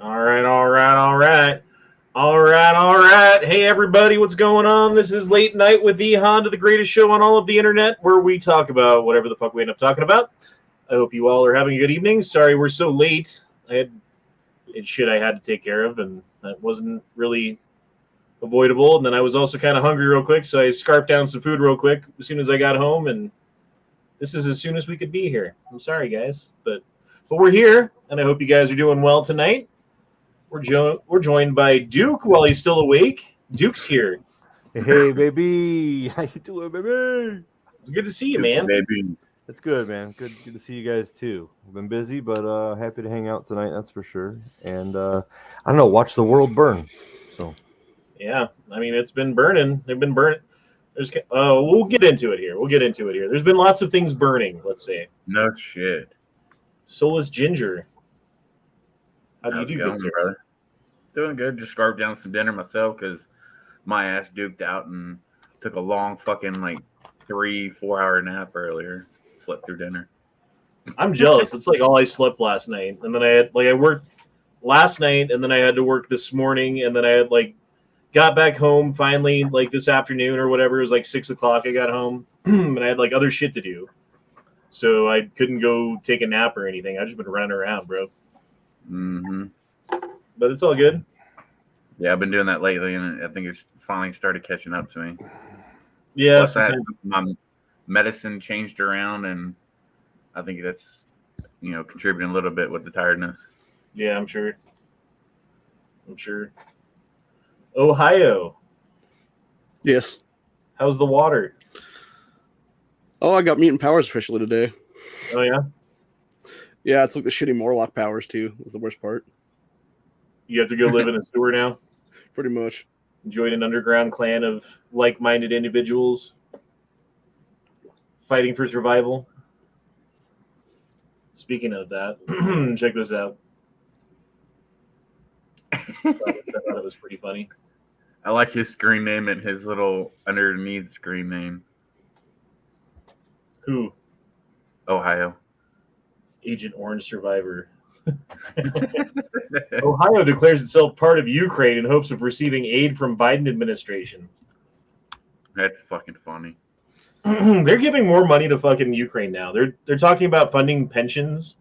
All right, all right, all right. All right, all right. Hey, everybody, what's going on? This is Late Night with the Honda, the greatest show on all of the internet, where we talk about whatever the fuck we end up talking about. I hope you all are having a good evening. Sorry we're so late. I had shit I had to take care of, and that wasn't really avoidable. And then I was also kind of hungry real quick, so I scarfed down some food real quick as soon as I got home, and this is as soon as we could be here. I'm sorry, guys, but we're here, and I hope you guys are doing well tonight. We're joined by Duke while he's still awake. Duke's here. Hey, baby. How you doing, baby? It's good to see you, man. Baby. It's good, man. Good to see you guys, too. I've been busy, but happy to hang out tonight, that's for sure. And, I don't know, watch the world burn. So, yeah, I mean, it's been burning. They've been burning. We'll get into it here. There's been lots of things burning, let's say. No shit. Soulless Ginger. How do you How's it do, going, good, brother? Doing good. Just scarfed down some dinner myself because my ass duked out and took a long fucking 3-4 hour nap earlier. Slept through dinner. I'm jealous. It's like all I slept last night, and then I worked last night, and then I had to work this morning, and then I had got back home finally this afternoon or whatever. It was 6 o'clock. I got home, and I had other shit to do, so I couldn't go take a nap or anything. I just been running around, bro. Mm-hmm. But it's all good. Yeah, I've been doing that lately, and I think it's finally started catching up to me. Yeah, Plus, I had my medicine changed around, and I think that's contributing a little bit with the tiredness. Yeah, I'm sure. Ohio. Yes. How's the water? Oh, I got mutant powers officially today. Oh yeah. Yeah, it's like the shitty Morlock powers too. Was the worst part. You have to go live in a sewer now. Pretty much. Join an underground clan of like-minded individuals fighting for survival. Speaking of that, check this out. I thought it was pretty funny. I like his screen name and his little underneath screen name. Who? Ohio. Agent Orange Survivor. Ohio declares itself part of Ukraine in hopes of receiving aid from Biden administration. That's fucking funny. They're giving more money to fucking Ukraine now. They're talking about funding pensions.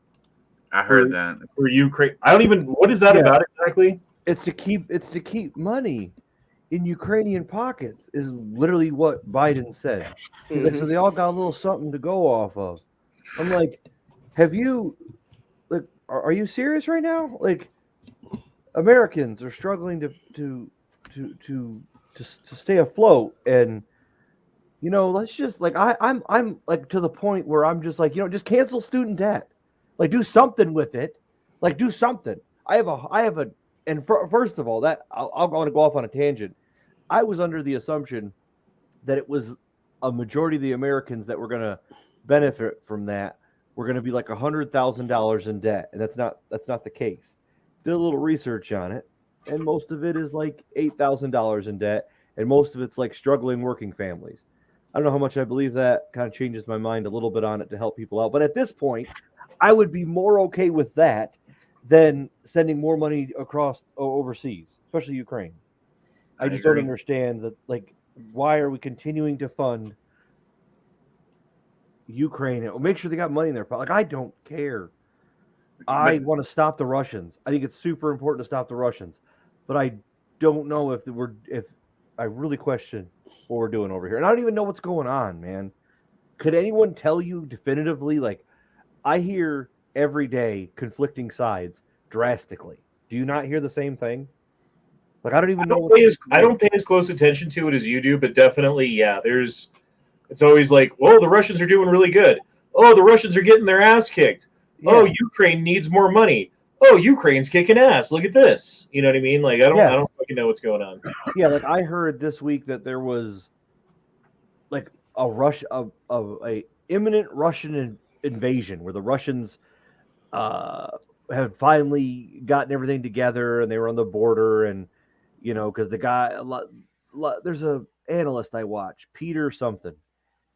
I heard that for Ukraine. I don't even. What is that about exactly? It's to keep money in Ukrainian pockets. Is literally what Biden said. He's like, so they all got a little something to go off of. I'm like, have you? Are you serious right now? Americans are struggling to stay afloat, and let's just I'm to the point where I'm just just cancel student debt, do something with it, do something. I have a and first of all, that I'll want to go off on a tangent. I was under the assumption that it was a majority of the Americans that were going to benefit from that. We're going to be $100,000 in debt, and that's not the case. Did a little research on it, and most of it is $8,000 in debt, and most of it's struggling working families. I don't know how much I believe that. Kind of changes my mind a little bit on it to help people out, but at this point, I would be more okay with that than sending more money across overseas, especially Ukraine. I just don't understand that. Why are we continuing to fund Ukraine? Make sure they got money in their pocket. I don't care. I want to stop the Russians. I think it's super important to stop the Russians, but I don't know if I really question what we're doing over here, and I don't even know what's going on, man. Could anyone tell you definitively? I hear every day conflicting sides drastically. Do you not hear the same thing? I don't even know. I don't pay as close attention to it as you do, but definitely, yeah. It's always whoa, the Russians are doing really good. Oh, the Russians are getting their ass kicked. Yeah. Oh, Ukraine needs more money. Oh, Ukraine's kicking ass. Look at this. You know what I mean? I don't fucking know what's going on. Yeah, I heard this week that there was a imminent Russian invasion where the Russians have finally gotten everything together and they were on the border, and because the guy, there's a analyst I watch, Peter something.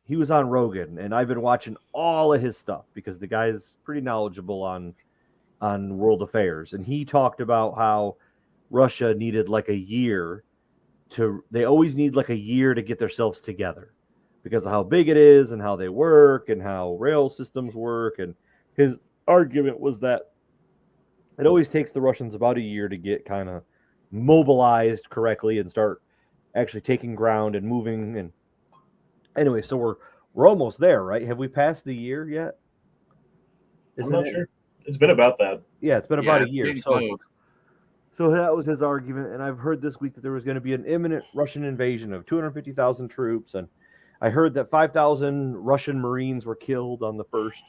He was on Rogan, and I've been watching all of his stuff because the guy's pretty knowledgeable on, on World Affairs, and he talked about how Russia needed like a year they always need like a year to get themselves together because of how big it is and how they work and how rail systems work. And his argument was that it always takes the Russians about a year to get kind of mobilized correctly and start actually taking ground and moving. And anyway, so we're almost there, right? Have we passed the year yet? I'm not sure. It's been about that. Yeah, it's been about a year. Close. So that was his argument, and I've heard this week that there was going to be an imminent Russian invasion of 250,000 troops, and I heard that 5,000 Russian Marines were killed on the first,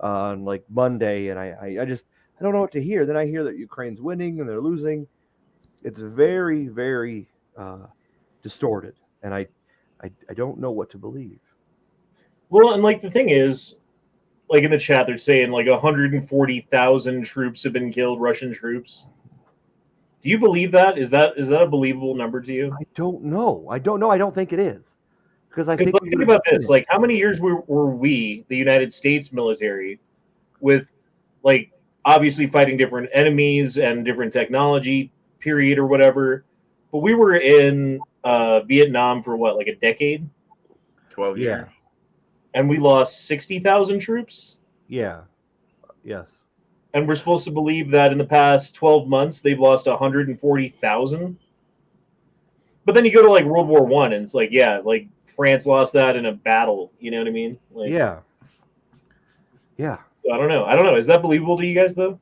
on like Monday, and I don't know what to hear. Then I hear that Ukraine's winning and they're losing. It's very, very distorted, and I don't know what to believe. Well, and like the thing is, like in the chat, they're saying like 140,000 troops have been killed, Russian troops. Do you believe that? Is that a believable number to you? I don't know. I don't think it is. Because I think about this. Like, how many years were we, the United States military, with like obviously fighting different enemies and different technology period or whatever, but we were in Vietnam for what, like a decade? 12 years. And we lost 60,000 troops? Yeah. Yes. And we're supposed to believe that in the past 12 months, they've lost 140,000? But then you go to like World War I, and it's like, yeah, like France lost that in a battle. You know what I mean? Like, yeah. I don't know. Is that believable to you guys, though?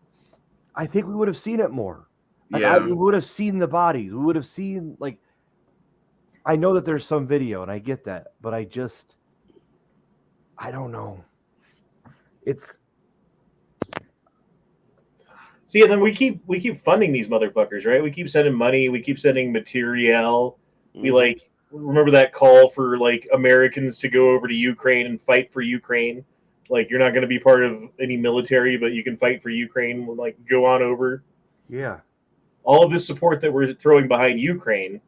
I think we would have seen it more. Yeah. We would have seen the bodies. We would have seen, like, I know that there's some video, and I get that, but I don't know. See, and then we keep funding these motherfuckers, right? We keep sending money. We keep sending materiel. We like remember that call for like Americans to go over to Ukraine and fight for Ukraine. Like, you're not going to be part of any military, but you can fight for Ukraine. Like, go on over. Yeah. All of this support that we're throwing behind Ukraine.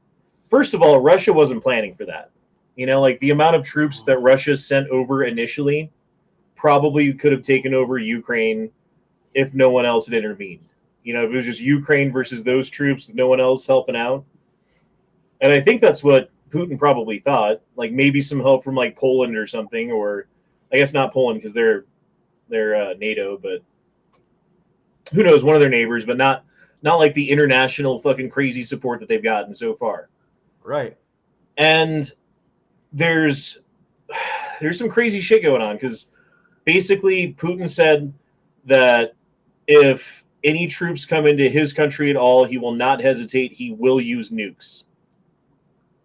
First of all, Russia wasn't planning for that. You know, like the amount of troops that Russia sent over initially probably could have taken over Ukraine if no one else had intervened. You know, if it was just Ukraine versus those troops, no one else helping out. And I think that's what Putin probably thought. Like maybe some help from like Poland or something, or I guess not Poland because they're NATO, but who knows, one of their neighbors, but not like the international fucking crazy support that they've gotten so far. Right. And there's some crazy shit going on because basically Putin said that if any troops come into his country at all, he will not hesitate. He will use nukes.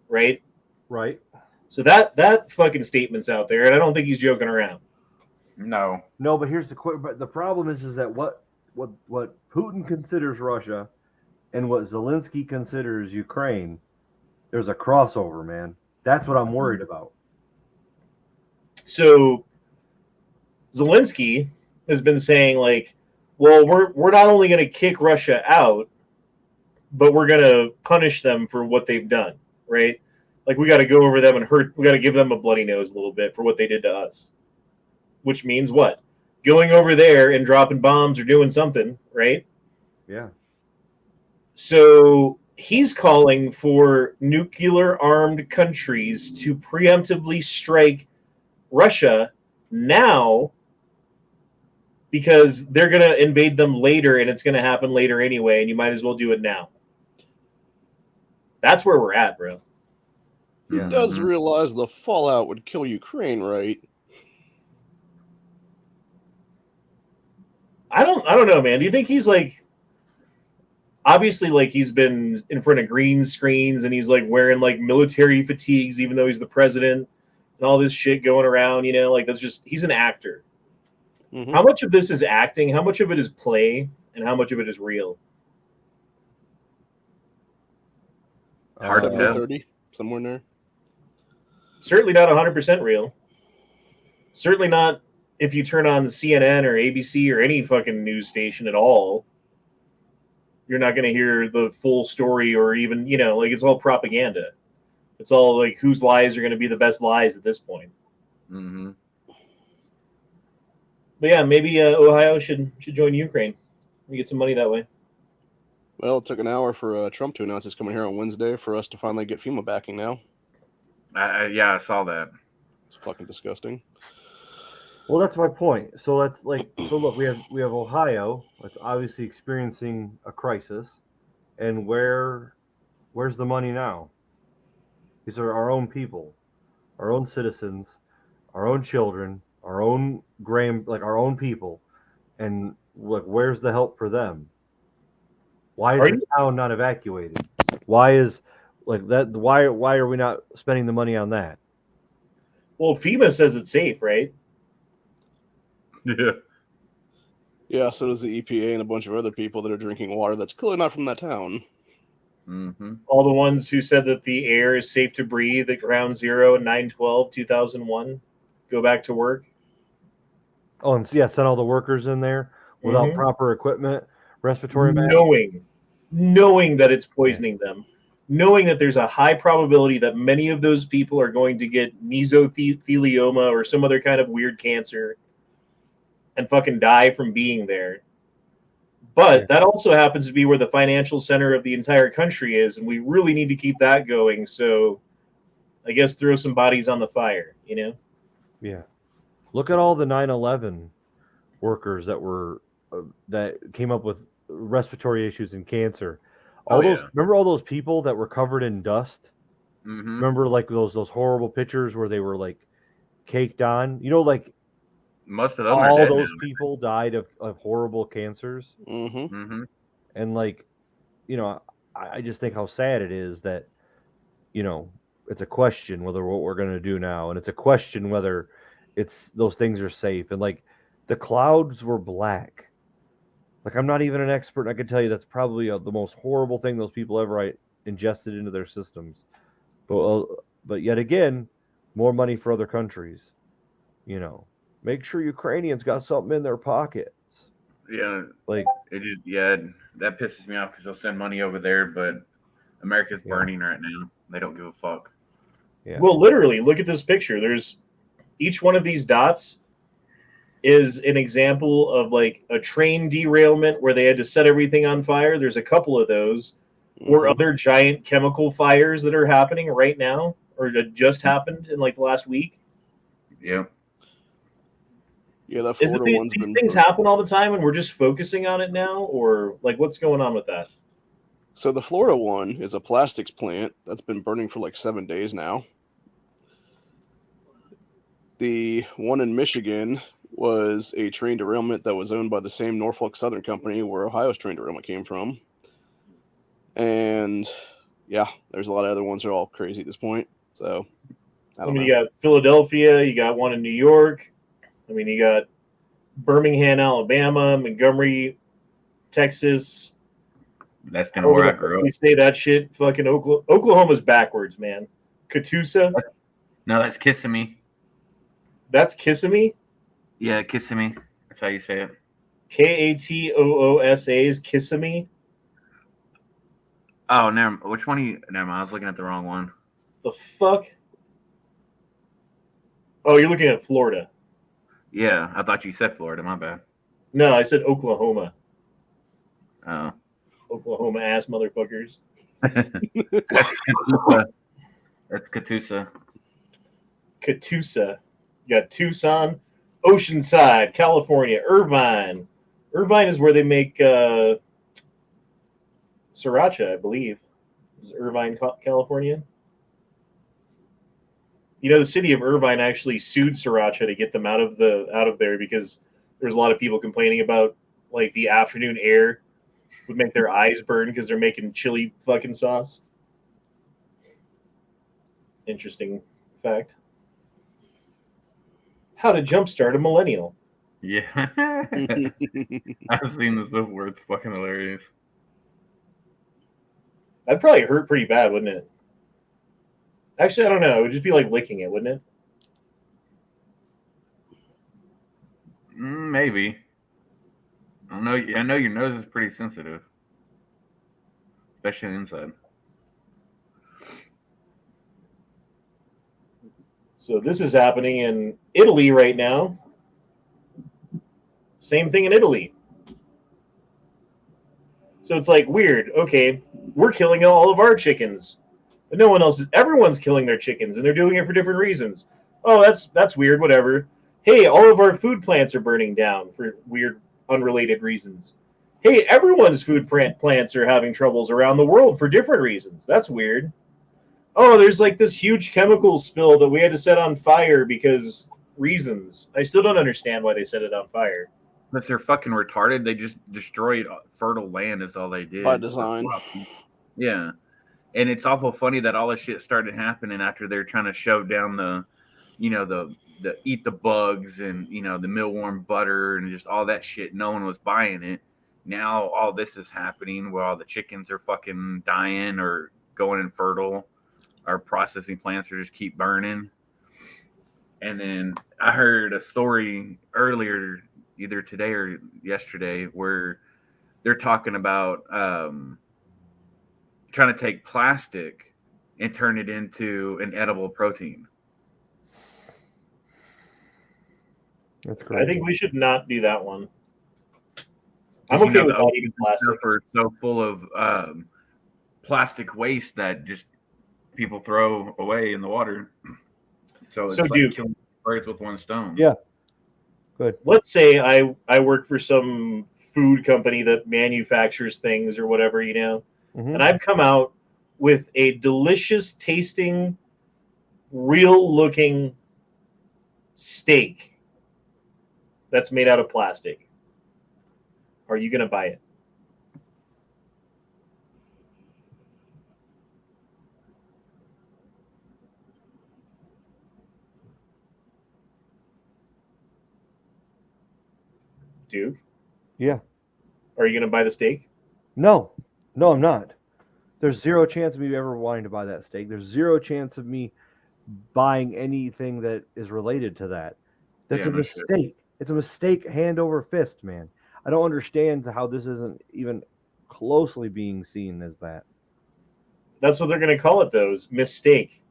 Right? Right. So that fucking statement's out there, and I don't think he's joking around. No, but here's the problem is that what Putin considers Russia and what Zelensky considers Ukraine, there's a crossover, man. That's what I'm worried about. So Zelensky has been saying like, well, we're not only going to kick Russia out, but we're going to punish them for what they've done, right? Like we got to go over them and we got to give them a bloody nose a little bit for what they did to us. Which means what? Going over there and dropping bombs or doing something, right? Yeah. So he's calling for nuclear-armed countries to preemptively strike Russia now because they're going to invade them later and it's going to happen later anyway, and you might as well do it now. That's where we're at, bro. He does realize the fallout would kill Ukraine, right? I don't know, man. Do you think he's like, obviously, like he's been in front of green screens and he's like wearing like military fatigues, even though he's the president and all this shit going around, you know, like that's just, he's an actor. Mm-hmm. How much of this is acting? How much of it is play? And how much of it is real? Hard to tell. 30, somewhere in there. Certainly not 100% real. Certainly not if you turn on CNN or ABC or any fucking news station at all. You're not going to hear the full story or even, you know, like it's all propaganda. It's all like whose lies are going to be the best lies at this point. Mm-hmm. But yeah, maybe Ohio should join Ukraine. We get some money that way. Well, it took an hour for Trump to announce it's coming here on Wednesday for us to finally get FEMA backing now. Yeah, I saw that. It's fucking disgusting. Well, that's my point. So let's look, we have Ohio that's obviously experiencing a crisis, and where's the money now? These are our own people, our own citizens, our own children, our own our own people, and look, where's the help for them? Why is the town not evacuated? Why is like that? Why are we not spending the money on that? Well, FEMA says it's safe, right? Yeah. Yeah, so does the EPA and a bunch of other people that are drinking water that's clearly not from that town. Mm-hmm. All the ones who said that the air is safe to breathe at ground zero, 9/12/2001, go back to work. Oh, and yeah, send all the workers in there without proper equipment, respiratory masks. Knowing that it's poisoning them, knowing that there's a high probability that many of those people are going to get mesothelioma or some other kind of weird cancer and fucking die from being there. But that also happens to be where the financial center of the entire country is, and we really need to keep that going. So I guess throw some bodies on the fire, you know? Yeah. Look at all the 9/11 workers that came up with respiratory issues and cancer. Remember all those people that were covered in dust? Mm-hmm. Remember like those horrible pictures where they were like caked on? You know, like most of them all are dead those now. people died of horrible cancers. Mm-hmm. Mm-hmm. And like, you know, I just think how sad it is that, you know, it's a question whether what we're going to do now, and it's a question whether it's those things are safe. And like the clouds were black. Like I'm not even an expert. I can tell you that's probably the most horrible thing those people ever ingested into their systems. But yet again, more money for other countries. You know, make sure Ukrainians got something in their pockets. Yeah, like that pisses me off because they'll send money over there, but America's burning right now. They don't give a fuck. Yeah. Well, literally, look at this picture. There's each one of these dots is an example of like a train derailment where they had to set everything on fire. There's a couple of those, or other giant chemical fires that are happening right now, or just happened in like the last week. Yeah. Yeah, that Florida one's these things happen all the time, and we're just focusing on it now, or like what's going on with that? So the Florida one is a plastics plant that's been burning for like 7 days now. The one in Michigan was a train derailment that was owned by the same Norfolk Southern company where Ohio's train derailment came from. And yeah, there's a lot of other ones that are all crazy at this point. So I don't know. You got Philadelphia, you got one in New York. I mean, you got Birmingham, Alabama, Montgomery, Texas. That's kind of where I grew up. We say that shit. Fucking Oklahoma's backwards, man. Catoosa. No, that's Kissimmee. That's Kissimmee? Yeah, Kissimmee. That's how you say it. Katoosa is Kissimmee? Oh, never. Which one? Never mind. I was looking at the wrong one. The fuck? Oh, you're looking at Florida. Yeah, I thought you said Florida. My bad. No, I said Oklahoma. Oh. Oklahoma ass motherfuckers. That's Catoosa. Catoosa. You got Tucson, Oceanside, California, Irvine. Irvine is where they make sriracha, I believe. Is Irvine, California? You know, the city of Irvine actually sued sriracha to get them out of there because there's a lot of people complaining about like the afternoon air would make their eyes burn because they're making chili fucking sauce. Interesting fact. How to jumpstart a millennial. Yeah. I've seen this before. It's fucking hilarious. That'd probably hurt pretty bad, wouldn't it? Actually, I don't know. It would just be like licking it, wouldn't it? Maybe. I don't know. I know your nose is pretty sensitive, especially inside. So this is happening in Italy right now. Same thing in Italy. So it's like weird. Okay, we're killing all of our chickens. But no one else is. Everyone's killing their chickens, and they're doing it for different reasons. Oh, that's weird. Whatever. Hey, all of our food plants are burning down for weird, unrelated reasons. Hey, everyone's food plants are having troubles around the world for different reasons. That's weird. Oh, there's like this huge chemical spill that we had to set on fire because reasons. I still don't understand why they set it on fire. But they're fucking retarded. They just destroyed fertile land. Is all they did. By design. Yeah. And it's awful funny that all this shit started happening after they're trying to shove down the eat the bugs and, the mealworm butter and just all that shit. No one was buying it. Now all this is happening where all the chickens are fucking dying or going infertile. Our processing plants are just keep burning. And then I heard a story earlier, either today or yesterday, where they're talking about trying to take plastic and turn it into an edible protein. That's crazy. I think we should not do that one. I'm okay with not eating plastic. Are so full of plastic waste that just people throw away in the water. So it's like killing birds with one stone. Yeah. Good. Let's say I work for some food company that manufactures things or whatever, Mm-hmm. and I've come out with a delicious tasting, real looking steak that's made out of plastic. Are you going to buy it? Duke? Yeah. Are you going to buy the steak? No, I'm not. There's zero chance of me ever wanting to buy that steak. There's zero chance of me buying anything that is related to that. That's a mistake. Shit. It's a mistake hand over fist, man. I don't understand how this isn't even closely being seen as that. That's what they're going to call it, though, is mistake.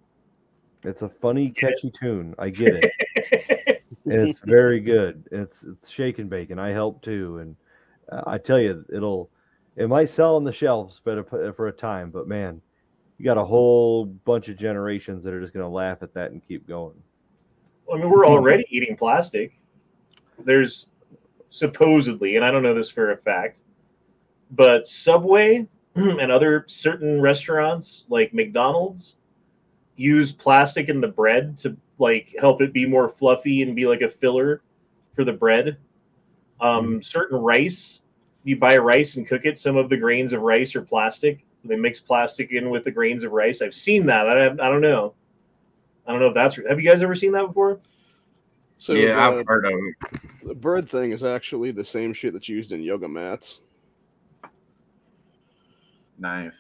It's a funny, catchy tune. I get it. And it's very good. It's shake and bake, and I help too. And I tell you, it might sell on the shelves for a time, but man, you got a whole bunch of generations that are just going to laugh at that and keep going. Well, I mean, we're already eating plastic. There's supposedly, and I don't know this for a fact, but Subway and other certain restaurants like McDonald's use plastic in the bread to like help it be more fluffy and be like a filler for the bread. Certain rice, you buy rice and cook it, some of the grains of rice are plastic. They mix plastic in with the grains of rice. I've seen that. I don't know. I don't know if that's true. Have you guys ever seen that before? So yeah, I've heard of it. The bread thing is actually the same shit that's used in yoga mats. Nice.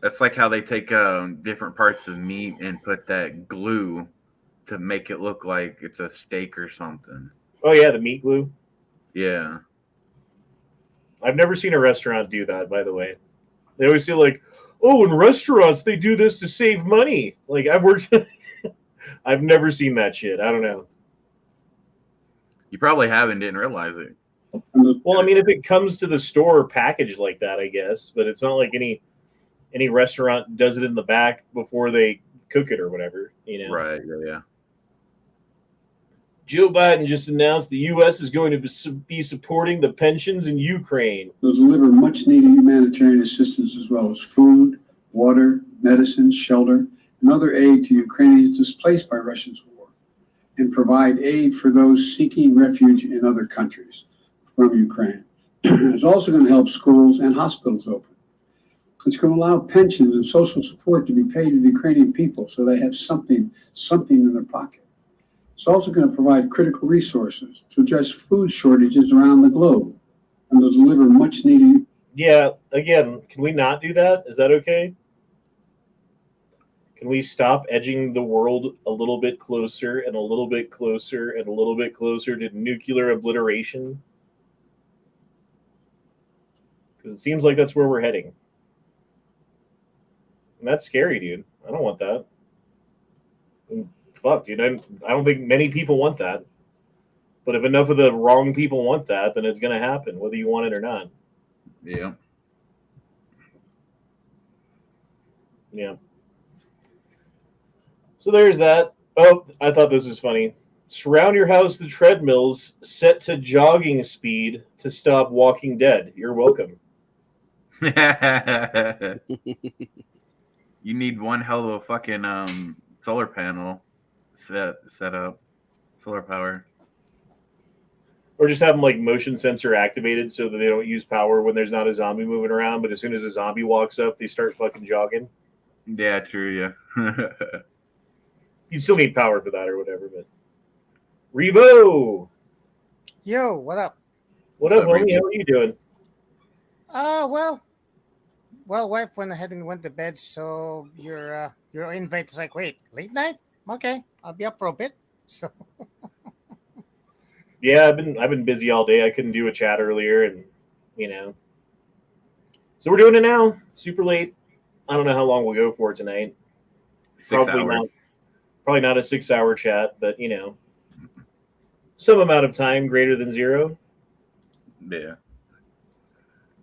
That's like how they take different parts of meat and put that glue to make it look like it's a steak or something. Oh, yeah, the meat glue. Yeah. I've never seen a restaurant do that, by the way. They always say, like, oh, in restaurants, they do this to save money. Like, I've never seen that shit. I don't know. You probably haven't, didn't realize it. Well, I mean, if it comes to the store packaged like that, I guess. But it's not like any restaurant does it in the back before they cook it or whatever, Right, yeah. Joe Biden just announced the U.S. is going to be supporting the pensions in Ukraine. They'll deliver much-needed humanitarian assistance as well as food, water, medicine, shelter, and other aid to Ukrainians displaced by Russia's war, and provide aid for those seeking refuge in other countries from Ukraine. It's also going to help schools and hospitals open. It's going to allow pensions and social support to be paid to the Ukrainian people so they have something in their pocket. It's also going to provide critical resources to address food shortages around the globe and to deliver much needed. Yeah, again, can we not do that? Is that okay? Can we stop edging the world a little bit closer and a little bit closer and a little bit closer to nuclear obliteration? Because it seems like that's where we're heading. And that's scary, dude. I don't want that. And fuck, dude. I don't think many people want that. But if enough of the wrong people want that, then it's going to happen, whether you want it or not. Yeah. Yeah. So there's that. Oh, I thought this was funny. Surround your house with treadmills set to jogging speed to stop Walking Dead. You're welcome. You need one hell of a fucking solar panel set up, solar power. Or just have them like motion sensor activated so that they don't use power when there's not a zombie moving around, but as soon as a zombie walks up, they start fucking jogging. Yeah, true. Yeah. You'd still need power for that or whatever, but Revo! Yo, what up? What up, What's up, homie? Revo? How are you doing? Well, wife went ahead and went to bed, so your invite is like, wait, late night? Okay, I'll be up for a bit. So Yeah, I've been busy all day. I couldn't do a chat earlier, and so we're doing it now. Super late. I don't know how long we'll go for tonight. 6 Probably hours. not a 6-hour chat, but some amount of time greater than 0. Yeah.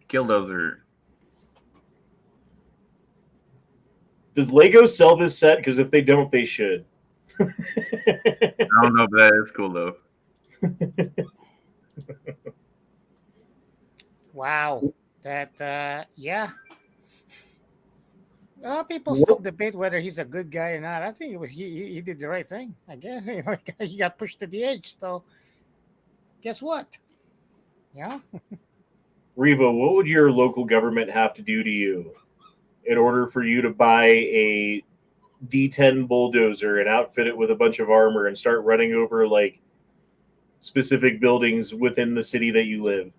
Killdozer. Does Lego sell this set? Because if they don't, they should. I don't know, but that is cool though. wow, that yeah. People still debate whether he's a good guy or not. I think he did the right thing. I guess he got pushed to the edge. So guess what? Yeah. Revo, what would your local government have to do to you in order for you to buy a D10 bulldozer and outfit it with a bunch of armor and start running over like specific buildings within the city that you live?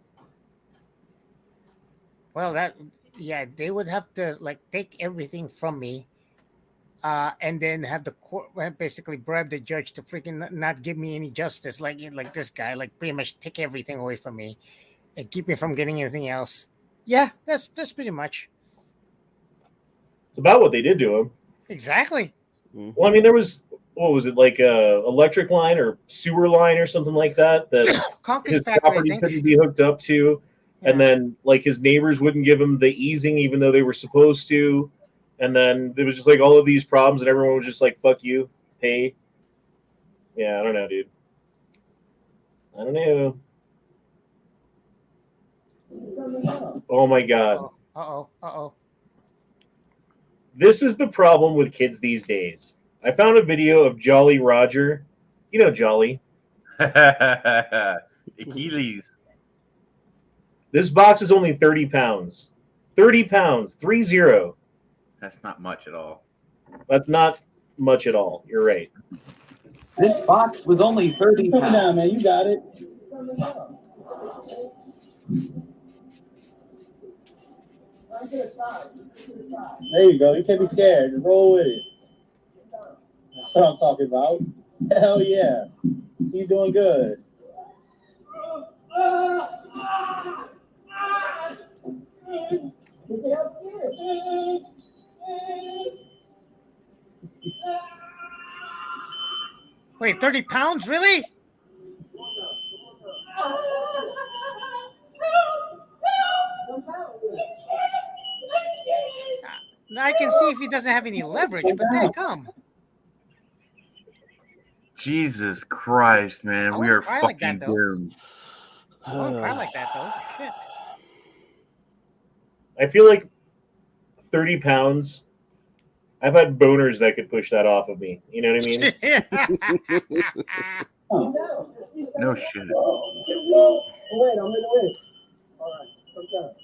Well, they would have to like take everything from me, and then have the court basically bribe the judge to freaking not give me any justice, like this guy, like pretty much take everything away from me and keep me from getting anything else. Yeah, that's pretty much It's about what they did to him. exactly. Well, I mean, there was, what was it, like a electric line or sewer line or something like that Concrete his factory, I property think. couldn't be hooked up to, and Yeah. then like his neighbors wouldn't give him the easing even though they were supposed to, and then there was just like all of these problems, and everyone was just like, "Fuck you, pay." Yeah, I don't know, dude. I don't know. Oh my god. Uh-oh. This is the problem with kids these days. I found a video of Jolly Roger. You know Jolly. Achilles. This box is only 30 pounds. 30 pounds. 30. That's not much at all. That's not much at all. You're right. This box was only 30 pounds. Come down, man. You got it. There you go. You can't be scared. Just roll with it. That's what I'm talking about. Hell yeah. He's doing good. Wait, 30 pounds, really? Now I can see if he doesn't have any leverage, but then come. Jesus Christ, man. I We wouldn't are cry like fucking that, though. doomed. I won't cry like that, though. Shit. I feel like 30 pounds. I've had boners that could push that off of me. You know what I mean? No shit. Wait, I'm in the way. All right, come down.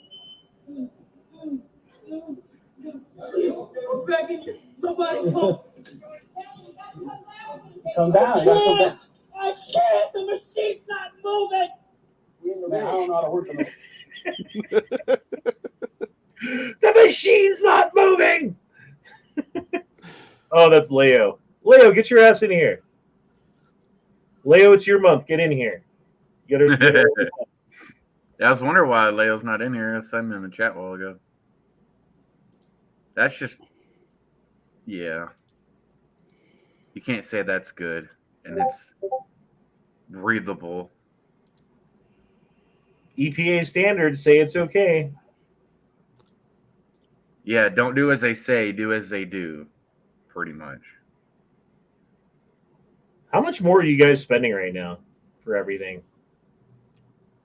Somebody come down. You gotta come down. I can't. The machine's not moving. Man, I don't know how to work the machine. The machine's not moving. Oh, that's Leo. Leo, get your ass in here. Leo, it's your month. Get in here. Get her. I was wondering why Leo's not in here. I saw him in the chat a while ago. That's just, yeah. You can't say that's good, and breathable. EPA standards say it's okay. Yeah, don't do as they say, do as they do, pretty much. How much more are you guys spending right now for everything?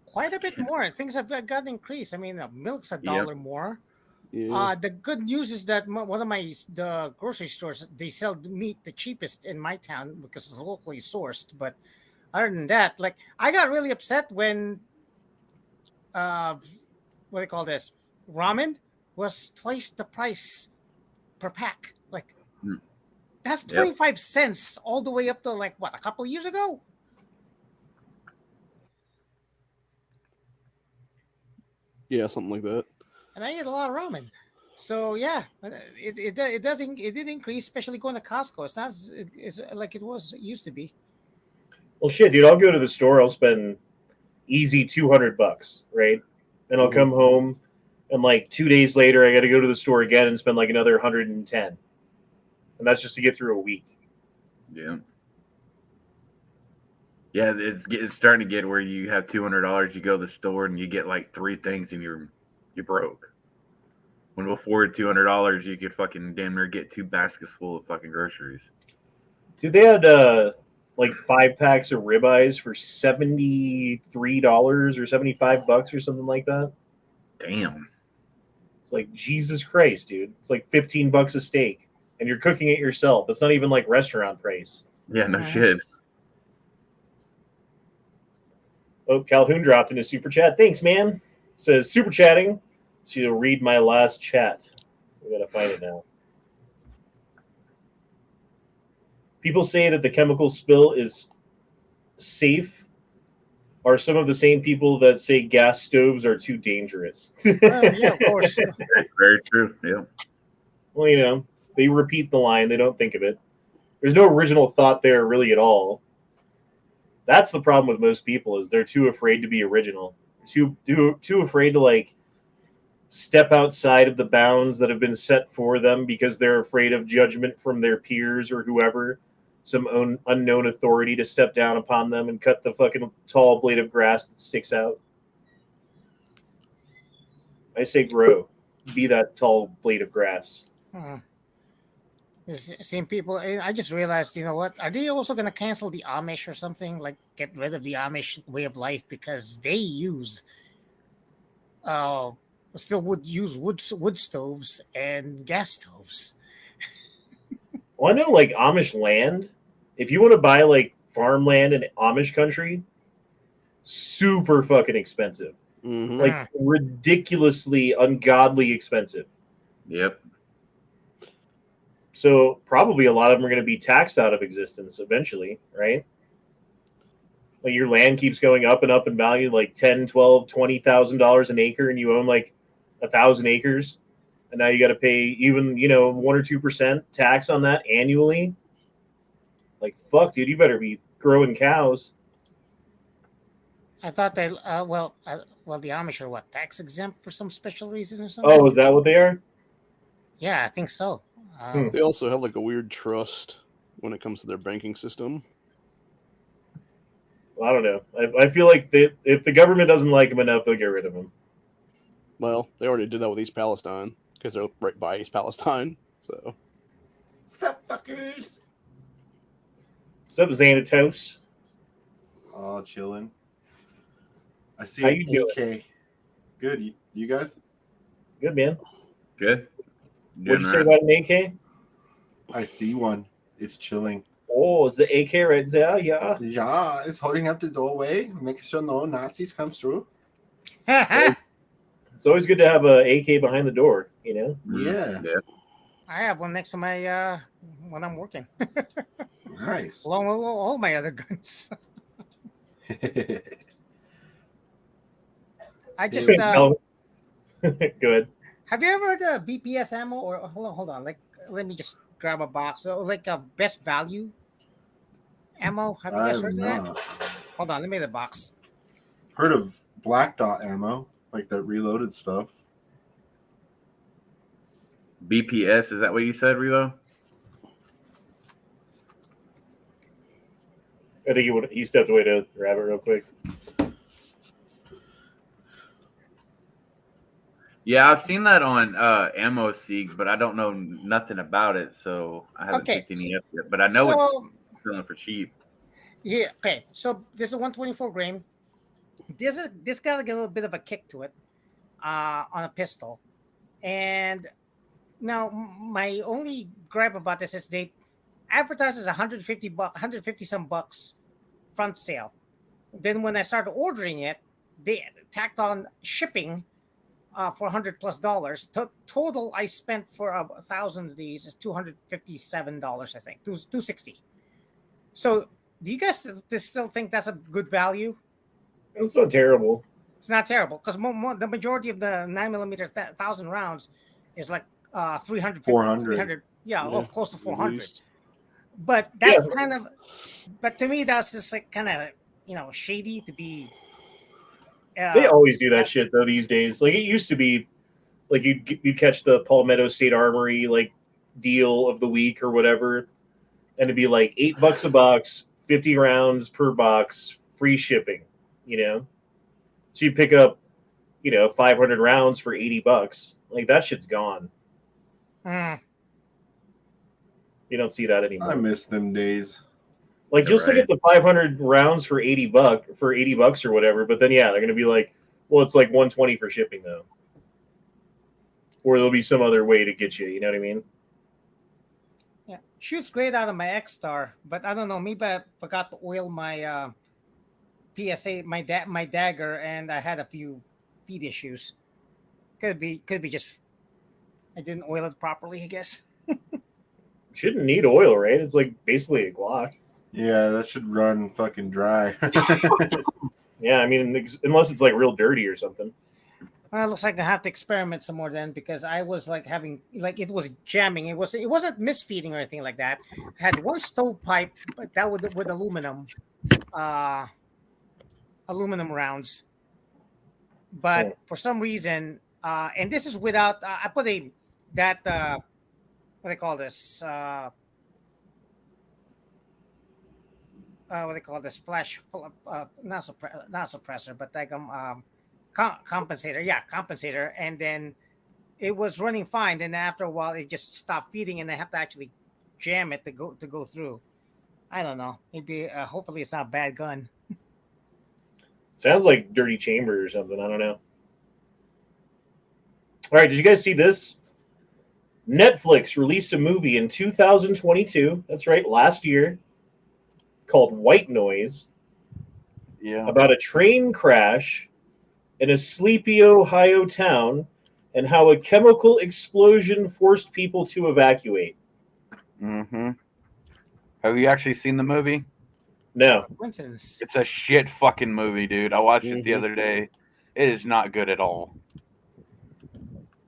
Quite a bit more. Things have got increased. I mean, milk's $1 Yep. more. Yeah. The good news is that one of the grocery stores, they sell meat the cheapest in my town because it's locally sourced. But other than that, like, I got really upset when what do they call this, ramen was twice the price per pack. Like, Mm. that's Yep. 25 cents all the way up to, like, what, a couple of years ago. Yeah, something like that. And I eat a lot of ramen. So yeah, it did increase, especially going to Costco. It's not it's like it used to be. Well, shit, dude, I'll go to the store. I'll spend easy $200, right? And I'll come home, and like 2 days later, I got to go to the store again and spend like another 110, and that's just to get through a week. Yeah. Yeah, it's starting to get where you have $200, you go to the store and you get like 3 things and you're broke. When before $200, you could fucking damn near get 2 baskets full of fucking groceries. Dude, they had like 5 packs of ribeyes for $73 or $75 or something like that. Damn. It's like, Jesus Christ, dude. It's like $15 a steak, and you're cooking it yourself. That's not even like restaurant price. Yeah, no Mhm. shit. Oh, Calhoun dropped in a super chat. Thanks, man. Says super chatting. So you'll read my last chat. We gotta find it now. People say that the chemical spill is safe. Are some of the same people that say gas stoves are too dangerous? Yeah, of course. Very true. Yeah. Well, you know, they repeat the line. They don't think of it. There's no original thought there really at all. That's the problem with most people, is they're too afraid to be original. Too afraid to like step outside of the bounds that have been set for them because they're afraid of judgment from their peers or whoever, some unknown authority to step down upon them and cut the fucking tall blade of grass that sticks out. I say grow. Be that tall blade of grass. Hmm. Same people. I just realized, you know what? Are they also going to cancel the Amish or something? Like, get rid of the Amish way of life because they use, still would use wood stoves and gas stoves. Well, I know, like, Amish land, if you want to buy like farmland in Amish country, super fucking expensive. Mm-hmm. Like, ridiculously, ungodly expensive. Yep. So probably a lot of them are going to be taxed out of existence eventually, right? Like, your land keeps going up in value, like $10,000, $12,000, $20,000 an acre, and you own like 1,000 acres, and now you got to pay even 1 or 2% tax on that annually. Like, fuck, dude, you better be growing cows. I thought they, well, the Amish are what, tax exempt for some special reason or something? Oh, is that what they are? Yeah, I think so. They also have like a weird trust when it comes to their banking system. Well, I don't know. I feel like if the government doesn't like them enough, they'll get rid of them. Well, they already did that with East Palestine because they're right by East Palestine. So, Sup, fuckers? Sup, Xanatos? Oh, chilling. I see How an you doing? AK. Good. You guys? Good, man. Good. What'd you say about an AK? I see one. It's chilling. Oh, is the AK right there? Yeah. Yeah, it's holding up the doorway, making sure no Nazis come through. It's always good to have a AK behind the door, Yeah. Yeah. I have one next to my when I'm working, Nice. along with all my other guns. I just Good. have you ever heard of BPS ammo or hold on, like, let me just grab a box. So, like, a best value ammo. Have you guys heard of that? Hold on, let me get the box. Heard of black dot ammo, like that reloaded stuff. BPS, is that what you said, Relo? I think he stepped away to grab it real quick. Yeah, I've seen that on Ammo Seek, but I don't know nothing about it, so I haven't picked any up yet. But I know it's selling for cheap. Yeah. Okay. So this is 124 grain. This got a little bit of a kick to it, on a pistol, and now my only gripe about this is they advertise as 150 some bucks front sale. Then when I started ordering it, they tacked on shipping for $100+. Total I spent for 1,000 of these is $257, I think, 260. So do you guys still think that's a good value? It's not terrible. It's not terrible because the majority of the 9mm 1,000 rounds is like 300, 400. Yeah, Yeah, close to at 400. least. But that's kind of, but to me, that's just like kind of, shady to be. They always do that shit though these days. Like it used to be, like you'd catch the Palmetto State Armory like deal of the week or whatever, and it'd be like $8 a box, 50 rounds per box, free shipping. So you pick up, 500 rounds for $80. Like that shit's gone. Mm. You don't see that anymore. I miss them days. Like you'll still get the 500 rounds for $80 or whatever, but then they're gonna be like, well, it's like 120 for shipping though, or there'll be some other way to get you. You know what I mean? Yeah, shoots great out of my X-Star, but I don't know. Maybe I forgot to oil my PSA, my dagger, and I had a few feed issues. Could be just I didn't oil it properly, I guess. Shouldn't need oil, right? It's like basically a Glock. Yeah, that should run fucking dry. Yeah, I mean, unless it's like real dirty or something. Well, it looks like I have to experiment some more then, because I was like having it was jamming. It wasn't misfeeding or anything like that. I had one stovepipe, but that with aluminum rounds. But for some reason, and this is without I put what do they call this? What do they call this? Flash, not suppressor, but like compensator. Yeah, compensator. And then it was running fine. Then after a while, it just stopped feeding, and I have to actually jam it to go through. I don't know. Maybe hopefully it's not a bad gun. Sounds like dirty chamber or something. I don't know. All right, did you guys see this? Netflix released a movie in 2022. That's right, last year, called White Noise. Yeah. About a train crash in a sleepy Ohio town and how a chemical explosion forced people to evacuate. Mm-hmm. Have you actually seen the movie? No. Coincidence. It's a shit fucking movie, dude. I watched it the other day. It is not good at all.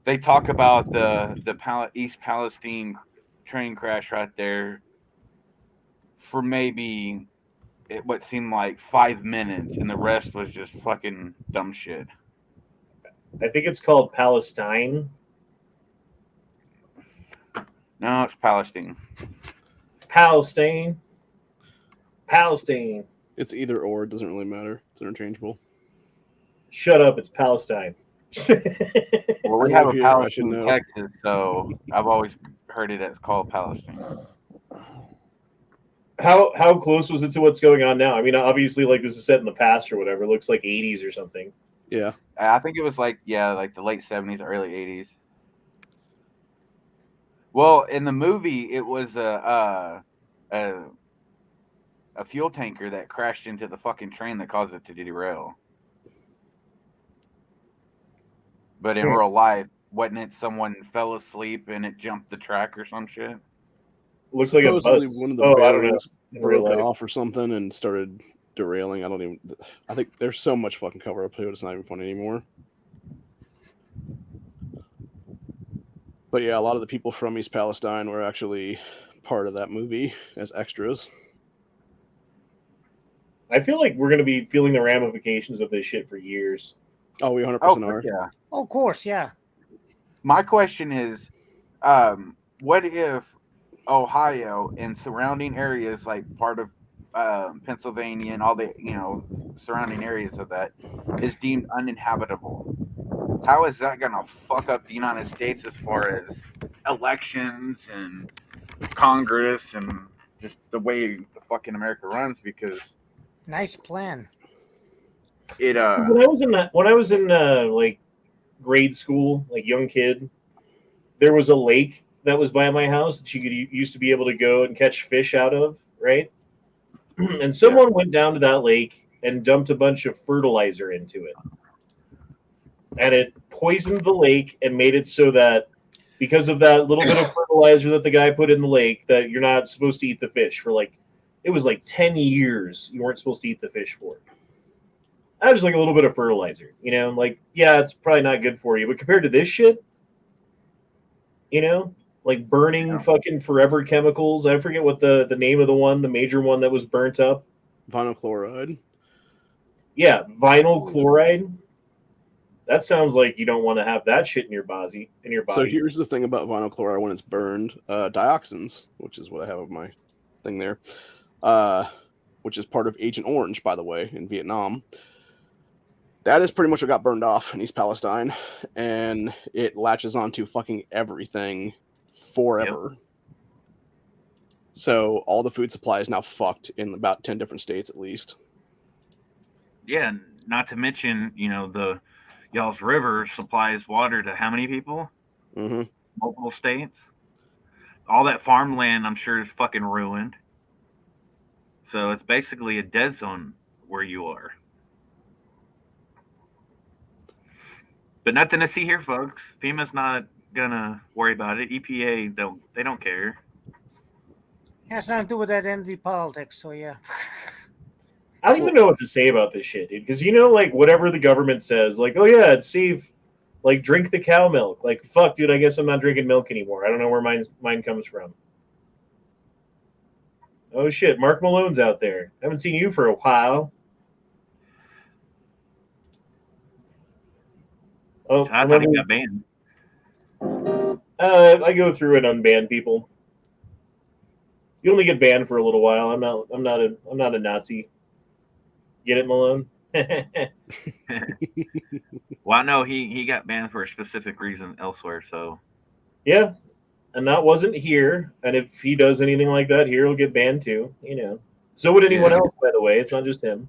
They talk about the East Palestine train crash right there for maybe what seemed like 5 minutes, and the rest was just fucking dumb shit. I think it's called Palestine. No, it's Palestine. Palestine. Palestine. It's either or. It doesn't really matter. It's interchangeable. Shut up. It's Palestine. Well, we have a Palestine in Texas, so I've always heard it as called Palestine. How close was it to what's going on now? I mean, obviously, like this is set in the past or whatever. It looks like 80s or something. Yeah. I think it was like the late 70s, early 80s. Well, in the movie, it was a fuel tanker that crashed into the fucking train that caused it to derail. But in real life, wasn't it someone fell asleep and it jumped the track or some shit? Looks like a bus. One of the bearings broke off or something and started derailing. I think there's so much fucking cover up to it. It's not even funny anymore. But yeah, a lot of the people from East Palestine were actually part of that movie as extras. I feel like we're going to be feeling the ramifications of this shit for years. Oh, we 100% are. Yeah. Oh, of course, yeah. My question is, what if Ohio and surrounding areas, like part of Pennsylvania, and all the surrounding areas of that is deemed uninhabitable. How is that gonna fuck up the United States as far as elections and Congress and just the way the fucking America runs? Because Nice plan. it when I was in like grade school, like young kid, there was a lake that was by my house that used to be able to go and catch fish out of, right? And someone went down to that lake and dumped a bunch of fertilizer into it. And it poisoned the lake and made it so that because of that little bit of fertilizer that the guy put in the lake, that you're not supposed to eat the fish for it was like 10 years you weren't supposed to eat the fish for. That was like a little bit of fertilizer, yeah, it's probably not good for you, but compared to this shit, like burning fucking forever chemicals. I forget what the name of the major one that was burnt up. Vinyl chloride. Yeah, vinyl chloride. That sounds like you don't want to have that shit in your body. So here's the thing about vinyl chloride when it's burned: dioxins, which is what I have of my thing there, which is part of Agent Orange, by the way, in Vietnam. That is pretty much what got burned off in East Palestine, and it latches onto fucking everything forever. Yep. So all the food supply is now fucked in about 10 different states at least. Yeah, not to mention, the y'all's river supplies water to how many people? Mm-hmm. Multiple states. All that farmland, I'm sure, is fucking ruined. So it's basically a dead zone where you are. But nothing to see here, folks. FEMA's not gonna worry about it. EPA they don't care. It has nothing to do with that empty politics, so yeah. I don't even know what to say about this shit, dude. Because like whatever the government says, like, oh yeah, it's safe. Like, drink the cow milk. Like, fuck, dude, I guess I'm not drinking milk anymore. I don't know where mine comes from. Oh shit, Mark Malone's out there. I haven't seen you for a while. Oh, I thought he got banned. I go through and unban people. You only get banned for a little while. I'm not a Nazi. Get it, Malone? Well, no, he got banned for a specific reason elsewhere. So yeah, and that wasn't here. And if he does anything like that here, he'll get banned too. So would anyone else, by the way. It's not just him.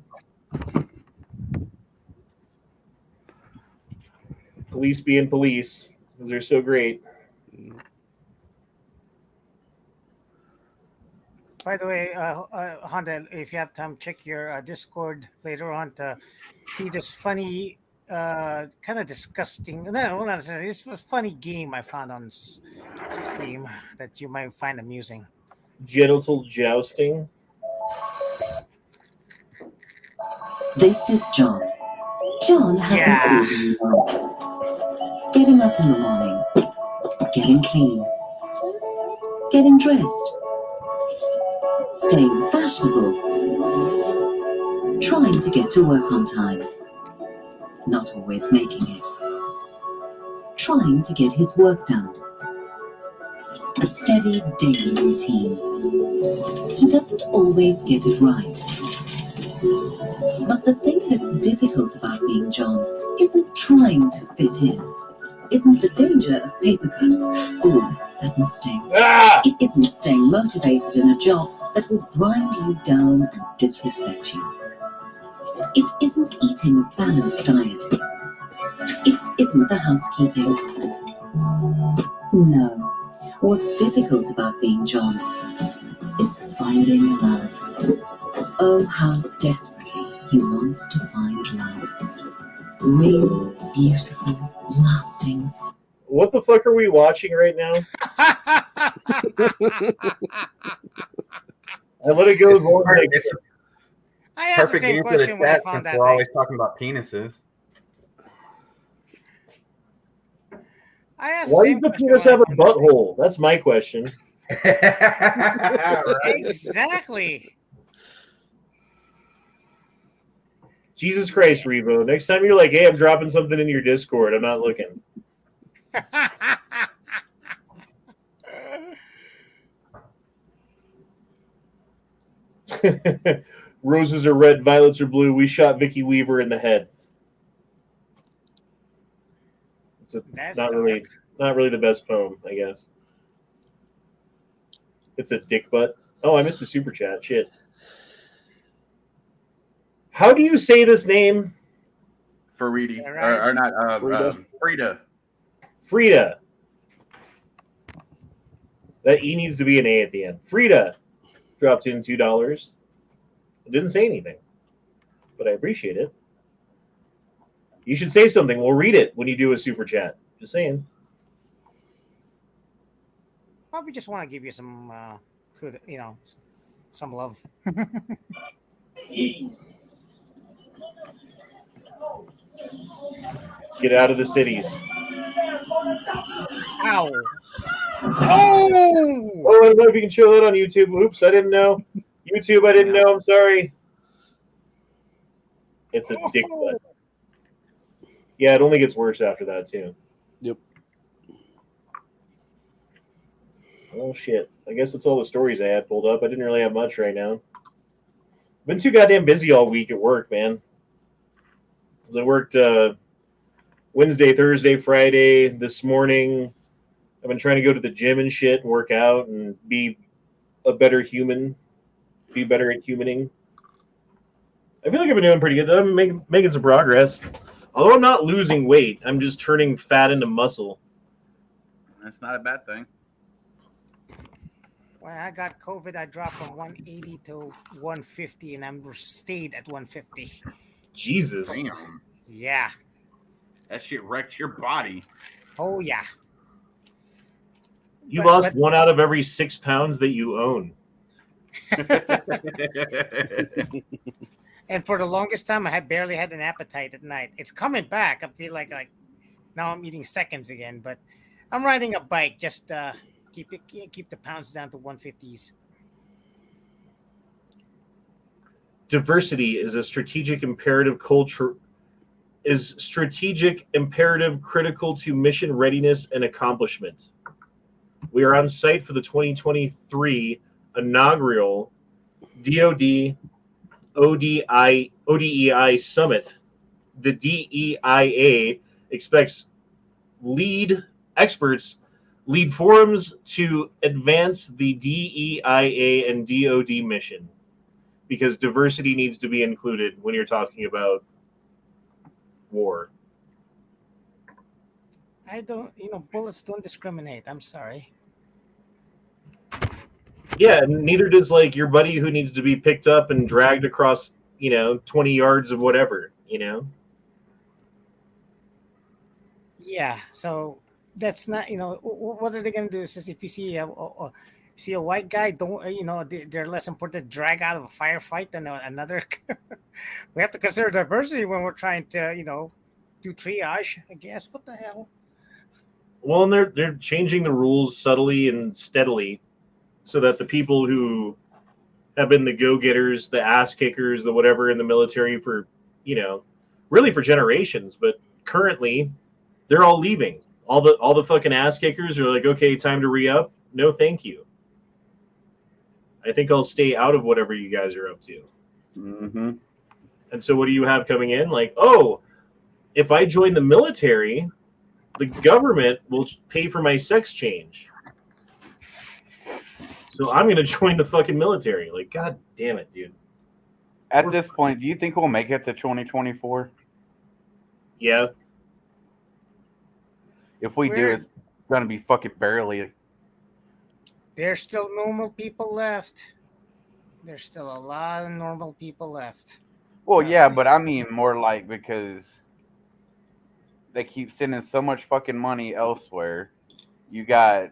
Police being police, because they're so great. By the way, Honda, if you have time, check your Discord later on to see this funny, kind of disgusting. No, not necessarily. It's a funny game I found on Steam that you might find amusing. Genital jousting. This is John. John has getting up in the morning, getting clean, getting dressed, staying fashionable, trying to get to work on time, not always making it, trying to get his work done. A steady daily routine. He doesn't always get it right. But the thing that's difficult about being John isn't trying to fit in, isn't the danger of paper cuts. Ooh, that must sting. It isn't staying motivated in a job that will grind you down and disrespect you. It isn't eating a balanced diet. It isn't the housekeeping. No. What's difficult about being John is finding love. Oh, how desperately he wants to find love. Real, beautiful, lasting. What the fuck are we watching right now? I let it go. I asked the same question when I found that. We're always talking about penises. Why does the penis have a butthole? That's my question. Exactly. Jesus Christ, Revo. Next time you're like, hey, I'm dropping something in your Discord, I'm not looking. Roses are red, violets are blue. We shot Vicky Weaver in the head. That's Not dark. really the best poem, I guess. It's a dick butt. Oh, I missed a super chat. Shit. How do you say this name? Faridi. All right. Or not, Frida. Frida. Frida. That E needs to be an A at the end. Frida dropped in $2. It didn't say anything, but I appreciate it. You should say something. We'll read it when you do a super chat. Just saying. Probably just want to give you some, some love. Get out of the cities. Ow! Oh! Oh, I don't know if you can show that on YouTube. Oops, I didn't know. YouTube, I didn't know. I'm sorry. It's a dick butt. Yeah, it only gets worse after that, too. Yep. Oh, shit. I guess that's all the stories I had pulled up. I didn't really have much right now. I've been too goddamn busy all week at work, man. I worked Wednesday, Thursday, Friday. This morning, I've been trying to go to the gym and shit and work out and be a better human. Be better at humaning. I feel like I've been doing pretty good, though. I'm making some progress. Although I'm not losing weight, I'm just turning fat into muscle. That's not a bad thing. When I got COVID, I dropped from 180 to 150, and I'm stayed at 150. Jesus. Damn. Yeah. That shit wrecked your body. Oh, yeah. You lost 1 out of every 6 pounds that you own. And for the longest time, I had barely had an appetite at night. It's coming back. I feel like now I'm eating seconds again, but I'm riding a bike. Just keep the pounds down to 150s. Diversity is a strategic imperative critical to mission readiness and accomplishment. We are on site for the 2023 inaugural DoD ODEI Summit. The DEIA expects lead forums to advance the DEIA and DoD mission, because diversity needs to be included when you're talking about war. I don't, bullets don't discriminate. I'm sorry. Yeah, neither does like your buddy who needs to be picked up and dragged across, 20 yards of whatever, Yeah, so that's not, what are they going to do? Is if you see a white guy, don't, they're less important to drag out of a firefight than another. We have to consider diversity when we're trying to, do triage, I guess. What the hell? Well, and they're changing the rules subtly and steadily, so that the people who have been the go-getters, the ass-kickers, the whatever in the military for, really for generations, but currently they're all leaving. All the fucking ass-kickers are like, okay, time to re-up. No, thank you. I think I'll stay out of whatever you guys are up to. Mm-hmm. And so what do you have coming in? Like, oh, if I join the military, the government will pay for my sex change. So I'm going to join the fucking military. Like, god damn it, dude. At this point, do you think we'll make it to 2024? Yeah. If we do, it's going to be fucking barely. There's still normal people left. There's still a lot of normal people left. Well, yeah, but I mean more like because they keep sending so much fucking money elsewhere. You got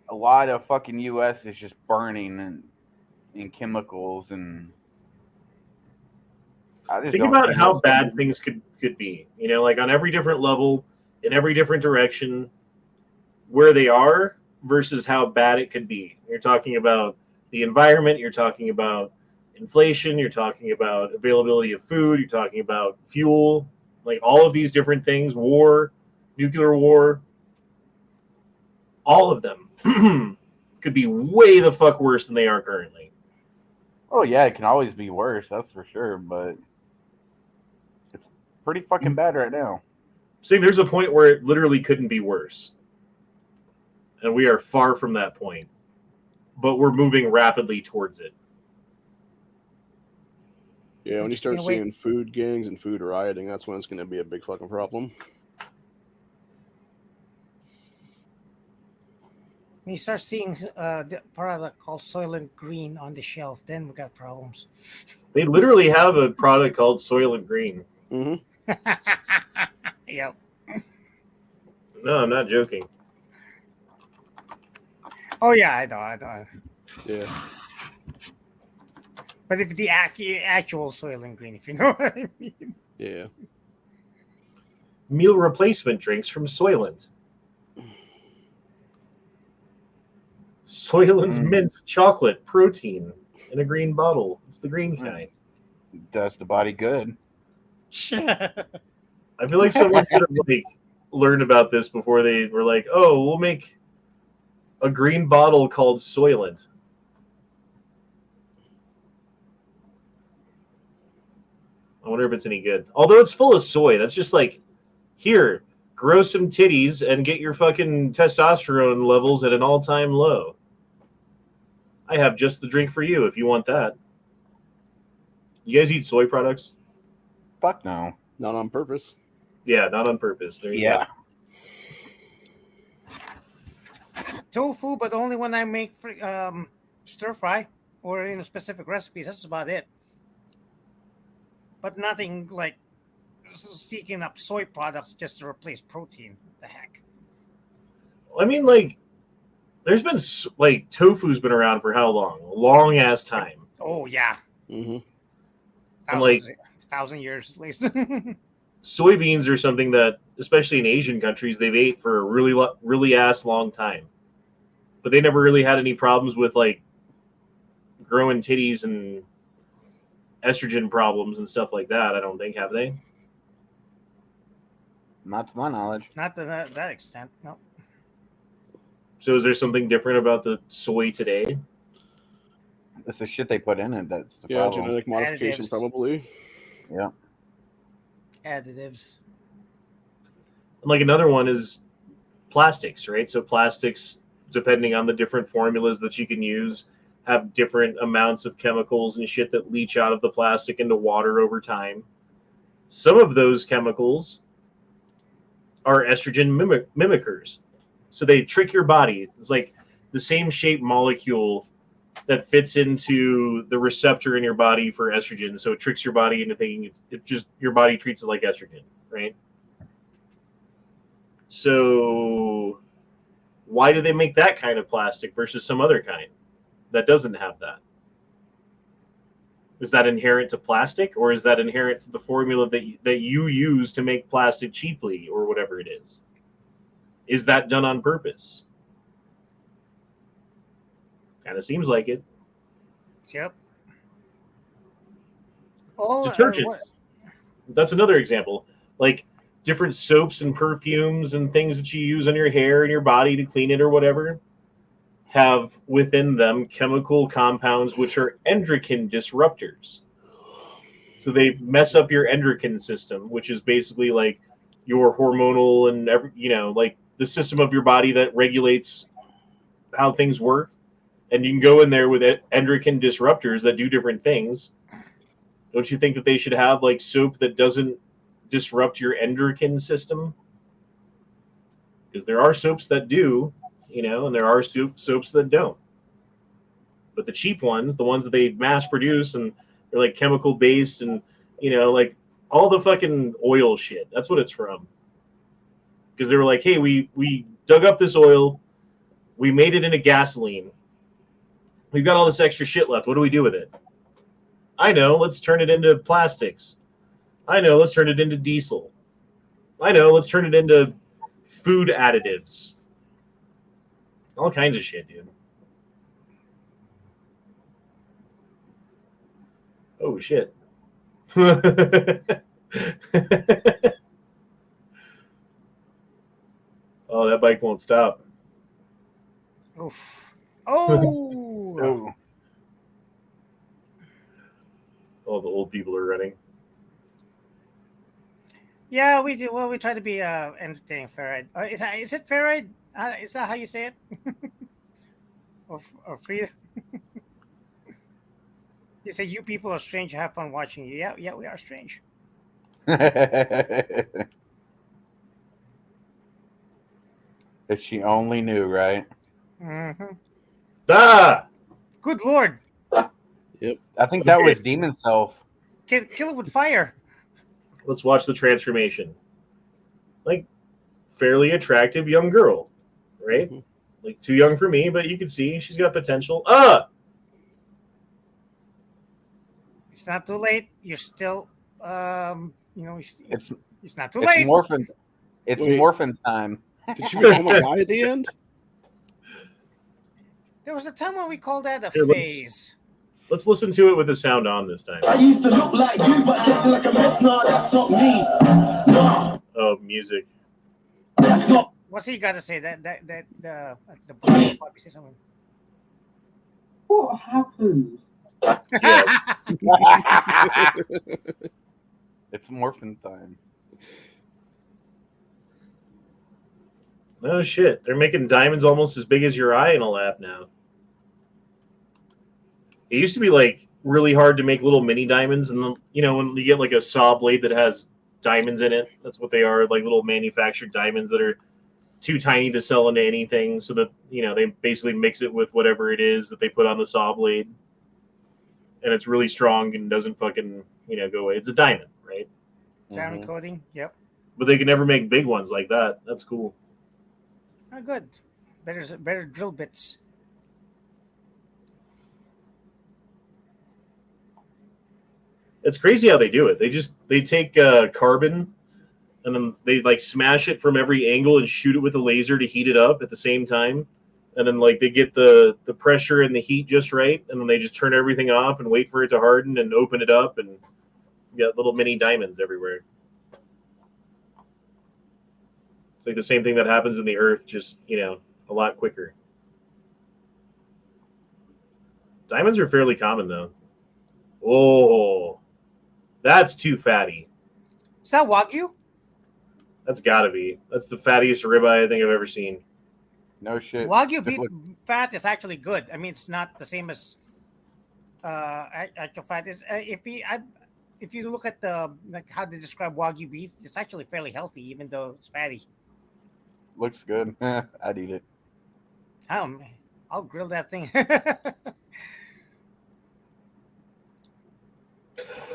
a lot of fucking U.S. is just burning in chemicals, and I just think about how bad things could be. Like on every different level, in every different direction, where they are versus how bad it could be. You're talking about the environment. You're talking about inflation. You're talking about availability of food. You're talking about fuel. Like all of these different things, war, nuclear war, all of them could be way the fuck worse than they are currently. Oh yeah, it can always be worse. That's for sure. But it's pretty fucking bad right now. See, there's a point where it literally couldn't be worse, and we are far from that point. But we're moving rapidly towards it. Yeah, when you start Interesting way- seeing food gangs and food rioting, that's when it's going to be a big fucking problem. When you start seeing the product called Soylent Green on the shelf, then we got problems. They literally have a product called Soylent Green. Mm-hmm. Yep. No, I'm not joking. Oh yeah, I know. Yeah. But if the actual Soylent Green, if you know what I mean. Yeah. Meal replacement drinks from Soylent. Soylent's mint chocolate protein in a green bottle. It's the green kind. Does the body good. I feel like someone should have learned about this before they were like, "Oh, we'll make a green bottle called Soylent." I wonder if it's any good. Although it's full of soy, that's just like, here, grow some titties and get your fucking testosterone levels at an all-time low. I have just the drink for you if you want that. You guys eat soy products? Fuck no. Not on purpose. Yeah, not on purpose. There you go. Tofu, but only when I make stir fry or in specific recipes. That's about it. But nothing like seeking up soy products just to replace protein. The heck. I mean, like, there's been like tofu's been around for how long? A long ass time. Oh yeah. Mm-hmm. Thousand years at least. Soybeans are something that, especially in Asian countries, they've ate for a really ass long time, but they never really had any problems with like growing titties and estrogen problems and stuff like that. I don't think, have they? Not to my knowledge. Not to that extent. No. So is there something different about the soy today? It's the shit they put in it that's the Yeah, problem. genetic modification Additives. probably. Yeah. Additives. And like another one is plastics, right? So plastics, depending on the different formulas that you can use, have different amounts of chemicals and shit that leach out of the plastic into water over time. Some of those chemicals are estrogen mimickers. So they trick your body. It's like the same shape molecule that fits into the receptor in your body for estrogen. So it tricks your body into thinking it just your body treats it like estrogen, right? So why do they make that kind of plastic versus some other kind that doesn't have that? Is that inherent to plastic, or is that inherent to the formula that you use to make plastic cheaply, or whatever it is? Is that done on purpose? Kind of seems like it. Yep. All Detergents. That's another example. Like different soaps and perfumes and things that you use on your hair and your body to clean it or whatever have within them chemical compounds which are endocrine disruptors. So they mess up your endocrine system, which is basically like your hormonal and like the system of your body that regulates how things work. And you can go in there with endocrine disruptors that do different things. Don't you think that they should have like soap that doesn't disrupt your endocrine system? Because there are soaps that do, and there are soaps that don't. But the cheap ones, the ones that they mass produce and they're like chemical based and, like all the fucking oil shit. That's what it's from. Because they were like, hey, we dug up this oil. We made it into gasoline. We've got all this extra shit left. What do we do with it? I know. Let's turn it into plastics. I know. Let's turn it into diesel. I know. Let's turn it into food additives. All kinds of shit, dude. Oh, shit. Oh, that bike won't stop. Oof. Oh. All the old people are running. Yeah, we do. Well, we try to be entertaining, Farad. Is it Farad? Is that how you say it? or free? You say you people are strange. Have fun watching you. Yeah, we are strange. If she only knew, right? Mm-hmm. Ah! Good Lord! Yep. I think that was Demon Self. Kill it with fire. Let's watch the transformation. Like, fairly attractive young girl, right? Mhm. Like, too young for me, but you can see she's got potential. Ah! It's not too late. You're still, it's not too It's late. morphin. It's Wait. morphin time. Did she become a guy at the end? There was a time when we called that a Here, phase. Let's listen to it with the sound on this time. I used to look like you, but just like a mess. No, that's not me. No, Oh, music. that's not. What's he got to say? The probably say something. What happened? It's morphin time. Oh shit! They're making diamonds almost as big as your eye in a lab now. It used to be like really hard to make little mini diamonds, and when you get like a saw blade that has diamonds in it, that's what they are, like little manufactured diamonds that are too tiny to sell into anything. So that they basically mix it with whatever it is that they put on the saw blade, and it's really strong and doesn't fucking go away. It's a diamond, right? Diamond coating. Yep. But they can never make big ones like that. That's cool. Oh, good. Better drill bits. It's crazy how they do it. They take carbon, and then they like smash it from every angle and shoot it with a laser to heat it up at the same time. And then like they get the pressure and the heat just right, and then they just turn everything off and wait for it to harden and open it up, and you got little mini diamonds everywhere. It's like the same thing that happens in the Earth, just a lot quicker. Diamonds are fairly common though. Oh, that's too fatty. Is that Wagyu? That's gotta be. That's the fattiest ribeye I think I've ever seen. No shit. Wagyu beef fat is actually good. I mean, it's not the same as actual fat. Is if you look at the how they describe Wagyu beef, it's actually fairly healthy, even though it's fatty. Looks good. I'd eat it. I'll grill that thing.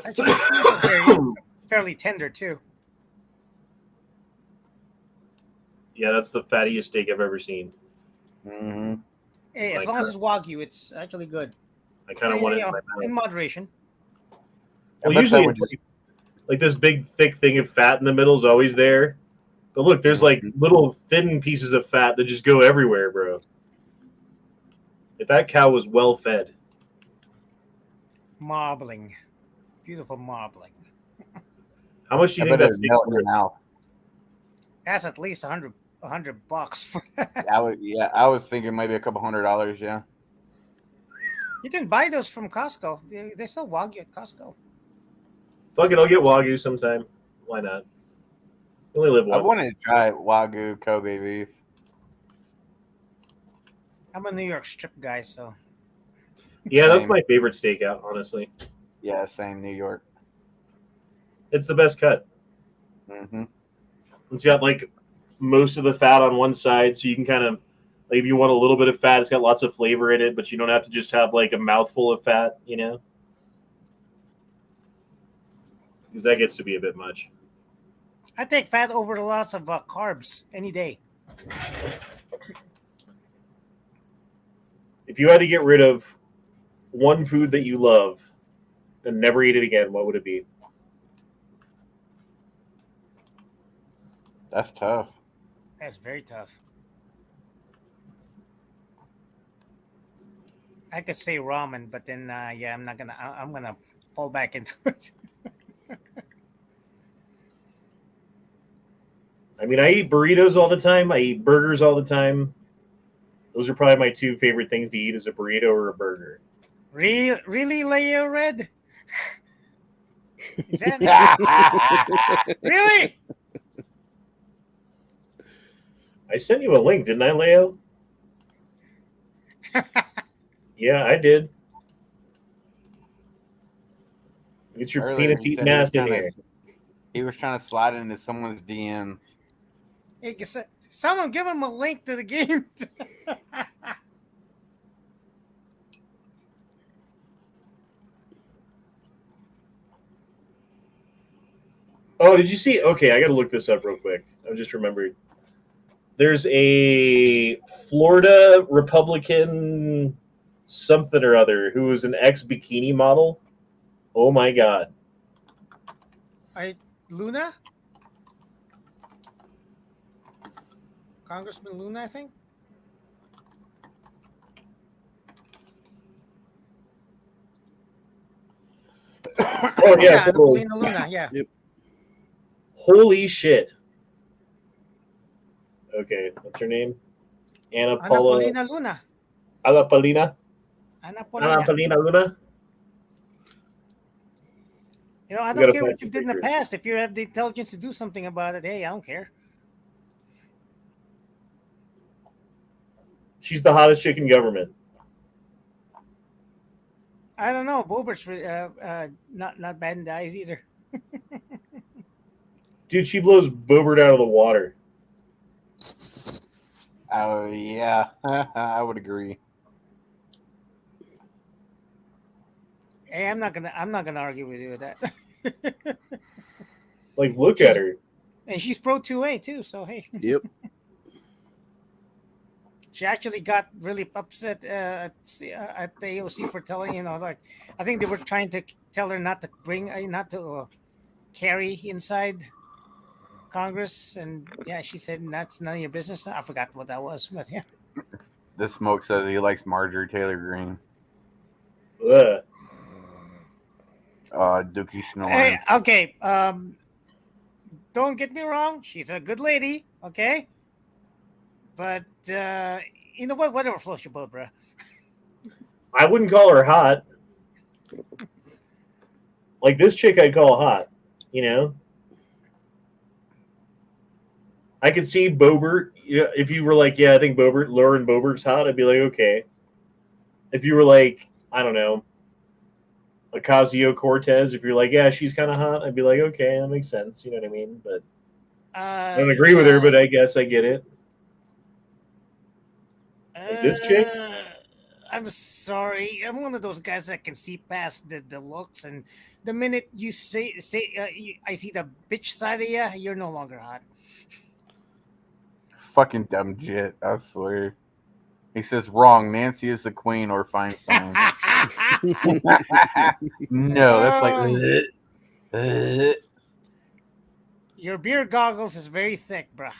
Actually, fairly tender too. Yeah, that's the fattiest steak I've ever seen. Mm-hmm. Hey, as long as it's Wagyu, it's actually good. I kind of want it in my mouth. In moderation. Well, usually it's like this big thick thing of fat in the middle is always there. But look, there's like little thin pieces of fat that just go everywhere, bro. If that cow was well fed. Marbling. Beautiful marbling. How much do you think that's in your mouth? That's at least $100 for that. I was thinking maybe a couple $100, yeah. You can buy those from Costco. They sell Wagyu at Costco. Fuck it, I'll get Wagyu sometime. Why not? You only live once. I wanted to try Wagyu Kobe beef. I'm a New York strip guy, so. Yeah, that's my favorite steakout, honestly. Yeah, same, New York. It's the best cut. Mm-hmm. It's got like most of the fat on one side, so you can kind of, like, if you want a little bit of fat, it's got lots of flavor in it, but you don't have to just have like a mouthful of fat, because that gets to be a bit much. I take fat over the lots of carbs any day. If you had to get rid of one food that you love and never eat it again, what would it be? That's tough. That's very tough. I could say ramen, but then I'm not gonna. I'm gonna fall back into it. I mean, I eat burritos all the time. I eat burgers all the time. Those are probably my two favorite things to eat: is a burrito or a burger. Really, Leo Red? Is that really? I sent you a link, didn't I, Leo? Yeah, I did. Get your Earlier, penis he eating said ass in here. he was trying to slide into someone's DM. Hey, someone give him a link to the game. Oh, did you see? Okay, I got to look this up real quick. I just remembered. There's a Florida Republican something or other who is an ex-bikini model. Oh my God. Luna? Congressman Luna, I think? Oh yeah, totally. Napolina Luna, yeah. Yep. Holy shit. Okay, what's her name? Anna Paula. Napolina Luna. Anna Paulina. Anna Anna Paulina. Paulina Luna. You know, I You don't gotta care find what you some did in the pictures. past. If you have the intelligence to do something about it, hey, I don't care. She's the hottest chick in government. I don't know. Bobert's not bad in the eyes either. Dude, she blows Boobert out of the water. Oh yeah, I would agree. Hey, I'm not gonna argue with you with that. Like, look at her. And she's pro 2A too, so hey. Yep. She actually got really upset at the AOC for telling, like, I think they were trying to tell her not to carry inside Congress, and yeah, she said that's none of your business. I forgot what that was, but yeah. This smoke says he likes Marjorie Taylor Greene. Ugh. Dookie snoring. Hey, okay. Don't get me wrong. She's a good lady, okay? But you know what? Whatever floats your boat, bro. I wouldn't call her hot. Like, this chick I'd call hot, you know? I could see Boebert. If you were like, yeah, I think Lauren Boebert's hot, I'd be like, okay. If you were like, I don't know, Ocasio-Cortez, if you're like, yeah, she's kind of hot, I'd be like, okay, that makes sense. You know what I mean? But I don't agree with her, but I guess I get it. Like this chick? I'm sorry. I'm one of those guys that can see past the looks, and the minute you say I see the bitch side of you, you're no longer hot. Fucking dumb shit, I swear. He says wrong. Nancy is the queen or Feinstein. No, that's like. Your beer goggles is very thick, bruh.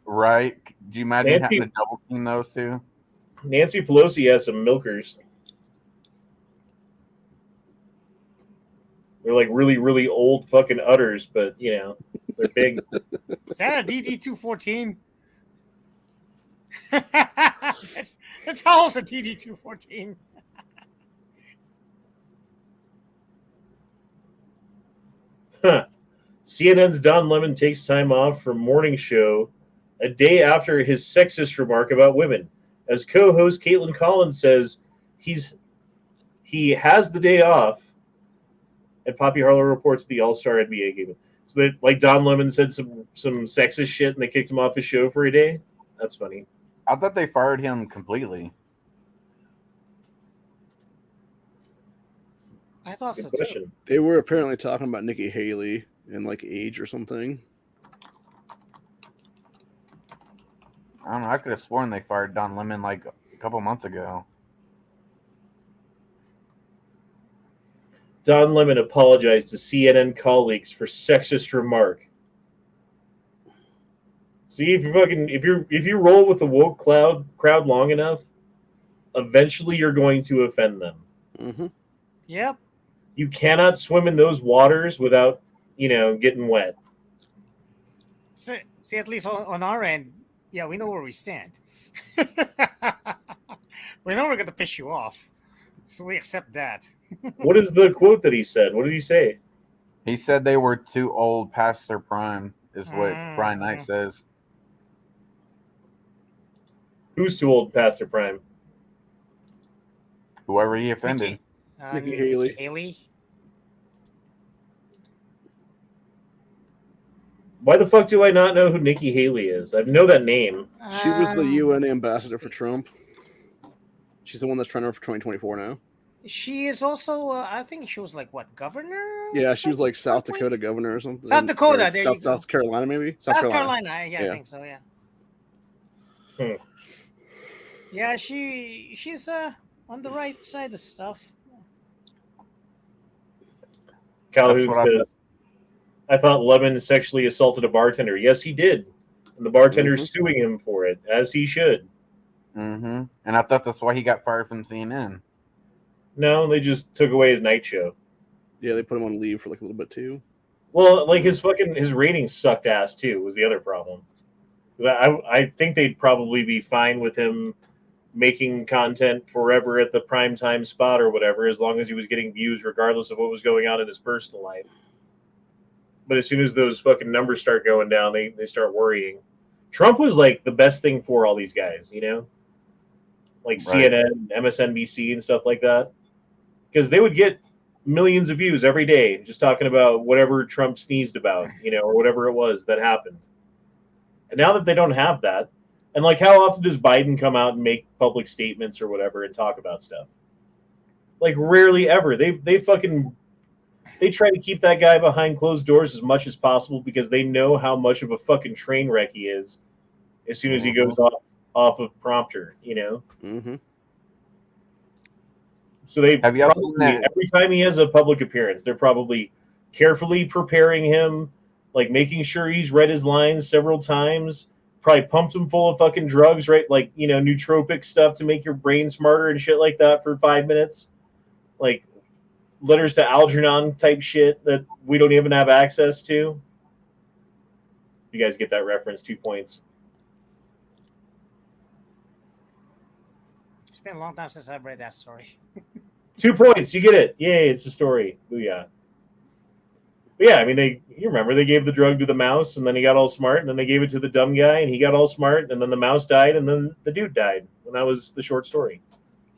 Right? Do you imagine Nancy- having to double clean those two? Nancy Pelosi has some milkers. They're like really, really old fucking udders, but you know, they're big. Is that a DD-214? that's how old's a DD-214? Huh. CNN's Don Lemon takes time off from morning show a day after his sexist remark about women. As co-host Caitlin Collins says, he has the day off, and Poppy Harlow reports the All-Star NBA game. So that, like, Don Lemon said some sexist shit, and they kicked him off his show for a day. That's funny. I thought they fired him completely. I thought Good so question. too. They were apparently talking about Nikki Haley and like age or something. I don't know. I could have sworn they fired Don Lemon like a couple months ago. Don Lemon apologized to CNN colleagues for sexist remark. See, if you roll with the woke crowd long enough, eventually you're going to offend them. Mm-hmm. Yep. You cannot swim in those waters without, getting wet. See, at least on our end, yeah, we know where we stand. We know we're going to piss you off, so we accept that. What is the quote that he said? What did he say? He said they were too old past their prime, is what Brian Knight says. Who's too old past their prime? Whoever he offended. Nikki Haley. Haley. Why the fuck do I not know who Nikki Haley is? I know that name. She was the UN ambassador for Trump. She's the one that's trying to run for 2024 now. She is also, I think she was like, what, governor? Yeah, she was like South Dakota governor or something. South Dakota, there you go. South Carolina, maybe? South Carolina, yeah, I think so, yeah. Yeah, she's on the right side of stuff. Calhoun says, I thought Lemon sexually assaulted a bartender. Yes, he did. And the bartender's suing him for it, as he should. Mm-hmm. And I thought that's why he got fired from CNN. No, they just took away his night show. Yeah, they put him on leave for like a little bit too. Well, like his ratings sucked ass too, was the other problem. I think they'd probably be fine with him making content forever at the primetime spot or whatever, as long as he was getting views regardless of what was going on in his personal life. But as soon as those fucking numbers start going down, they start worrying. Trump was like the best thing for all these guys, you know? Like Right. CNN, MSNBC, and stuff like that. Because they would get millions of views every day just talking about whatever Trump sneezed about, you know, or whatever it was that happened. And now that they don't have that, and like how often does Biden come out and make public statements or whatever and talk about stuff? Like rarely ever. They try to keep that guy behind closed doors as much as possible because they know how much of a fucking train wreck he is as soon as he goes off of prompter, you know? Mm-hmm. So they Have y'all seen that? every time he has a public appearance, they're probably carefully preparing him, like making sure he's read his lines several times, probably pumped him full of fucking drugs, right? Like, you know, nootropic stuff to make your brain smarter and shit like that for 5 minutes. Like letters to Algernon type shit that we don't even have access to. You guys get that reference, 2 points. It's been a long time since I've read that story. 2 points, you get it. Yay, it's a story. Booyah. But yeah, I mean, you remember they gave the drug to the mouse, and then he got all smart, and then they gave it to the dumb guy, and he got all smart, and then the mouse died, and then the dude died. And that was the short story.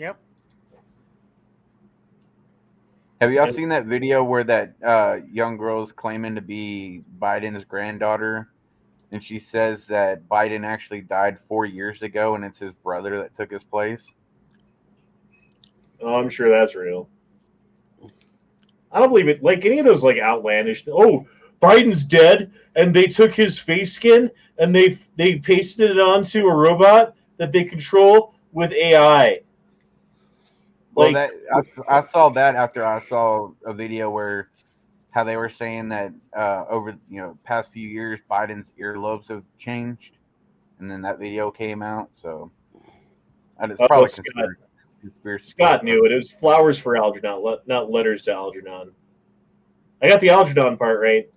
Yep. Have y'all seen that video where that young girl's claiming to be Biden's granddaughter, and she says that Biden actually died 4 years ago, and it's his brother that took his place? Oh, I'm sure that's real. I don't believe it. Like any of those, like outlandish. Oh, Biden's dead, and they took his face skin and they pasted it onto a robot that they control with AI. Well, Like, I saw that after I saw a video where how they were saying that over past few years Biden's earlobes have changed, and then that video came out. So it's probably conspiracy. Scott knew it. It was flowers for Algernon, not letters to Algernon. I got the Algernon part right.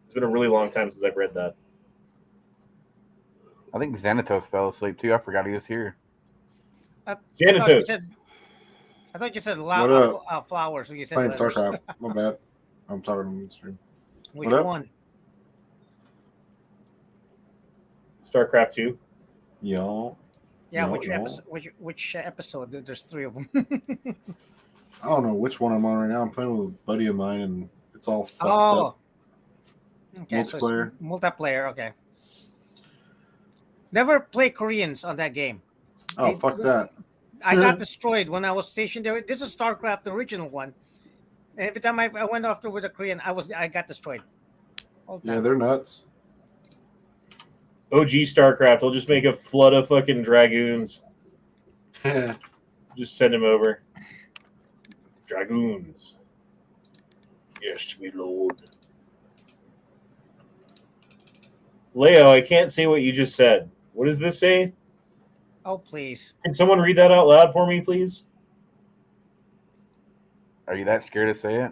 It's been a really long time since I've read that. I think Xanatos fell asleep too. I forgot he was here. Xanatos. I thought you said flowers. When you said Playing letters. StarCraft. My bad. I'm talking on the stream. Which one? StarCraft 2. Y'all. Yeah, No, which no. episode? Which episode? There's 3 of them. I don't know which one I'm on right now. I'm playing with a buddy of mine, and it's all fucked up. Okay, so Multiplayer. it's multiplayer. Okay. Never play Koreans on that game. Oh, fuck that. I got destroyed when I was stationed there. This is StarCraft, the original one. And every time I went after with a Korean, I got destroyed. All the Yeah, time. they're nuts. OG StarCraft. We'll just make a flood of fucking dragoons. Just send him over. Dragoons. Yes, me lord. Leo, I can't say what you just said. What does this say? Oh, please. Can someone read that out loud for me, please? Are you that scared to say it?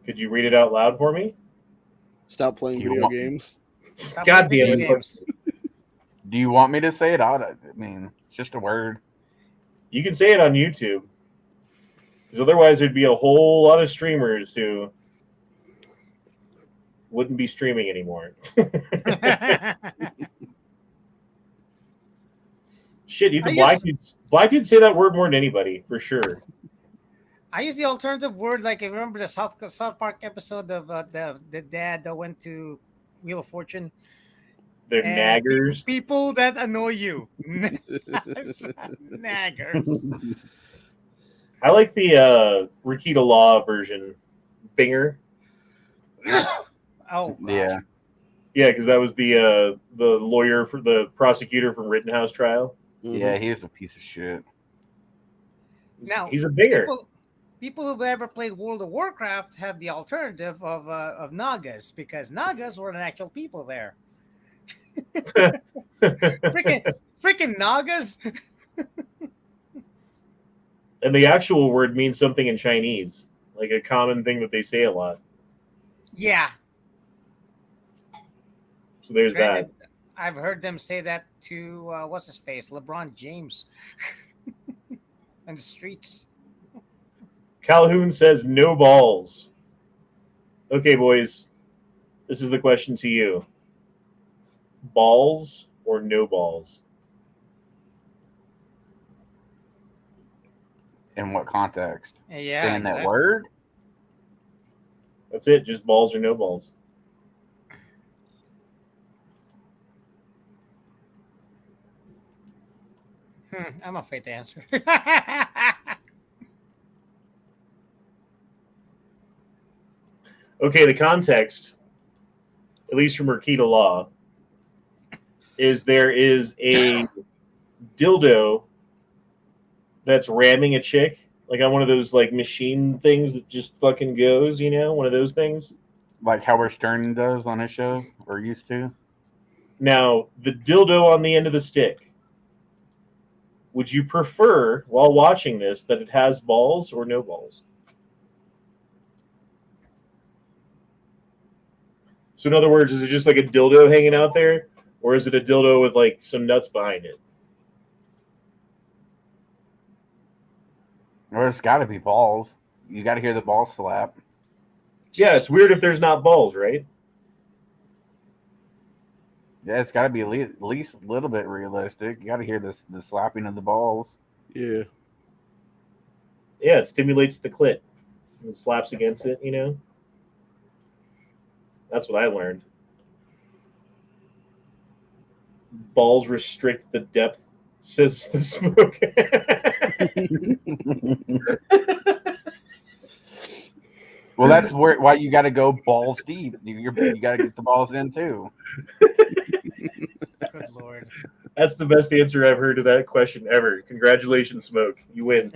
Could you read it out loud for me? Stop playing video games. God damn it. Do you want me to say it out? I mean, it's just a word. You can say it on YouTube. Because otherwise, there'd be a whole lot of streamers who wouldn't be streaming anymore. Shit, you the black dudes say that word more than anybody, for sure. I use the alternative word, like I remember the South Park episode of the dad that went to Wheel of Fortune. They're naggers. People that annoy you. Naggers. I like the Rakita Law version, Binger. Oh, gosh. Yeah. Yeah, because that was the lawyer for the prosecutor from Rittenhouse trial. Yeah, he was a piece of shit. Now he's a Binger. People who've ever played World of Warcraft have the alternative of Nagas, because Nagas were an actual people there. freaking Nagas. And the actual word means something in Chinese, like a common thing that they say a lot. Yeah. So there's that. I've heard them say that to what's his face, LeBron James, on the streets. Calhoun says no balls. Okay, boys, this is the question to you: balls or no balls? In what context? Yeah, saying that word. That's it. Just balls or no balls. I'm afraid to answer. Okay, the context, at least from Rakita Law, is there is a dildo that's ramming a chick, like on one of those like machine things that just fucking goes, you know, one of those things. Like Howard Stern does on his show, or used to. Now, the dildo on the end of the stick, would you prefer, while watching this, that it has balls or no balls? So in other words, is it just like a dildo hanging out there, or is it a dildo with like some nuts behind it? Well, there's got to be balls. You got to hear the ball slap. Yeah, it's weird if there's not balls, right? Yeah, it's got to be at least a little bit realistic. You got to hear the slapping of the balls. Yeah. Yeah, it stimulates the clit. It slaps against it, you know? That's what I learned. Balls restrict the depth, says the smoke. Well, that's why you got to go balls deep. You got to get the balls in too. Good Lord. That's the best answer I've heard to that question ever. Congratulations, Smoke. You win.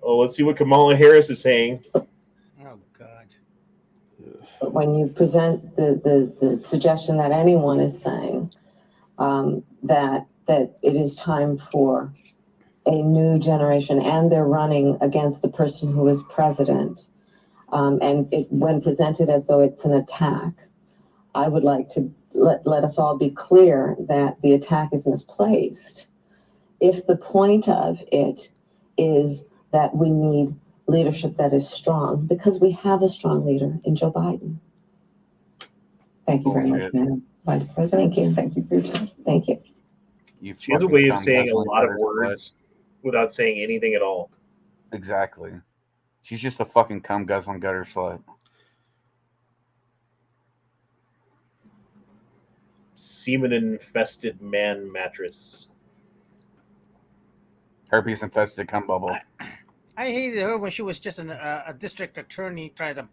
Oh, let's see what Kamala Harris is saying. Oh, God. But when you present the suggestion that anyone is saying that it is time for a new generation, and they're running against the person who is president, and when presented as though it's an attack, I would like to let us all be clear that the attack is misplaced. If the point of it is that we need leadership that is strong, because we have a strong leader in Joe Biden. Thank you very much, Madam Vice President. Thank you for your time. Thank you. She has a way of saying a lot of words without saying anything at all. Exactly. She's just a fucking cum guzzling gutter slut. Semen-infested man mattress. Herpes infested cum bubble. I hated her when she was just a district attorney trying to,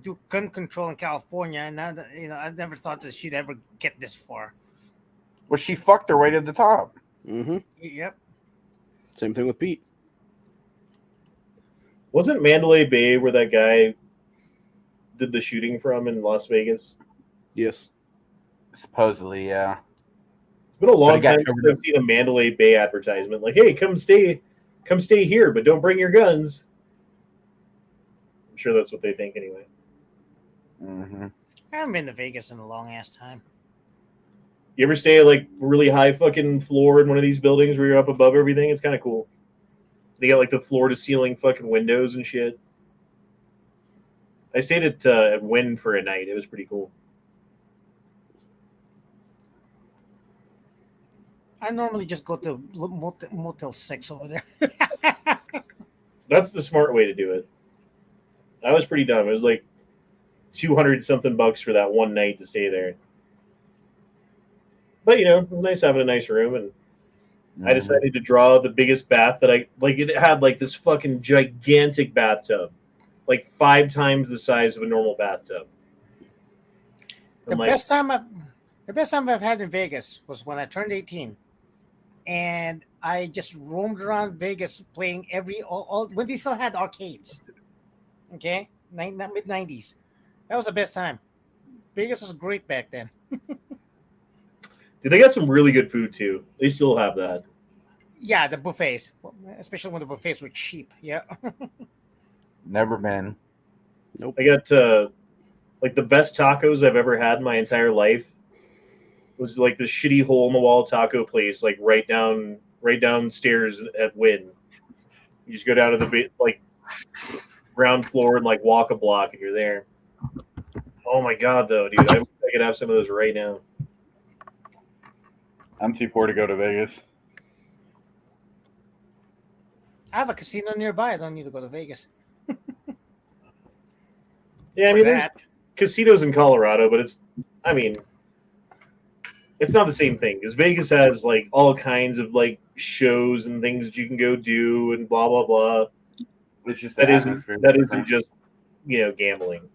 do gun control in California, and I never thought that she'd ever get this far. Well, she fucked her right at the top. Mm-hmm. Yep. Same thing with Pete. Wasn't Mandalay Bay where that guy did the shooting from in Las Vegas? Yes. Supposedly, yeah. It's been a long time since I've seen a Mandalay Bay advertisement. Like, hey, come stay here, but don't bring your guns. I'm sure that's what they think anyway. Mm-hmm. I haven't been to Vegas in a long ass time. You ever stay at like really high fucking floor in one of these buildings where you're up above everything? It's kind of cool. They got like the floor to ceiling fucking windows and shit. I stayed at Wynn for a night. It was pretty cool. I normally just go to Motel 6 over there. That's the smart way to do it. I was pretty dumb. It was like 200 something bucks for that one night to stay there. But you know, it was nice having a nice room, and I decided to draw the biggest bath that I like. It had like this fucking gigantic bathtub, like 5 times the size of a normal bathtub. The best time I've had in Vegas was when I turned 18, and I just roamed around Vegas playing all when they still had arcades. Okay, mid 90s. That was the best time. Vegas was great back then. Dude, they got some really good food too. They still have that. Yeah, the buffets, especially when the buffets were cheap. Yeah. Never been. Nope. I got like the best tacos I've ever had in my entire life was like the shitty hole in the wall taco place, like right downstairs at Wynn. You just go down to the like ground floor and like walk a block and you're there. Oh my god, though, dude! I wish I could have some of those right now. I'm too poor to go to Vegas. I have a casino nearby. I don't need to go to Vegas. Yeah, I mean, there's casinos in Colorado, but it's not the same thing because Vegas has like all kinds of like shows and things that you can go do and blah blah blah. It's just that isn't just gambling.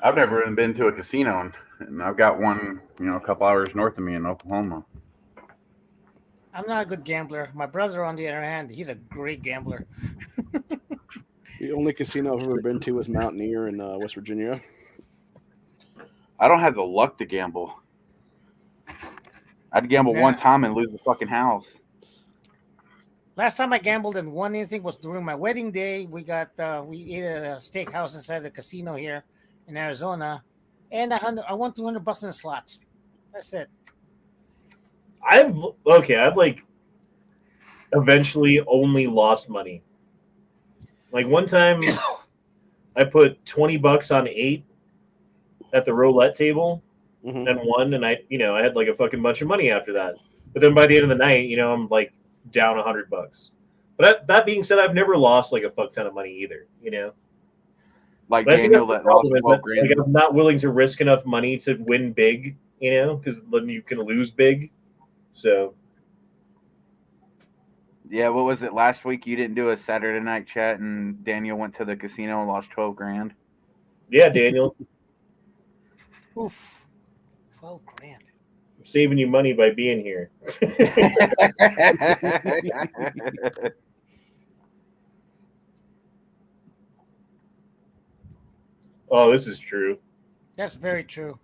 I've never even been to a casino, and I've got one, a couple hours north of me in Oklahoma. I'm not a good gambler. My brother, on the other hand, he's a great gambler. The only casino I've ever been to was Mountaineer in West Virginia. I don't have the luck to gamble. I'd gamble one time and lose the fucking house. Last time I gambled and won anything was during my wedding day. We ate at a steakhouse inside the casino here in Arizona, and I won $200 in slots. That's it. I've like eventually only lost money. Like one time, I put $20 on 8 at the roulette table, and won, and I had like a fucking bunch of money after that. But then by the end of the night, I'm like down $100. But that being said, I've never lost like a fuck ton of money either. Like but Daniel that lost 12 grand. Like I'm not willing to risk enough money to win big, because then you can lose big. So. Yeah, what was it last week? You didn't do a Saturday night chat, and Daniel went to the casino and lost 12 grand. Yeah, Daniel. Oof, 12 grand. I'm saving you money by being here. Oh, this is true. That's very true.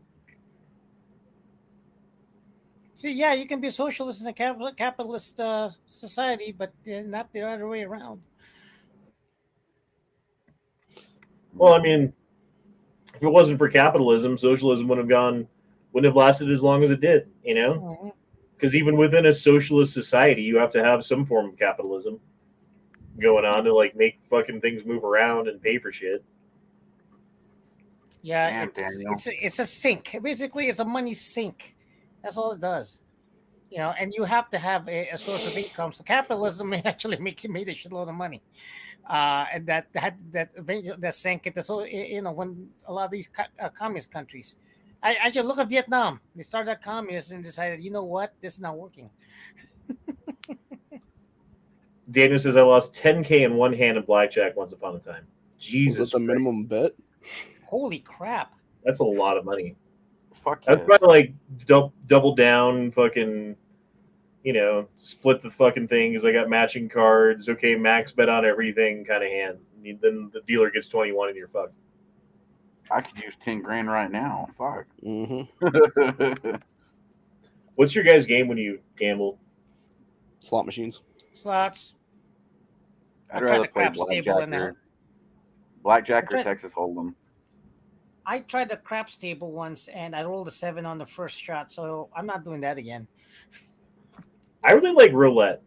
See, yeah, you can be a socialist in a capitalist society, but not the other way around. Well, I mean, if it wasn't for capitalism, socialism wouldn't have lasted as long as it did, Because even within a socialist society, you have to have some form of capitalism going on to like make fucking things move around and pay for shit. Yeah, it's a sink. Basically, it's a money sink. That's all it does. And you have to have a source of income. So capitalism actually makes you made a shitload of money. And that sank it. So when a lot of these communist countries, I just look at Vietnam. They started as communists and decided, you know what, this is not working. Daniel says I lost $10K in one hand in blackjack once upon a time. Jesus, was that the minimum bet? Holy crap! That's a lot of money. Fuck yeah. I'd probably like double down, fucking, split the fucking thing because I got matching cards. Okay, max bet on everything kind of hand. Then the dealer gets 21 and you're fucked. I could use 10 grand right now. Fuck. What's your guys' game when you gamble? Slot machines. Slots. I'd rather play blackjack or Texas Hold'em. I tried the craps table once, and I rolled a 7 on the first shot, so I'm not doing that again. I really like roulette.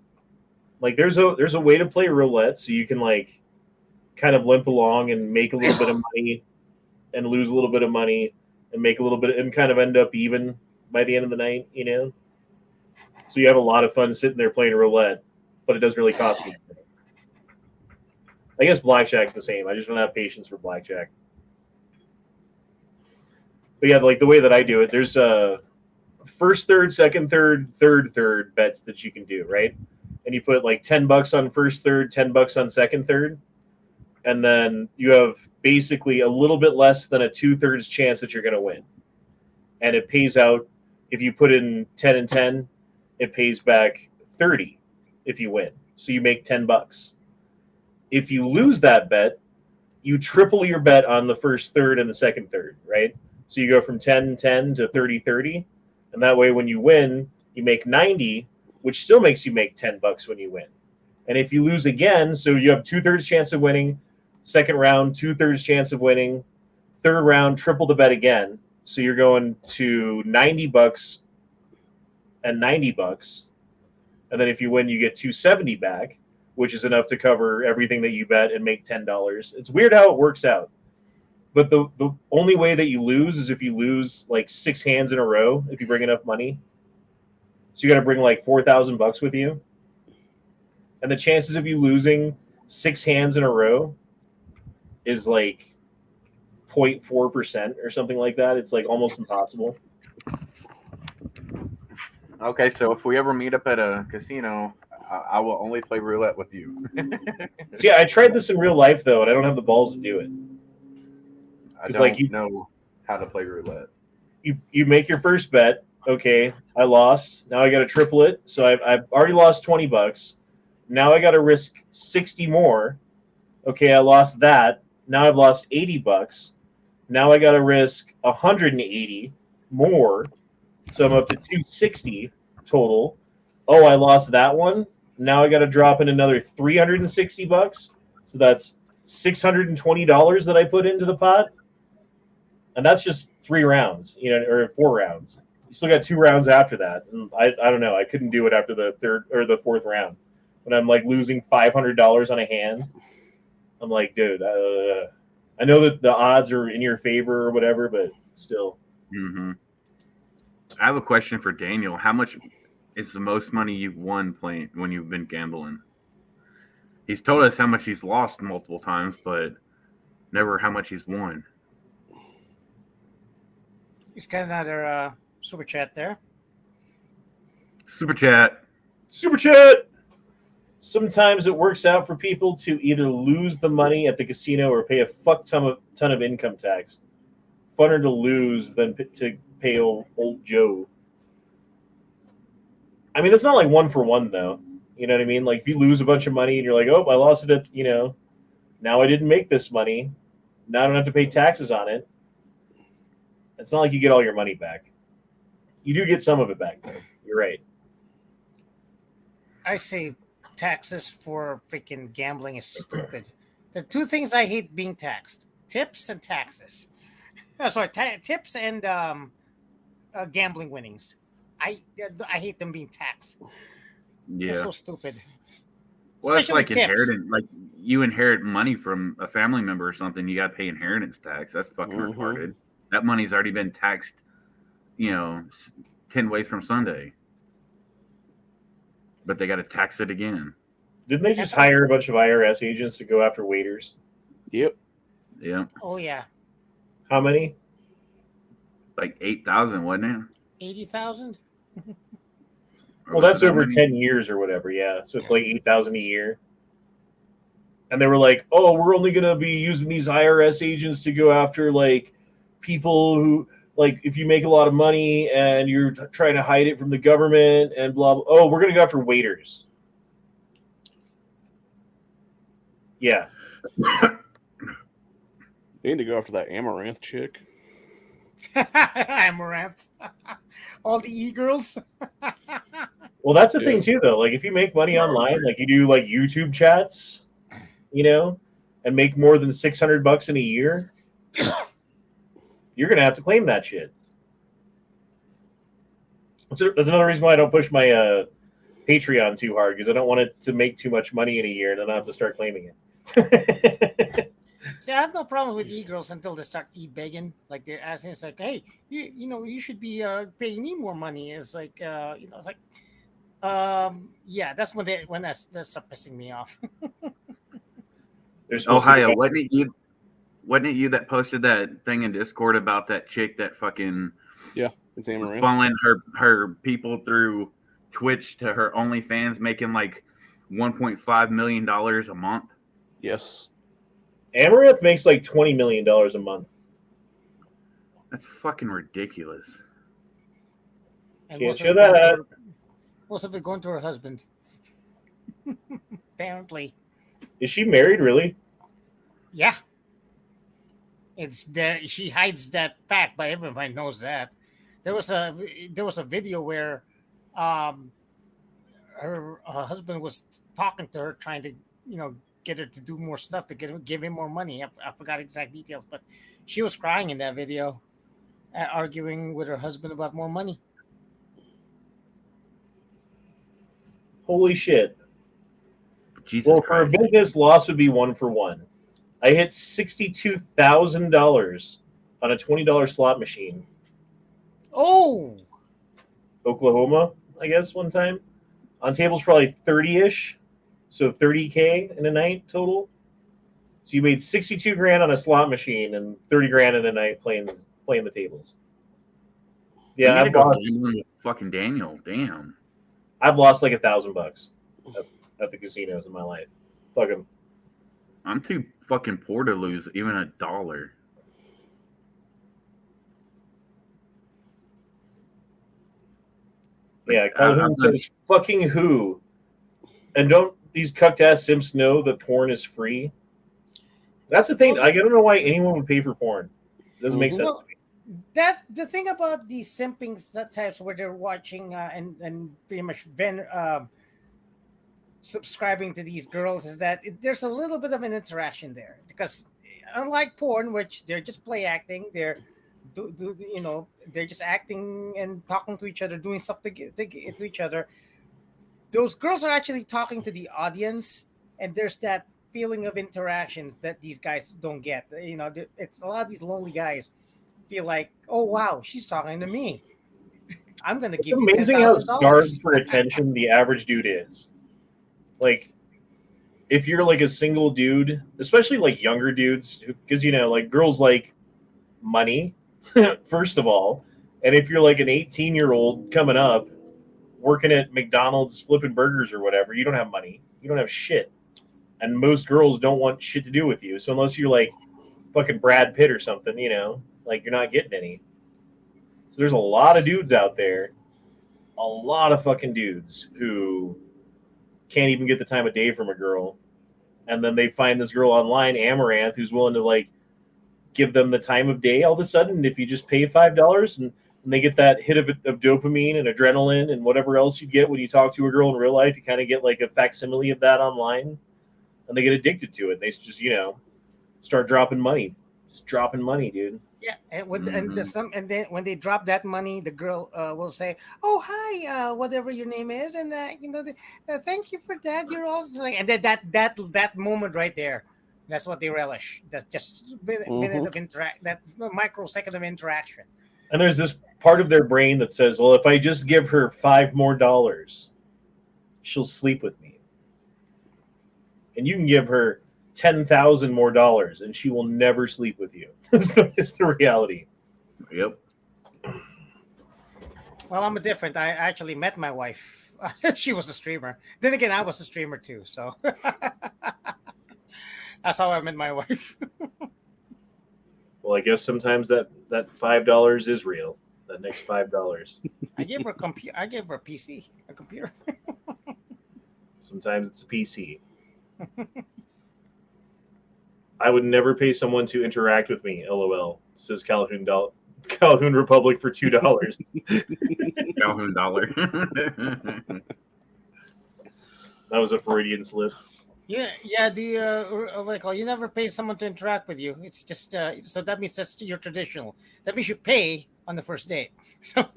Like there's a way to play roulette so you can like kind of limp along and make a little bit of money and lose a little bit of money and make a little bit and kind of end up even by the end of the night, you know? So you have a lot of fun sitting there playing roulette, but it doesn't really cost you anything. I guess blackjack's the same. I just don't have patience for blackjack. But yeah, like the way that I do it, there's first third, second third, third bets that you can do, right? And you put like $10 on first third, $10 on second third, and then you have basically a little bit less than a 2/3 chance that you're going to win. And it pays out if you put in 10 and 10, it pays back 30 if you win. So you make $10. If you lose that bet, you triple your bet on the first third and the second third, right? So you go from 10-10 to 30-30, and that way when you win, you make 90, which still makes you make $10 when you win. And if you lose again, so you have 2/3 chance of winning, second round, 2/3 chance of winning, third round, triple the bet again. So you're going to $90 and $90. And then if you win, you get $270 back, which is enough to cover everything that you bet and make $10. It's weird how it works out. But the only way that you lose is if you lose like 6 hands in a row, if you bring enough money. So you got to bring like $4,000 with you. And the chances of you losing 6 hands in a row is like 0.4% or something like that. It's like almost impossible. Okay, so if we ever meet up at a casino, I will only play roulette with you. See, I tried this in real life though, and I don't have the balls to do it. I don't like know how to play roulette. You make your first bet. Okay, I lost. Now I got to triple it. So I've already lost $20. Now I got to risk 60 more. Okay, I lost that. Now I've lost $80. Now I got to risk 180 more. So I'm up to 260 total. Oh, I lost that one. Now I got to drop in another $360. So that's $620 that I put into the pot. And that's just 3 rounds, you know, or 4 rounds. You still got 2 rounds after that. And I don't know. I couldn't do it after the third or the fourth round. When I'm like losing $500 on a hand, I'm like, dude, I know that the odds are in your favor or whatever, but still. Mm-hmm. I have a question for Daniel. How much is the most money you've won playing when you've been gambling? He's told us how much he's lost multiple times, but never how much he's won. He's got another super chat there. Super chat. Super chat. Sometimes it works out for people to either lose the money at the casino or pay a fuck ton of income tax. Funner to lose than to pay old Joe. I mean, it's not like 1 for 1 though. You know what I mean? Like if you lose a bunch of money and you're like, oh, I lost it at, you know, now I didn't make this money. Now I don't have to pay taxes on it. It's not like you get all your money back. You do get some of it back, though. You're right. I say taxes for freaking gambling is stupid. The 2 things I hate being taxed: tips and taxes. Sorry, tips and gambling winnings. I hate them being taxed. Yeah, they're so stupid. Well, Especially it's like tips. inheritance. Like you inherit money from a family member or something, you got to pay inheritance tax. That's fucking retarded. That money's already been taxed, you know, 10 ways from Sunday. But they got to tax it again. Didn't they just hire a bunch of IRS agents to go after waiters? Yep. Yeah. Oh yeah. How many? Like 8,000, wasn't it? 80,000. Well, that's over 10 years or whatever. Yeah, so it's like 8,000 a year. And they were like, "Oh, we're only going to be using these IRS agents to go after like people who, like, if you make a lot of money and you're trying to hide it from the government and blah blah. Oh, we're going to go after waiters." Yeah. They need to go after that Amaranth chick. Amaranth. All the e-girls. Well, that's the thing too, though. Like, if you make money online, like you do like YouTube chats, you know, and make more than $600 in a year, you're going to have to claim that shit. That's another reason why I don't push my Patreon too hard, because I don't want it to make too much money in a year and then I have to start claiming it. See, I have no problem with e-girls until they start e-begging. Like they're asking, it's like, hey, you should be paying me more money. It's like, it's like, yeah, that's when that's pissing me off. Ohio, wasn't it you that posted that thing in Discord about that chick that fucking it's Amaranth, funneling her people through Twitch to her OnlyFans, making like $1.5 million a month? Yes. Amaranth makes like $20 million a month. That's fucking ridiculous. And Can't show that. Most of it going to her husband. Apparently. Is she married, really? Yeah. It's there. She hides that fact, but everybody knows that. There was a video where her husband was talking to her, trying to get her to do more stuff to give him more money. I forgot exact details, but she was crying in that video, arguing with her husband about more money. Holy shit. Jesus well, Christ. For a business, loss would be 1 for 1. I hit $62,000 on a $20 slot machine. Oh! Oklahoma, I guess, one time. On tables, probably 30-ish. So 30K in a night total. So you made 62 grand on a slot machine and 30 grand in a night playing the tables. Yeah, I've lost fucking Daniel. Damn. I've lost like $1,000 at the casinos in my life. Fuck 'em. I'm too fucking poor to lose even $1. Yeah, Calhoun says, fucking who? And don't these cucked-ass simps know that porn is free? That's the thing. I don't know why anyone would pay for porn. It doesn't make sense to me. That's the thing about these simping types where they're watching and pretty much subscribing to these girls is that there's a little bit of an interaction there, because unlike porn, which they're just play acting, they're just acting and talking to each other, doing stuff to each other. Those girls are actually talking to the audience, and there's that feeling of interaction that these guys don't get. It's a lot of these lonely guys feel like, oh wow, she's talking to me. I'm gonna give you $10,000. It's amazing how starved for attention the average dude is. Like, if you're like a single dude, especially like younger dudes, because like girls like money, first of all, and if you're like an 18-year-old coming up, working at McDonald's flipping burgers or whatever, you don't have money, you don't have shit, and most girls don't want shit to do with you. So unless you're like fucking Brad Pitt or something, like you're not getting any. So there's a lot of dudes out there, a lot of fucking dudes who can't even get the time of day from a girl, and then they find this girl online, Amaranth, who's willing to like give them the time of day all of a sudden. If you just pay $5 and they get that hit of dopamine and adrenaline and whatever else you get when you talk to a girl in real life, you kind of get like a facsimile of that online, and they get addicted to it. They just start dropping money, dude. Yeah, and then when they drop that money, the girl will say, "Oh hi, whatever your name is," and thank you for that. You're also like, and then that moment right there, that's what they relish. That's just a minute of that microsecond of interaction. And there's this part of their brain that says, "Well, if I just give her $5 more, she'll sleep with me." And you can give her $10,000 more, and she will never sleep with you. It's the reality. Yep. Well, I'm different. I actually met my wife. She was a streamer. Then again, I was a streamer too. So that's how I met my wife. Well, I guess sometimes that $5 is real. That next $5. I gave her a computer. I gave her a PC, a computer. Sometimes it's a PC. I would never pay someone to interact with me. LOL. Says Calhoun Republic for $2. Calhoun dollar. That was a Freudian slip. Yeah. What do you call? You never pay someone to interact with you. It's just so that means that's your traditional. That means you pay on the first date. So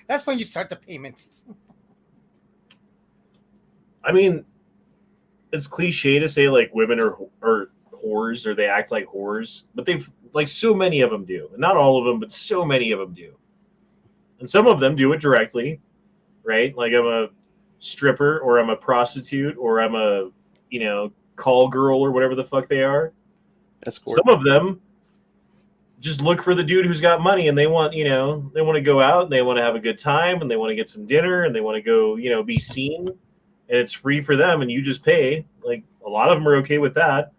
that's when you start the payments. I mean, it's cliche to say like women are whores or they act like whores, but they've like so many of them do. Not all of them, but so many of them do. And some of them do it directly, right? Like I'm a stripper or I'm a prostitute or I'm a, call girl or whatever the fuck they are. Escort. Some of them just look for the dude who's got money and they want, they want to go out and they want to have a good time and they want to get some dinner and they want to go, be seen and it's free for them and you just pay. Like a lot of them are okay with that.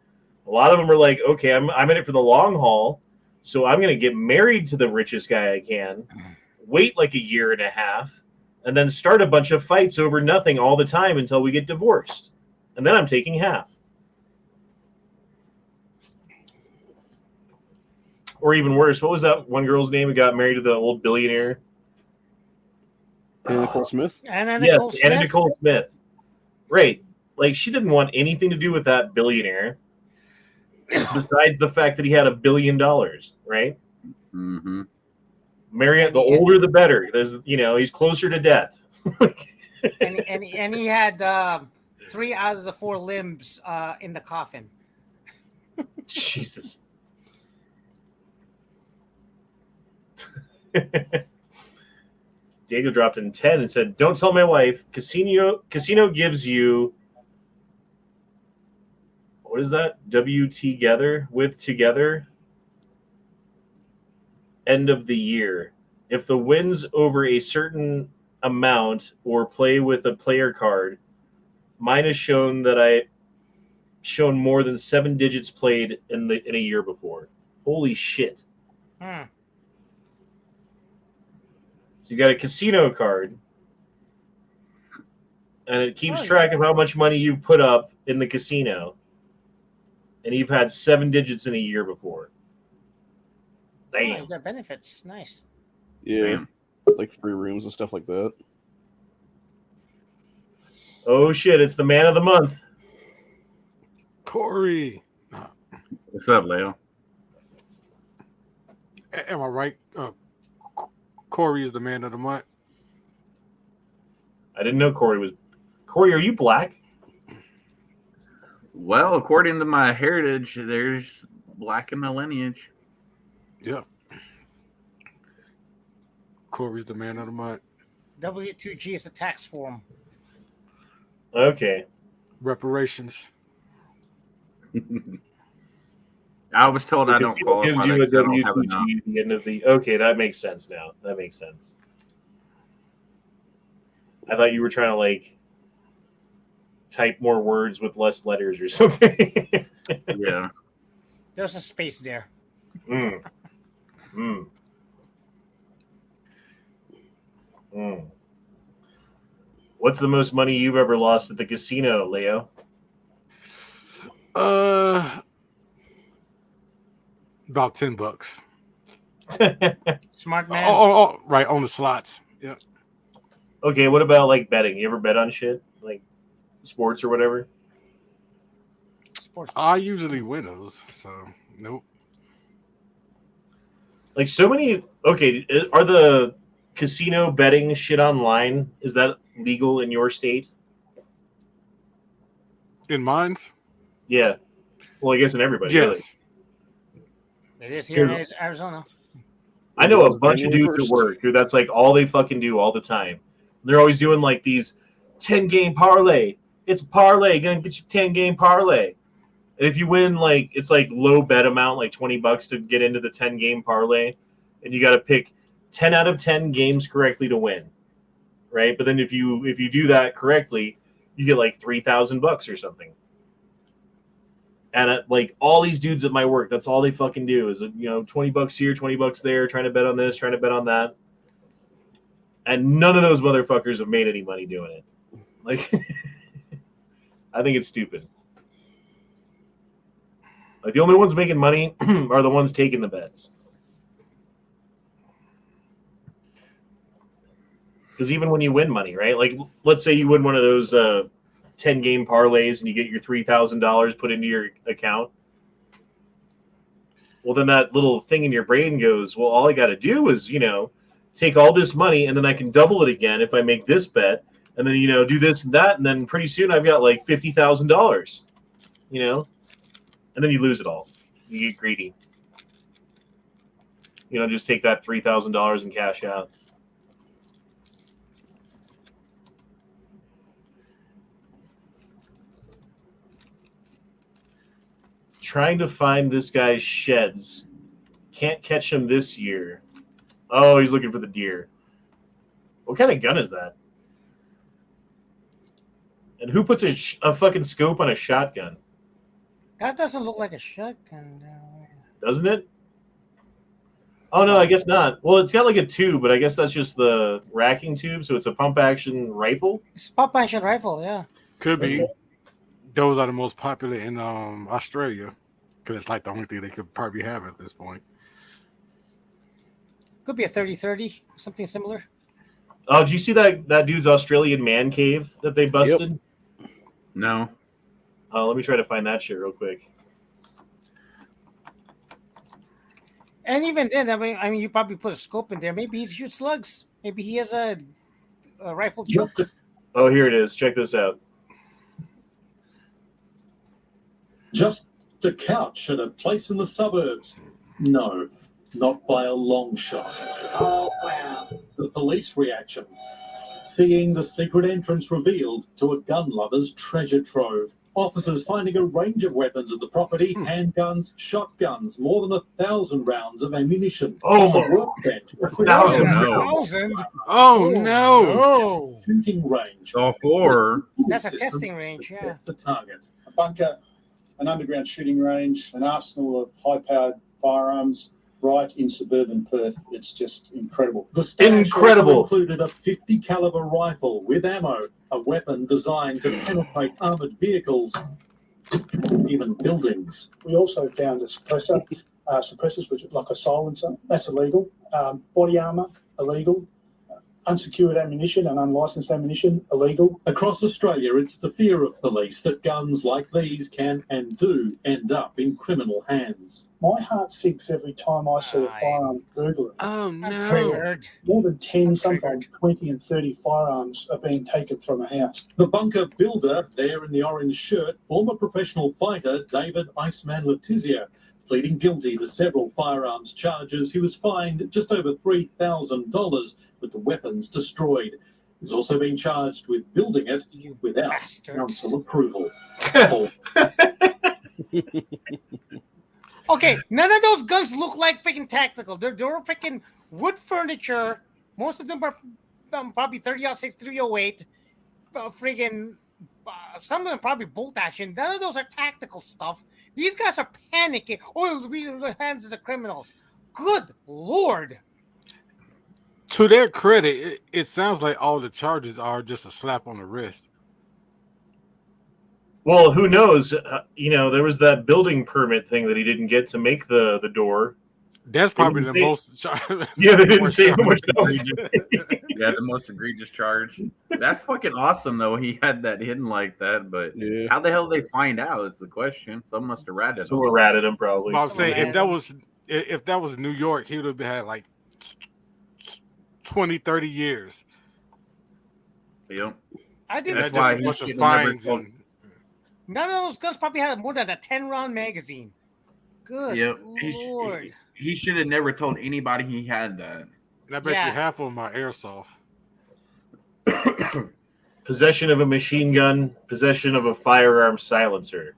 A lot of them are like, okay, I'm in it for the long haul. So I'm going to get married to the richest guy I can, wait like a year and a half, and then start a bunch of fights over nothing all the time until we get divorced. And then I'm taking half. Or even worse, what was that one girl's name who got married to the old billionaire? Anna Nicole Smith? Anna Nicole Smith. Right. Like, she didn't want anything to do with that billionaire besides the fact that he had $1 billion, right? Mm-hmm. Marry the older, the better. There's, he's closer to death. and he had 3 out of the 4 limbs in the coffin. Jesus. Diego dropped in 10 and said, "Don't tell my wife. Casino gives you, what is that? With together. End of the year. If the wins over a certain amount or play with a player card, mine has shown more than 7 digits played in a year before. Holy shit." So you got a casino card, and it keeps track of how much money you put up in the casino, and you've had 7 digits in a year before. Damn. You got benefits. Nice. Yeah. Damn. Like free rooms and stuff like that. Oh shit, it's the man of the month. Corey. What's up, Leo? Am I right? Corey is the man of the month. I didn't know Corey was. Corey, are you black? Well, according to my heritage, there's black in my lineage. Yeah. Corey's the man of the month. W2G is a tax form. Okay. Reparations. I was told I don't qualify. Gives you a W2G at the end of the. Okay, that makes sense now. That makes sense. I thought you were trying to type more words with less letters or something. Yeah. There's a space there. What's the most money you've ever lost at the casino, Leo? About $10. Smart man. Oh, right on the slots. Yeah. Okay, what about betting? You ever bet on shit like sports or whatever? Sports. I usually win those, so nope. Like so many. Okay, are the casino betting shit online? Is that legal in your state? In mine? Yeah. Well, I guess in everybody. Yes. Really. It is here in Arizona. I know a bunch of dudes at work who that's all they fucking do all the time. They're always doing these 10-game parlay. It's a parlay, gonna get you 10-game parlay. And if you win, it's low bet amount, like $20 to get into the 10-game parlay, and you got to pick 10 out of 10 games correctly to win, right? But then if you do that correctly, you get $3,000 or something. And all these dudes at my work, that's all they fucking do is $20 here, $20 there, trying to bet on this, trying to bet on that. And none of those motherfuckers have made any money doing it. I think it's stupid. The only ones making money are the ones taking the bets. Because even when you win money, right? Let's say you win one of those 10-game parlays and you get your $3,000 put into your account. Well, then that little thing in your brain goes, well, all I got to do is, take all this money and then I can double it again if I make this bet, and then, do this and that, and then pretty soon I've got like $50,000, and then you lose it all. You get greedy. Just take that $3,000 and cash out. Trying to find this guy's sheds. Can't catch him this year. Oh, he's looking for the deer. What kind of gun is that? And who puts a fucking scope on a shotgun? That doesn't look like a shotgun. Doesn't it? Oh, no, I guess not. Well, it's got like a tube, but I guess that's just the racking tube, so it's a pump-action rifle? It's a pump-action rifle, yeah. Could be. Those are the most popular in Australia, because it's like the only thing they could probably have at this point. Could be a 30-30, something similar. Oh, did you see that dude's Australian man cave that they busted? Yep. No. Let me try to find that shit real quick. And even then, I mean, you probably put a scope in there. Maybe he shoots slugs. Maybe he has a rifle choke. Oh, here it is. Check this out. Just a couch at a place in the suburbs? No, not by a long shot. Oh, wow. The police reaction. Seeing the secret entrance revealed to a gun lover's treasure trove. Officers finding a range of weapons at the property, handguns, shotguns, more than 1,000 rounds of ammunition. Oh, a workbench. 1,000? Oh, no. Shooting range. Oh, horror. That's a testing range, yeah. The target. A bunker, an underground shooting range, an arsenal of high-powered firearms right in suburban Perth. It's just incredible. The stash Incredible. also included a 50 caliber rifle with ammo, a weapon designed to penetrate armored vehicles, even buildings. We also found a suppressor, suppressors, which is like a silencer. That's illegal. Body armor, illegal. Unsecured ammunition and unlicensed ammunition, illegal. Across Australia, it's the fear of police that guns like these can and do end up in criminal hands. My heart sinks every time I see a firearm burglary. Oh, no. Triggered. More than 10, sometimes 20 and 30 firearms are being taken from a house. The bunker builder, there in the orange shirt, former professional fighter David Iceman Letizia, pleading guilty to several firearms charges. He was fined just over $3,000 with the weapons destroyed. He's also been charged with building it without council approval. Okay, none of those guns look like freaking tactical. They're freaking wood furniture. Most of them are probably 30-06, 308. Freaking, some of them probably bolt action. None of those are tactical stuff. These guys are panicking. Oh, the hands of the criminals. Good Lord. To their credit, it sounds like all the charges are just a slap on the wrist. Well, who knows? There was that building permit thing that he didn't get to make the door. That's probably the most. Yeah, they didn't say how much that was. Yeah, the most egregious charge. That's fucking awesome, though. He had that hidden like that, but how the hell did they find out is the question. Someone must have ratted him. Someone ratted him, probably. I'm saying if that was New York, he would have had like 20, 30 years. Yep. I didn't. That's why he should have never. None of those guns probably had more than a 10-round magazine. Good Lord. He should have never told anybody he had that. And I bet you half of them are airsoft. Possession of a machine gun, possession of a firearm silencer.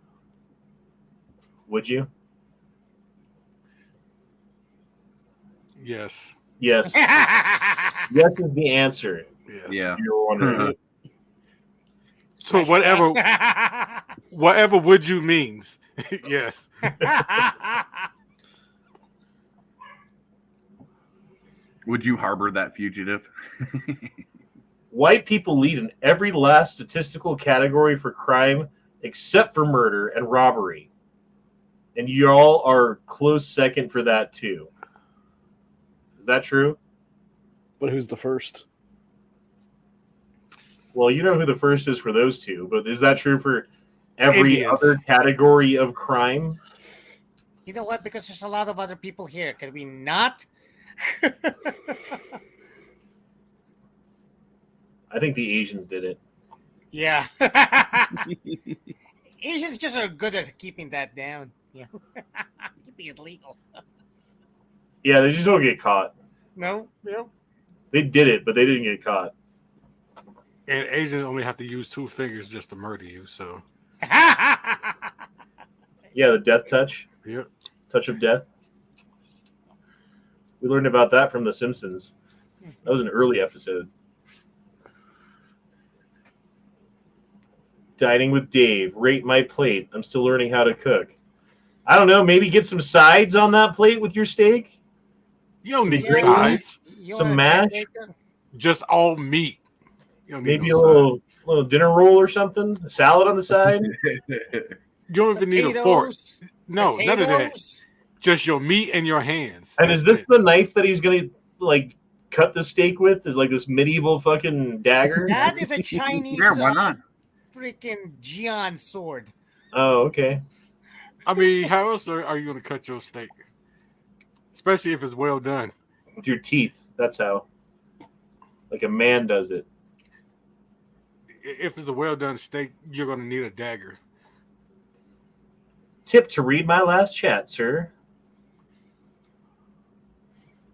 Would you? Yes. Yes. Yes is the answer. Yes. Yeah. You're wondering. So whatever would you means. Yes. Would you harbor that fugitive? White people lead in every last statistical category for crime except for murder and robbery. And y'all are close second for that too. Is that true? But who's the first? Well, you know who the first is for those two, but is that true for every Indians. other category of crime? You know what? Because there's a lot of other people here. Can we not? I think the Asians did it. Yeah. Asians just are good at keeping that down. Yeah. Keeping it legal. Yeah, they just don't get caught. No. They did it, but they didn't get caught. And Asians only have to use 2 fingers just to murder you. So. Yeah, the death touch. Yep. Touch of death. We learned about that from The Simpsons. That was an early episode. Dining with Dave. Rate my plate. I'm still learning how to cook. I don't know. Maybe get some sides on that plate with your steak. You don't need gravy, sides. some mash. Just all meat. You don't need Maybe no a little dinner roll or something. A salad on the side. You don't even need a fork. No, none of that. Just your meat and your hands. And is this the knife that he's gonna like cut the steak with? Is like this medieval fucking dagger? That is a Chinese Sure, why not? freaking Jian sword. Oh, okay. I mean, how else are you going to cut your steak? Especially if it's well done. With your teeth. That's how. Like a man does it. If it's a well done steak, you're going to need a dagger. Tip to read my last chat, sir.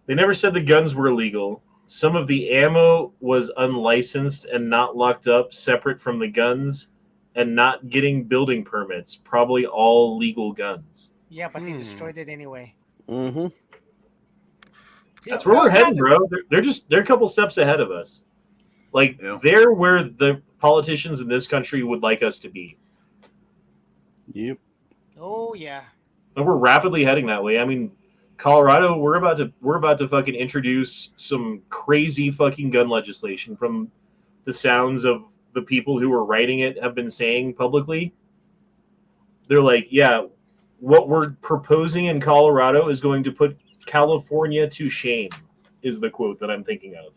They never said the guns were illegal. Some of the ammo was unlicensed and not locked up, separate from the guns, and not getting building permits. Probably all legal guns. Yeah, but they destroyed it anyway. Mm-hmm. That's where we're heading, bro. They're a couple steps ahead of us. Like they're where the politicians in this country would like us to be. Yep. Oh yeah. And we're rapidly heading that way. I mean, Colorado, we're about to fucking introduce some crazy fucking gun legislation from the sounds of the people who are writing it have been saying publicly. They're like, yeah, what we're proposing in Colorado is going to put California to shame, is the quote that I'm thinking of.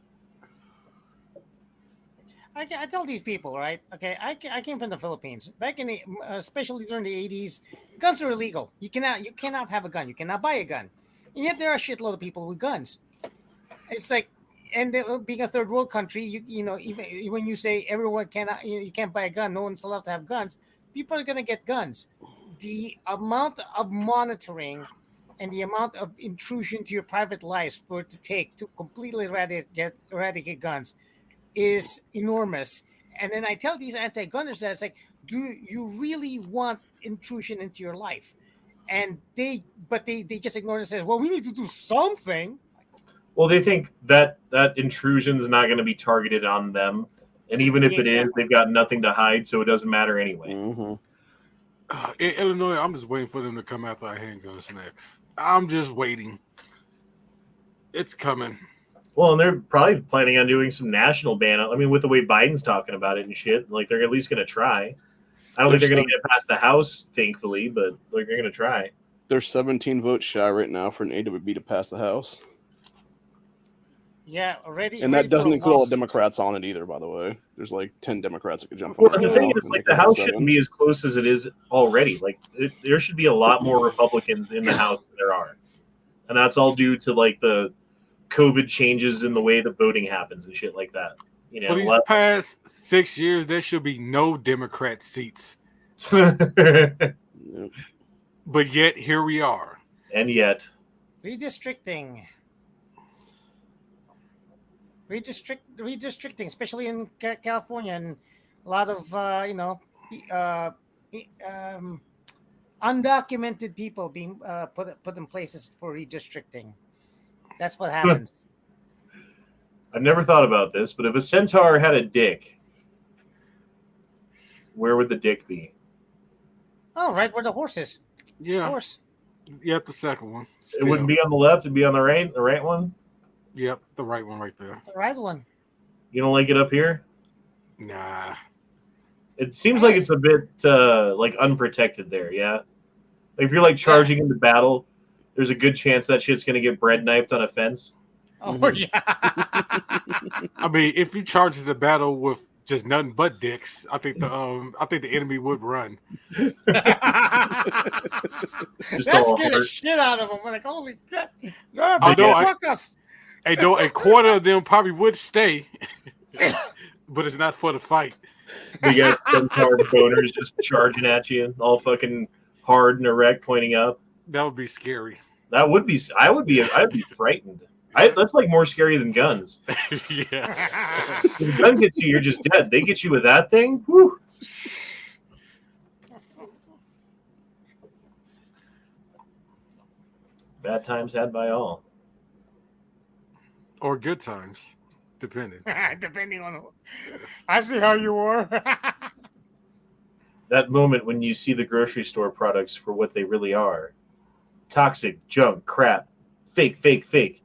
I tell these people, right? Okay, I came from the Philippines. Back in the, especially during the 80s, guns are illegal. You cannot have a gun. You cannot buy a gun. And yet there are a shitload of people with guns. It's like, and being a third world country, you know, even when you say everyone cannot, you can't buy a gun, no one's allowed to have guns, people are going to get guns. The amount of monitoring and the amount of intrusion to your private lives for it to take to completely eradicate guns is enormous. And then I tell these anti-gunners that it's like, do you really want intrusion into your life? And they just ignore it and says, well, we need to do something. Well, they think that intrusion is not going to be targeted on them. And even if it is, they've got nothing to hide, so it doesn't matter anyway. Mm-hmm. In Illinois, I'm just waiting for them to come after our handguns next. I'm just waiting. It's coming. Well, and they're probably planning on doing some national ban. I mean, with the way Biden's talking about it and shit, like they're at least going to try. I don't think they're going to get past the House, thankfully, but they're going to try. There's 17 votes shy right now for an AWB to pass the House. Yeah, already. And that doesn't include all the Democrats on it either, by the way. There's like 10 Democrats that could jump on Well, the thing is, like, the House shouldn't be as close as it is already. Like, there should be a lot more Republicans in the House than there are. And that's all due to, like, the COVID changes in the way that voting happens and shit like that. You know, for these past 6 years, there should be no Democrat seats. But yet, here we are. And yet. Redistricting, especially in California, and a lot of undocumented people being put in places for redistricting. That's what happens. I've never thought about this, but if a centaur had a dick, where would the dick be? Oh, right where the horse is. Yeah. Horse. Yep, the second one. It wouldn't be on the left, it'd be on the right one? Yep, the right one right there. The right one. You don't like it up here? Nah. It seems like it's a bit like unprotected there, yeah? Like if you're like charging into battle, there's a good chance that shit's gonna get bread knifed on a fence. Oh yeah. I mean, if he charges the battle with just nothing but dicks, I think the enemy would run. That scared the shit out of them. We're like, holy crap! No, fuck us. Hey, though, a quarter of them probably would stay, but it's not for the fight. They got some hard boners just charging at you, all fucking hard and erect, pointing up. That would be scary. That would be. I'd be frightened. That's like more scary than guns. Yeah. When a gun gets you, you're just dead. They get you with that thing. Whew. Bad times had by all. Or good times, depending. Depending on. I see how you were. That moment when you see the grocery store products for what they really are: toxic, junk, crap, fake, fake, fake,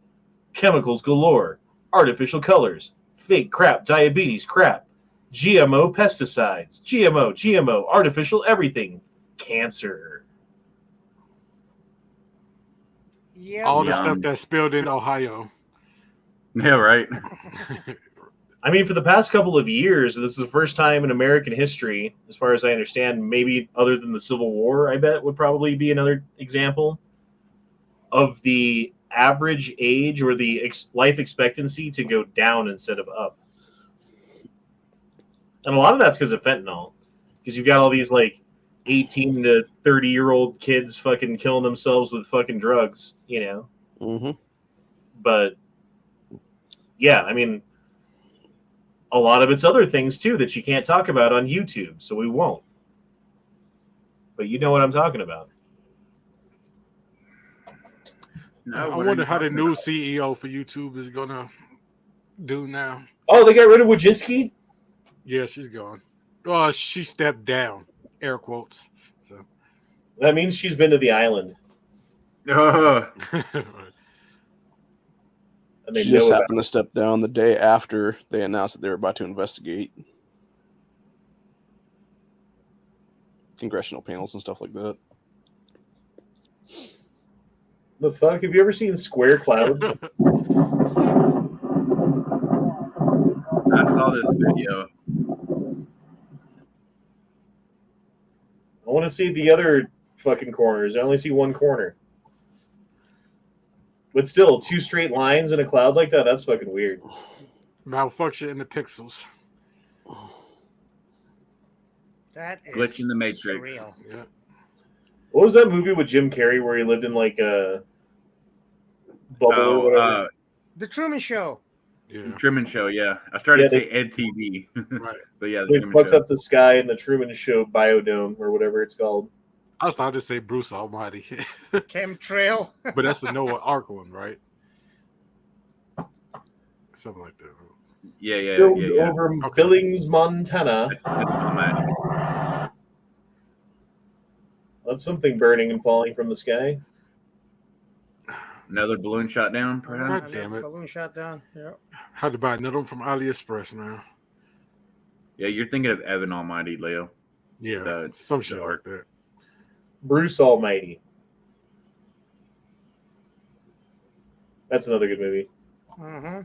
chemicals galore, artificial colors, fake crap, diabetes crap, GMO pesticides, GMO, artificial everything, cancer. Yeah. All the stuff that's spilled in Ohio. Yeah, right. I mean, for the past couple of years, this is the first time in American history, as far as I understand, maybe other than the Civil War, I bet would probably be another example of the average age or the life expectancy to go down instead of up. And a lot of that's because of fentanyl. Because you've got all these, like, 18 to 30-year-old kids fucking killing themselves with fucking drugs, you know? Mm-hmm. But, yeah, I mean, a lot of it's other things, too, that you can't talk about on YouTube, so we won't. But you know what I'm talking about. I wonder how the new CEO for YouTube is going to do now. Oh, they got rid of Wojcicki? Yeah, she's gone. Oh, she stepped down. Air quotes. So that means she's been to the island. And they She just happened to step down the day after they announced that they were about to investigate congressional panels and stuff like that. The fuck? Have you ever seen Square Clouds? I saw this video. I want to see the other fucking corners. I only see one corner. But still, two straight lines in a cloud like that, that's fucking weird. Malfunction in the pixels. That is glitch in the Matrix. surreal. Yeah. What was that movie with Jim Carrey where he lived in like a bubble or whatever? The Truman Show. Yeah. Truman Show, yeah. I started to say Ed TV. Right. But yeah, the They Truman fucked Show. up the sky in the Truman Show biodome or whatever it's called. I was about to say Bruce Almighty. Chemtrail. But that's the Noah Ark one, right? Something like that. Yeah. Over Billings, Montana. That's something burning and falling from the sky. Another balloon shot down, perhaps? God damn it. Balloon shot down. Yeah. Had to buy another one from AliExpress now. Yeah, you're thinking of Evan Almighty, Leo. Yeah, some shit like that. Bruce Almighty. That's another good movie. Mm-hmm.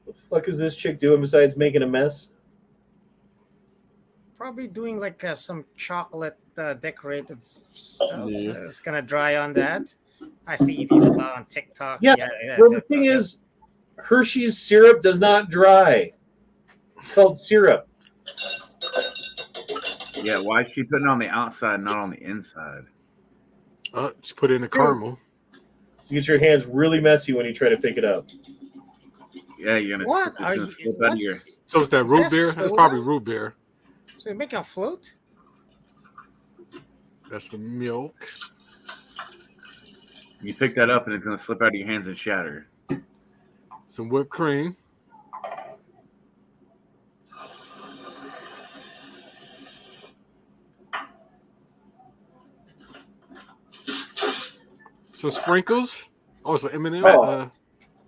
The fuck is this chick doing besides making a mess? Probably doing like some chocolate decorative stuff. Yeah. It's gonna dry on that. I see these a lot on TikTok. Yeah. Well, the thing is, Hershey's syrup does not dry. It's called syrup. Yeah, why is she putting it on the outside, not on the inside? Just put it in the caramel. You get your hands really messy when you try to pick it up. Yeah, you're gonna. What? It's gonna slip out of your. So is that Is root that beer? soda? That's probably root beer. So you make a float? That's the milk. You pick that up and it's gonna slip out of your hands and shatter. Some whipped cream. Some sprinkles. Oh, some M&M. Oh.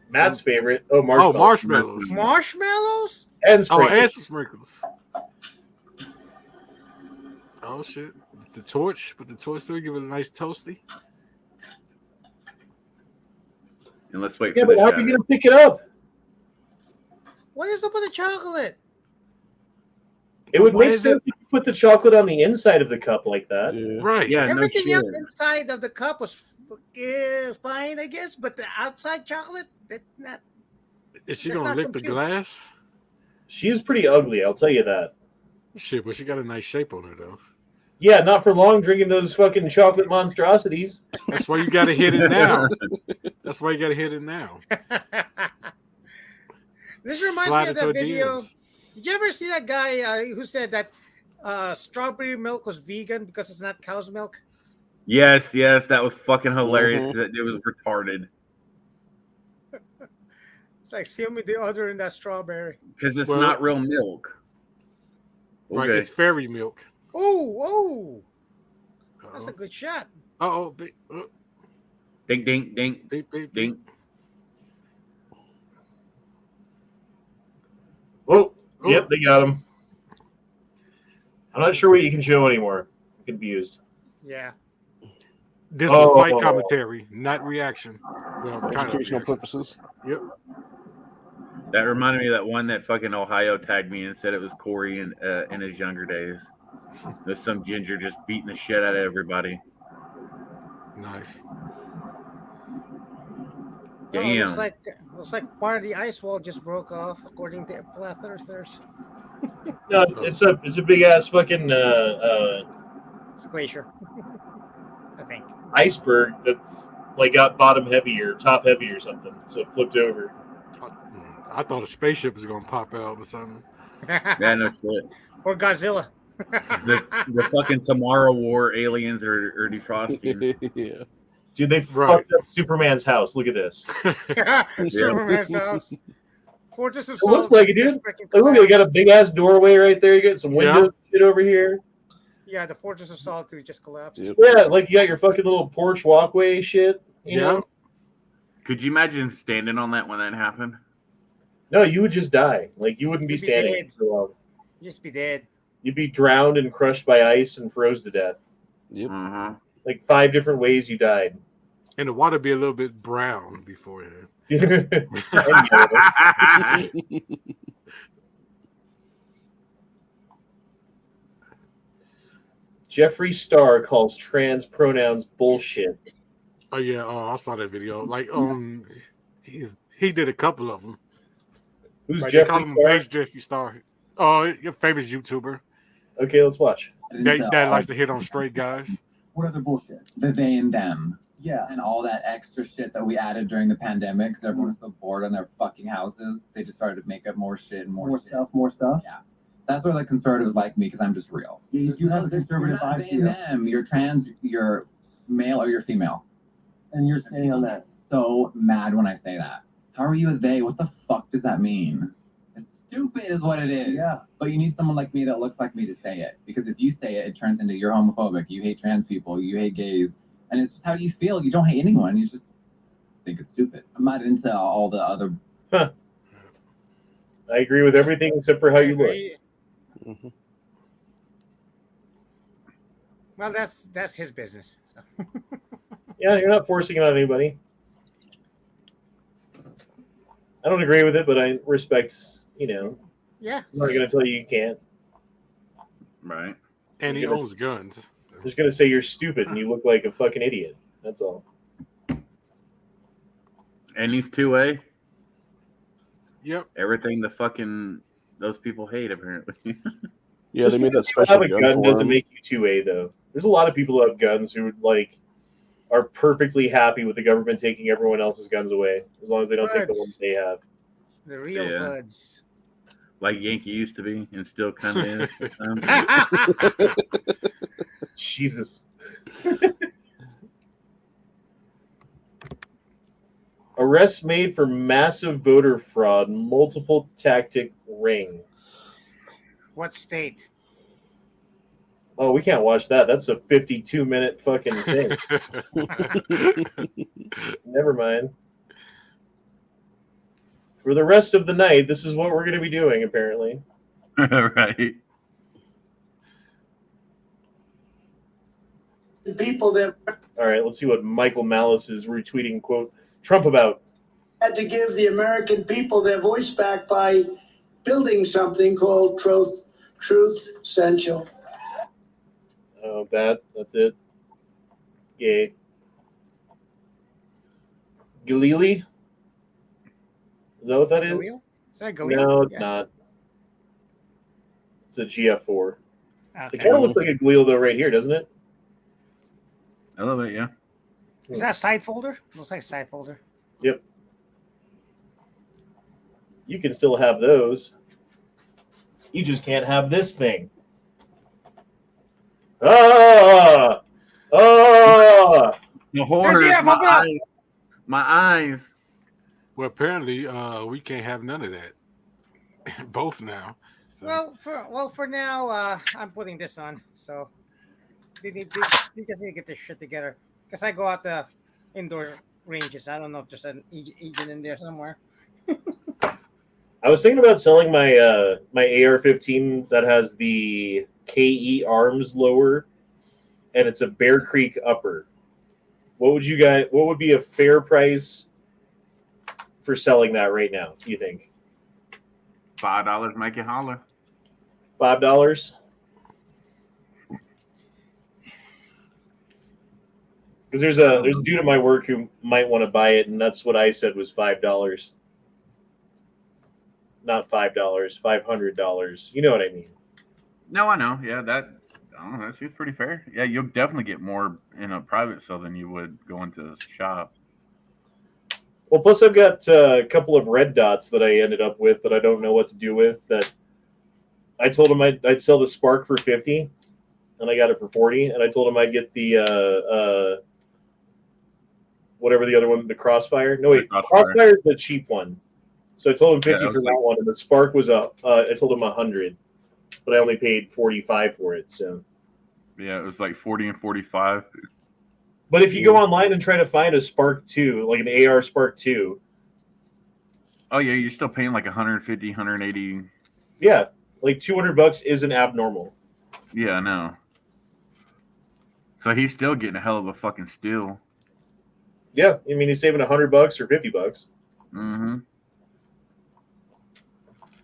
Matt's favorite. Oh, marshmallows. Oh, marshmallows. Marshmallows? And sprinkles. Oh, and some sprinkles. Oh shit! The torch. Put the torch through. Give it a nice toasty. And let's wait Yeah, for the but how are shatter. you gonna pick it up? What is up with the chocolate? It would Why make is sense if you put the chocolate on the inside of the cup like that. Right. Yeah, no Everything shit. else inside of the cup was fine, I guess, but the outside chocolate, that's not. Is she That's gonna not lick the compute. glass? She is pretty ugly, I'll tell you that. Shit, but she got a nice shape on her though. Yeah, not for long drinking those fucking chocolate monstrosities. That's why you gotta hit it now. That's why you gotta hit it now. This reminds Slide me of into that her video. DMs. Did you ever see that guy who said that strawberry milk was vegan because it's not cow's milk? Yes, that was fucking hilarious Mhm. because it was retarded. It's like, see me the other in that strawberry. Because it's Well- not real milk. Right, Okay. it's fairy milk. Oh, that's a good shot. Uh-oh. Dink, dink, dink, Beep, beep, dink. Oh, Oh. yep, they got him. I'm not sure what you can show anymore. Confused. Yeah. This was fight Oh. commentary, not reaction. Well, kind of Educational reaction. purposes. Yep. That reminded me of that one that fucking Ohio tagged me and said it was Corey in his younger days. There's some ginger just beating the shit out of everybody. Nice. Oh, Damn. looks like part of the ice wall just broke off, according to flat earthers. No, it's a big ass fucking It's a glacier, I think. iceberg that's like got bottom heavy or top heavy or something, so it flipped over. I thought a spaceship was gonna pop out or something. Yeah, no shit. Or Godzilla. The fucking Tomorrow War aliens are defrosting. Yeah. Dude, they Right. fucked up Superman's house. Look at this. Superman's house. Fortress of It looks Solitude like it, just dude. freaking Look, you got a collapsed. big ass doorway right there. You got some windows and shit over here. Yeah, the Fortress of Solitude just collapsed. Yep. Yeah, like you got your fucking little porch walkway shit. You know? Could you imagine standing on that when that happened? No, you would just die. Like you wouldn't be You'd be standing dead. for long. You'd just be dead. You'd be drowned and crushed by ice and froze to death. Yep. Uh-huh. Like 5 different ways you died. And the water be a little bit brown beforehand. Jeffree Star calls trans pronouns bullshit. Oh yeah, I saw that video. Like he did a couple of them. Who's Right, they call Jeffree him Star? Base Jeffree Star. Oh, your famous YouTuber Okay, let's watch. that likes to hit on straight guys. What other bullshit? The they and them. Yeah. And all that extra shit that we added during the pandemic because everyone was so bored in their fucking houses. They just started to make up more shit and more shit. More stuff. Yeah. That's where the conservatives like me because I'm just real. You do have a conservative You're not vibe they to and you. them. You're trans, you're male, or you're female. And you're staying on that. So mad when I say that. How are you a they? What the fuck does that mean? It's stupid is what it is. Yeah. But you need someone like me that looks like me to say it. Because if you say it, it turns into you're homophobic, you hate trans people, you hate gays. And it's just how you feel. You don't hate anyone. You just think it's stupid. I'm not into all the other. Huh. I agree with everything except for how you look. Mhm. Well, that's his business. So. Yeah, you're not forcing it on anybody. I don't agree with it, but I respect, I'm Yeah. not going to tell you can't. Right. And he You're owns guns. I'm just going to say you're stupid and you look like a fucking idiot. That's all. And he's 2A. Yep. Everything those people hate, apparently. Yeah, they made that Just because special you have a gun gun for doesn't him. make you 2A, though. There's a lot of people who have guns who are perfectly happy with the government taking everyone else's guns away, as long as they don't take the Buds. ones they have. The real Yeah. buds. Like Yankee used to be, and still kind of is. Jesus. Arrests made for massive voter fraud, multiple tactic ring. What state? Oh, we can't watch that. That's a 52-minute fucking thing. Never mind. For the rest of the night, this is what we're going to be doing, apparently. Right. People that All right, let's see what Michael Malice is retweeting, quote, Trump about. had to give the American people their voice back by building something called Truth Central. Oh, bad. That's it. Yay. Galili? Is that what that is? Galil? Is that Galil? No, it's Yeah. not. It's a GF4. Okay. It kind of looks like a Galil though right here, doesn't it? I love it, yeah. Is that a side folder? Looks like a side folder. Yep. You can still have those. You just can't have this thing. Ah! Ah! The horrors, Yeah, my open up. eyes. My eyes. Well, apparently, we can't have none of that. Both now. So. Well, for now, I'm putting this on. So they just need to get their shit together. Because I go out the indoor ranges. I don't know if there's an agent in there somewhere. I was thinking about selling my my AR-15 that has the KE arms lower, and it's a Bear Creek upper. What would be a fair price for selling that right now? Do you think? $5 make you holler. $5? Because there's a dude at my work who might want to buy it, and that's what I said was $5. Not $5, $500. You know what I mean? No, I know. Yeah, that seems pretty fair. Yeah, you'll definitely get more in a private sale than you would going to a shop. Well, plus I've got a couple of red dots that I ended up with that I don't know what to do with. That I told him I'd sell the Spark for 50, and I got it for 40. And I told him I'd get the whatever the other one, the Crossfire. No wait, Crossfire is the cheap one. So I told him 50 for that one, and the Spark was I told him 100, but I only paid 45 for it. So yeah, it was like 40 and 45. But if you go online and try to find a Spark 2, like an AR Spark 2. Oh, yeah, you're still paying like 150, 180. Yeah, like $200 isn't abnormal. Yeah, I know. So he's still getting a hell of a fucking steal. Yeah, I mean, he's saving $100 or $50. Mm-hmm.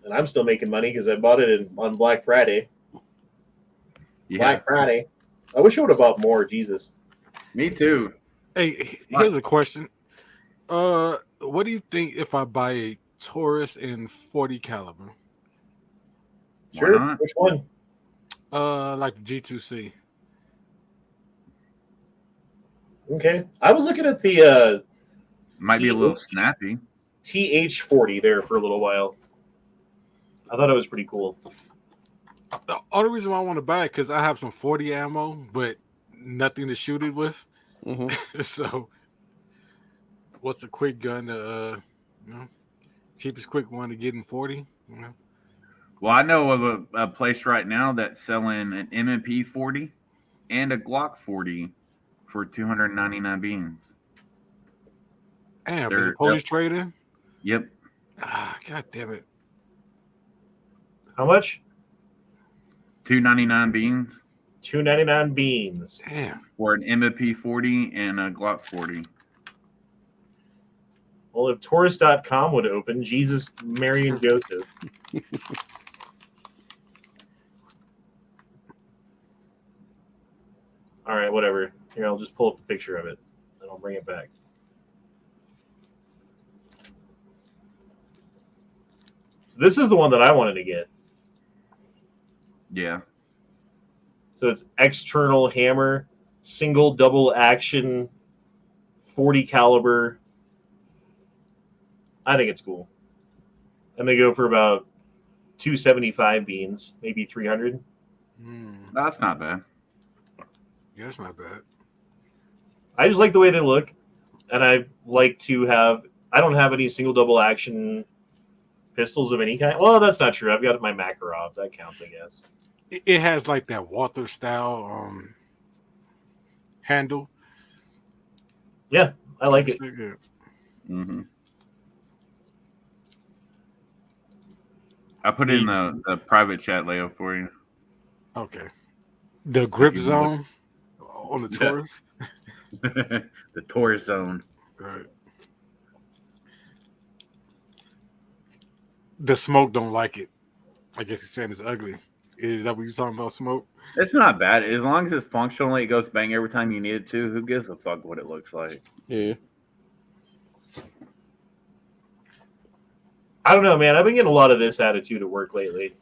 And I'm still making money because I bought it on Black Friday. Yeah. Black Friday. I wish I would have bought more, Jesus. Me too. Hey, here's a question. What do you think if I buy a Taurus in 40 caliber? Sure. Which one? Like the G2C. Okay. I was looking at the might be a little snappy. TH40 there for a little while. I thought it was pretty cool. The only reason why I want to buy it because I have some 40 ammo, but nothing to shoot it with. Mm-hmm. So, what's a quick gun? Cheapest quick one to get in 40. Well, I know of a place right now that's selling an M&P 40 and a Glock 40 for 299 beans. Damn, is it police trading? Yep. God damn it. How much? 299 beans. 299 beans. Damn. For an M&P 40 and a Glock 40. Well, if Taurus.com would open, Jesus, Mary, and Joseph. All right, whatever. Here, I'll just pull up a picture of it, and I'll bring it back. So this is the one that I wanted to get. Yeah. So it's external hammer, single double action, 40 caliber. I think it's cool. And they go for about 275 beans, maybe 300. That's not bad. Yeah, that's not bad. I just like the way they look, and I like to have. I don't have any single double action pistols of any kind. Well, that's not true. I've got my Makarov. That counts, I guess. It has like that Walther style handle. Yeah, I like it. Mm-hmm. I put it in the private chat, Leo, for you. Okay. The grip zone on the Taurus. The Taurus zone. Right. The smoke don't like it. I guess he's saying it's ugly. Is that what you're talking about, Smoke? It's not bad. As long as it's functional, it goes bang every time you need it to. Who gives a fuck what it looks like? Yeah. I don't know, man. I've been getting a lot of this attitude at work lately.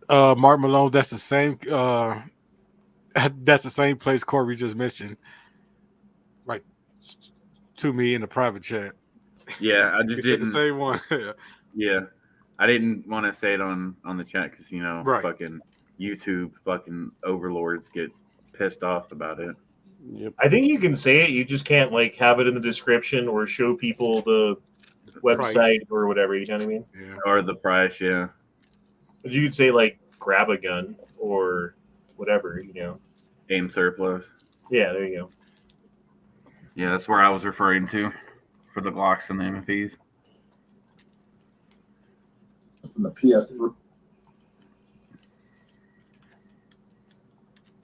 Mark Malone, that's the same that's the same place Corey just mentioned. Right to me in the private chat. Yeah, I just He said didn't. the same one. Yeah, I didn't want to say it on the chat because Right. fucking YouTube fucking overlords get pissed off about it. Yep. I think you can say it. You just can't like have it in the description or show people the website Price. or whatever. You know what I mean? Yeah. Or the price, yeah. But you could say like grab a gun or whatever. You know? Game surplus. Yeah, there you go. Yeah, that's where I was referring to for the Glocks and the MFPs. From the PS.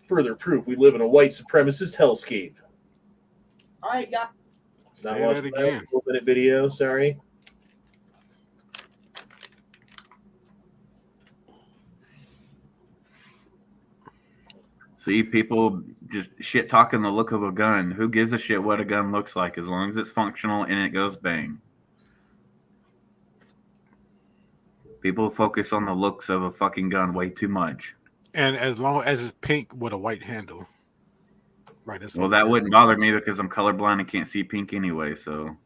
Further proof we live in a white supremacist hellscape. All right, yeah. Not Say watching that again. 4-minute video. Sorry. See, people just shit talking the look of a gun. Who gives a shit what a gun looks like as long as it's functional and it goes bang? People focus on the looks of a fucking gun way too much. And as long as it's pink with a white handle. Right. That's Well, that wouldn't bother me because I'm colorblind and can't see pink anyway, so.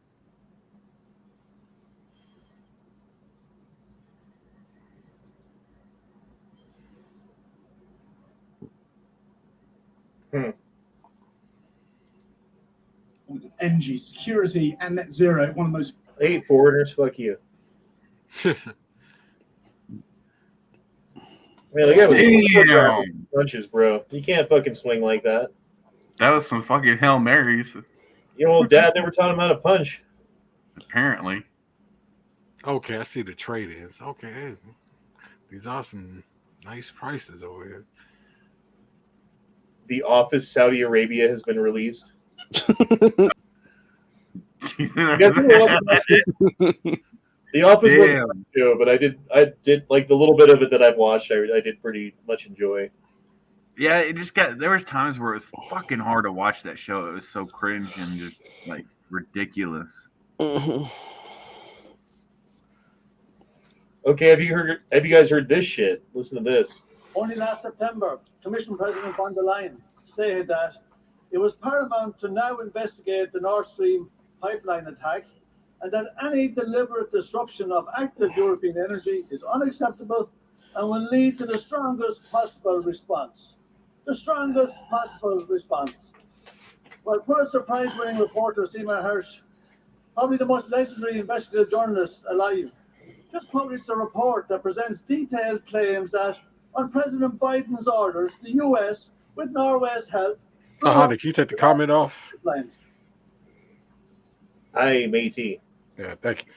Energy, security, and net zero. One of the most. Hey, foreigners, fuck you. Man, the guy was punches, bro. You can't fucking swing like that. That was some fucking Hail Marys. Your old dad never taught him how to punch. Apparently. Okay, I see the trade-ins. Okay. These are some nice prices over here. The Office Saudi Arabia has been released. You guys know The Office wasn't a show, but I did like the little bit of it that I've watched. I did pretty much enjoy. Yeah, it just there was times where it was fucking hard to watch that show. It was so cringe and just like ridiculous. Okay, have you guys heard this shit? Listen to this. Only last September, Commission President von der Leyen stated that it was paramount to now investigate the Nord Stream pipeline attack and that any deliberate disruption of active European energy is unacceptable and will lead to the strongest possible response. The strongest possible response. Well, Pulitzer Prize-winning reporter Seymour Hersh, probably the most legendary investigative journalist alive, just published a report that presents detailed claims that on President Biden's orders, the U.S., with Norway's help, Can you take the comment off? Hi, matey. Yeah, thank you.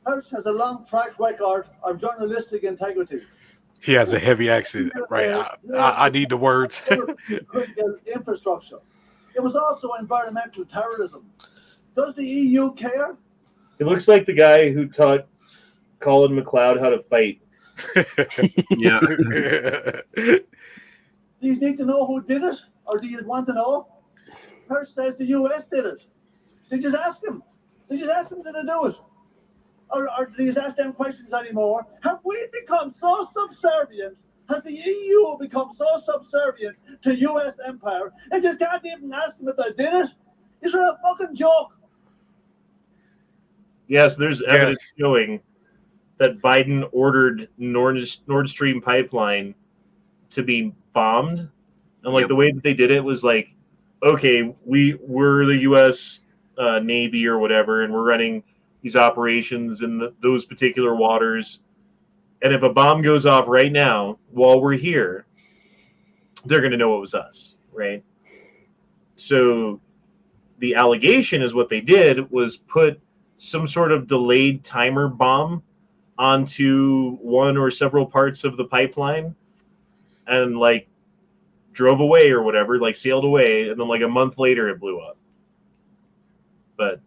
Hersh has a long track record of journalistic integrity. He has a heavy accent, right? I need the words. Critical infrastructure. It was also environmental terrorism. Does the EU care? He looks like the guy who taught Colin McLeod how to fight. Yeah. Do you need to know who did it, or do you want to know? Hersh says the US did it. They just ask him. They just ask him, did they do it? Or do you ask them questions anymore? Have we become so subservient? Has the EU become so subservient to US empire? They just can't even ask them if they did it? Is it a fucking joke? Yes, there's evidence showing that Biden ordered Nord Stream pipeline to be bombed. And like the way that they did it was like, okay, we're the U.S. Navy or whatever, and we're running these operations in those particular waters. And if a bomb goes off right now while we're here, they're going to know it was us, right? So the allegation is what they did was put some sort of delayed timer bomb onto one or several parts of the pipeline and like drove away or whatever, like sailed away, and then like a month later it blew up. But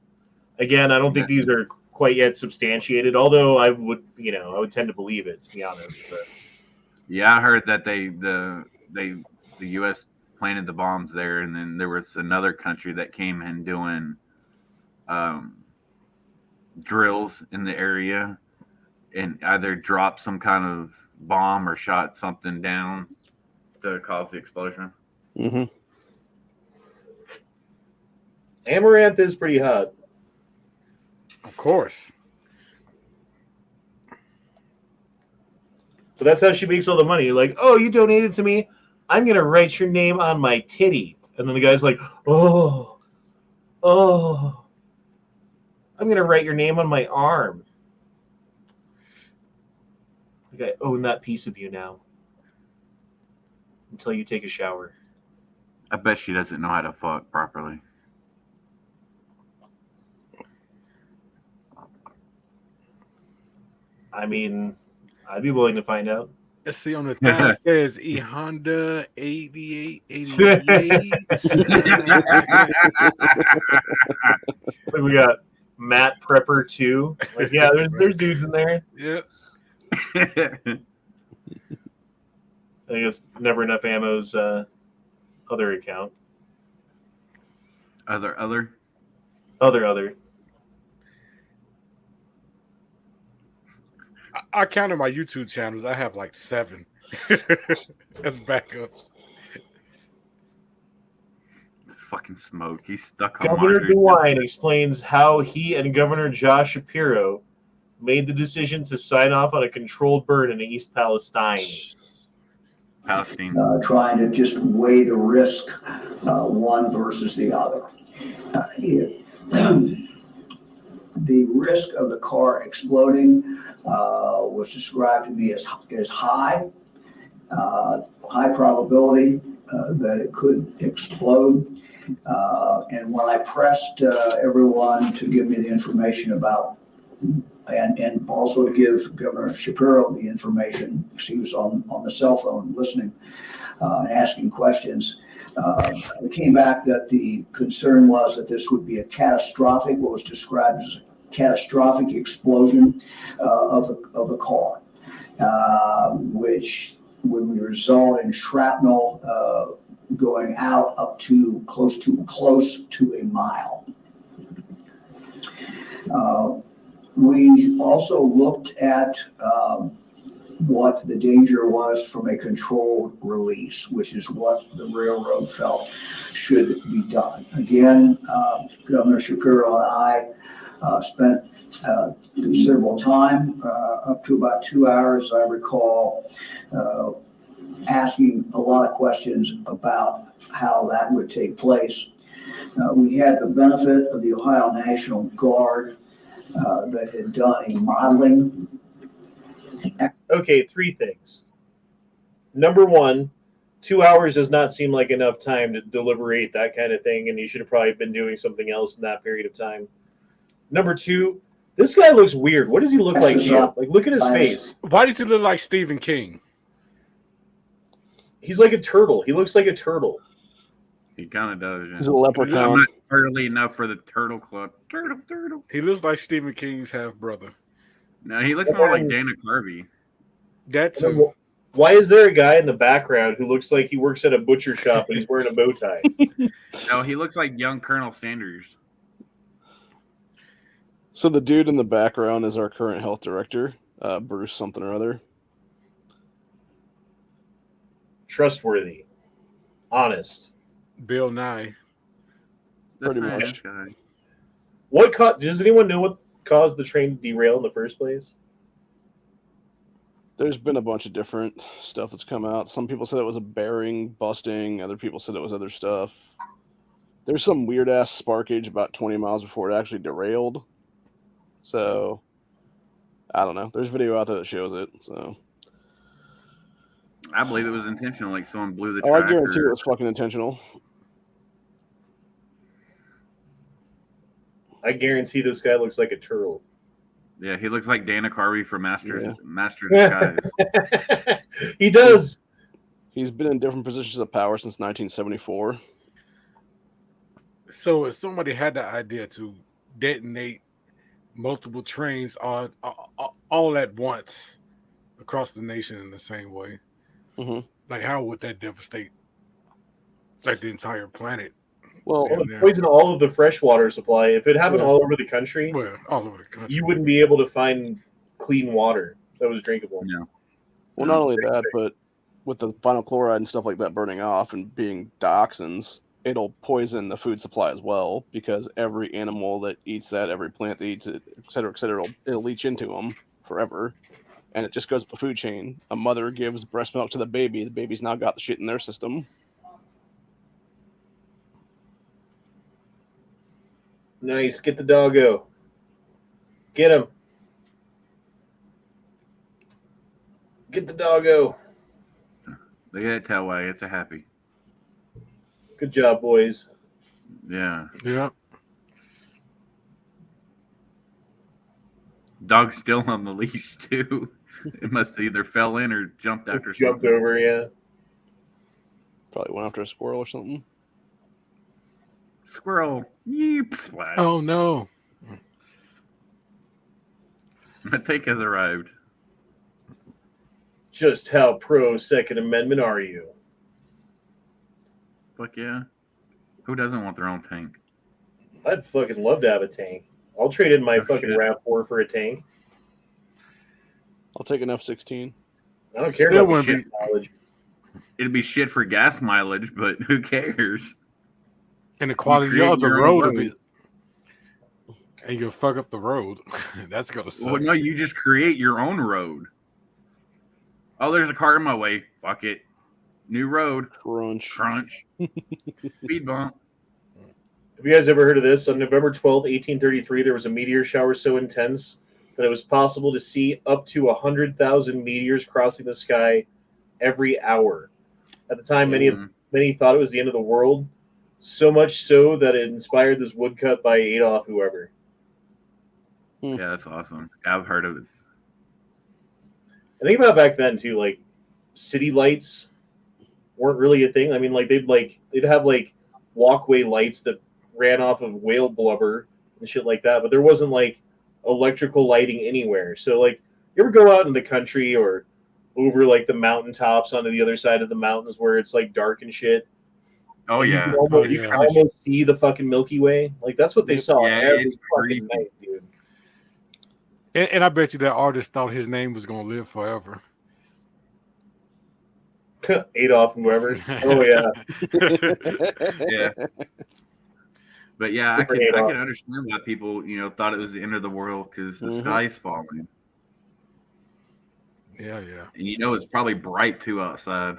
again, I don't think these are quite yet substantiated. Although I would tend to believe it, to be honest. But Yeah, I heard that the U.S. planted the bombs there, and then there was another country that came in doing drills in the area, and either dropped some kind of bomb or shot something down to cause the explosion. Mm-hmm. Amaranth is pretty hot. Of course. But that's how she makes all the money. Like, oh, you donated to me. I'm going to write your name on my titty. And then the guy's like, oh, I'm going to write your name on my arm. Like, I own that piece of you now. Until you take a shower. I bet she doesn't know how to fuck properly. I mean, I'd be willing to find out. Let's see, on the thing it says Honda 8888. Like we got Matt Prepper 2. Like, yeah, there's dudes in there. Yep. I guess Never Enough Ammo's other account. Other. I counted my YouTube channels. I have like 7 as backups. Fucking smoke. He's stuck on Governor Marjorie. DeWine explains how he and Governor Josh Shapiro made the decision to sign off on a controlled burn in East Palestine. Trying to just weigh the risk, one versus the other. The risk of the car exploding was described to me as high probability that it could explode. And when I pressed everyone to give me the information about, and also to give Governor Shapiro the information, because he was on the cell phone listening and asking questions, it came back that the concern was that this would be a catastrophic, what was described as a catastrophic explosion of the car, which would result in shrapnel going out up to close to a mile. We also looked at what the danger was from a controlled release, which is what the railroad felt should be done. Again, Governor Shapiro and I spent considerable time, up to about 2 hours, I recall, asking a lot of questions about how that would take place. We had the benefit of the Ohio National Guard that had done a modeling. Okay, 3 things. Number 1, 2 hours does not seem like enough time to deliberate that kind of thing, and you should have probably been doing something else in that period of time. Number 2, this guy looks weird. What does he look like to you? Like, look at his face. Why does he look like Stephen King? He's like a turtle. He looks like a turtle. He kind of does. Yeah. He's a leprechaun. I'm not early enough for the turtle club. Turtle. He looks like Stephen King's half brother. No, he looks more like Dana Carvey. That too. Why is there a guy in the background who looks like he works at a butcher shop and he's wearing a bow tie? No, he looks like young Colonel Sanders. So the dude in the background is our current health director, Bruce something or other. Trustworthy. Honest. Bill Nye. Pretty much. Does anyone know what caused the train to derail in the first place? There's been a bunch of different stuff that's come out. Some people said it was a bearing busting. Other people said it was other stuff. There's some weird ass sparkage about 20 miles before it actually derailed. So, I don't know. There's video out there that shows it. So, I believe it was intentional. Like someone blew the I track. guarantee it was fucking intentional. I guarantee this guy looks like a turtle. Yeah, he looks like Dana Carvey from Master of Disguise. He does. He's been in different positions of power since 1974. So if somebody had the idea to detonate multiple trains all at once across the nation in the same way. Mm-hmm. Like, how would that devastate like the entire planet? Well, It would poison all of the freshwater supply. If it happened all over the country, well, all over the country, you wouldn't be able to find clean water that was drinkable. No. Well, not only that, but with the vinyl chloride and stuff like that burning off and being dioxins, it'll poison the food supply as well, because every animal that eats that, every plant that eats it, et cetera, it'll leach into them forever. And it just goes up the food chain. A mother gives breast milk to the baby's now got the shit in their system. Nice. Get the doggo. Get him. Get the doggo. Look at that tail wag. It's a happy. Good job, boys. Yeah. Yeah. Dog's still on the leash, too. It must have either fell in or jumped after Jumped something. over, yeah. Probably went after a squirrel or something. Squirrel. Yeep. Splash. Oh, no. My take has arrived. Just how pro Second Amendment are you? Fuck yeah. Who doesn't want their own tank? I'd fucking love to have a tank. I'll trade in my fucking RAV4 for a tank. I'll take an F-16. I don't care Still about wouldn't shit be- mileage. It'd be shit for gas mileage, but who cares? And the quality create of the your own road will be, and you'll fuck up the road. That's gonna suck. Well, no, you just create your own road. Oh, there's a car in my way. Fuck it. New road. Crunch. Speed bump. Have you guys ever heard of this? On November 12th, 1833, there was a meteor shower so intense that it was possible to see up to 100,000 meteors crossing the sky every hour. At the time, many thought it was the end of the world, so much so that it inspired this woodcut by Adolf whoever. Yeah, that's awesome. I've heard of it. I think about back then too, like city lights weren't really a thing. I mean, like they'd have like walkway lights that ran off of whale blubber and shit like that, but there wasn't like electrical lighting anywhere. So like, you ever go out in the country or over like the mountaintops onto the other side of the mountains where it's like dark and shit? Oh and yeah. you can almost see the fucking Milky Way. Like that's what they saw every it's fucking night, dude. And I bet you that artist thought his name was gonna live forever. Adolf and whoever. Oh yeah. Yeah. But yeah, I Different can Adolf. understand why people, thought it was the end of the world because the Mhm. sky's falling. Yeah. And it's probably bright too outside.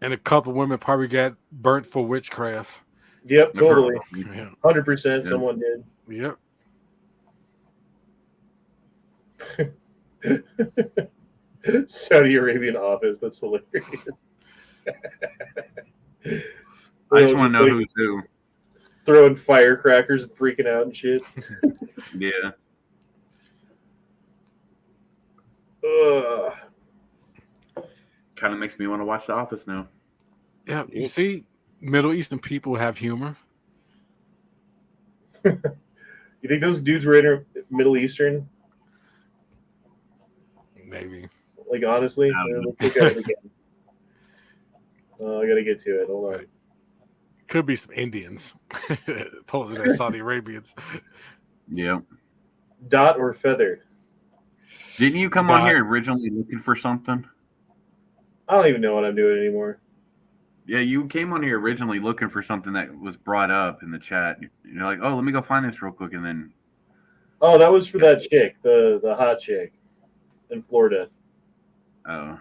And a couple women probably got burnt for witchcraft. Yep, totally. Yeah. 100% Yeah. someone did. Yep. Saudi Arabian office. That's hilarious. I just want to know who's who. Throwing firecrackers and freaking out and shit. Yeah. Ugh. Kind of makes me want to watch The Office now. Yeah. You see, Middle Eastern people have humor. You think those dudes were Middle Eastern? Maybe. Like, honestly? Let's look at it again. I gotta get to it. Hold on. Could be some Indians. Posing as Saudi Arabians. Yeah. Dot or feather? Didn't you come on Dot. here originally looking for something? I don't even know what I'm doing anymore. Yeah, you came on here originally looking for something that was brought up in the chat. You're like, oh, let me go find this real quick, and then Oh, that was for that chick, the hot chick in Florida. oh,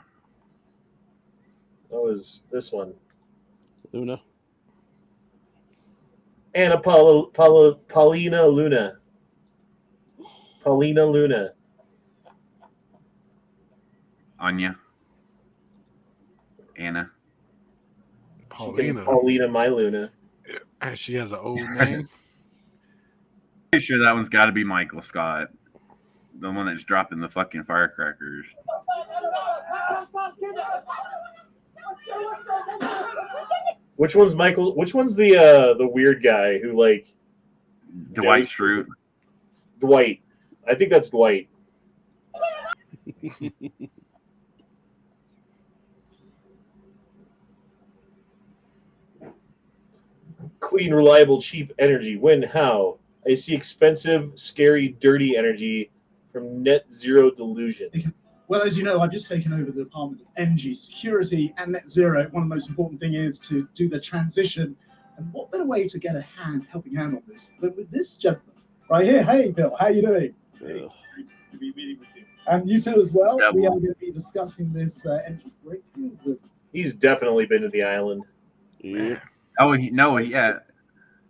That was this one. Luna. Anna Paulina Luna. Paulina Luna. Anya, Anna. Paulina. My Luna. And she has an old name. Pretty sure that one's got to be Michael Scott, the one that's dropping the fucking firecrackers. Which one's Michael? Which one's the weird guy who like Dwight Schrute. Dwight. I think that's Dwight. Clean, reliable, cheap energy. When? How? I see expensive, scary, dirty energy from net zero delusion. Well, as you know, I've just taken over the Department of Energy Security and Net Zero. One of the most important things is to do the transition. And what better way to get a helping hand on this than with this gentleman right here? Hey, Bill, how you doing? Ugh. To be meeting with you. And you too as well. Double. We are going to be discussing this energy breakthrough. He's definitely been to the island. Yeah. Oh no, yeah.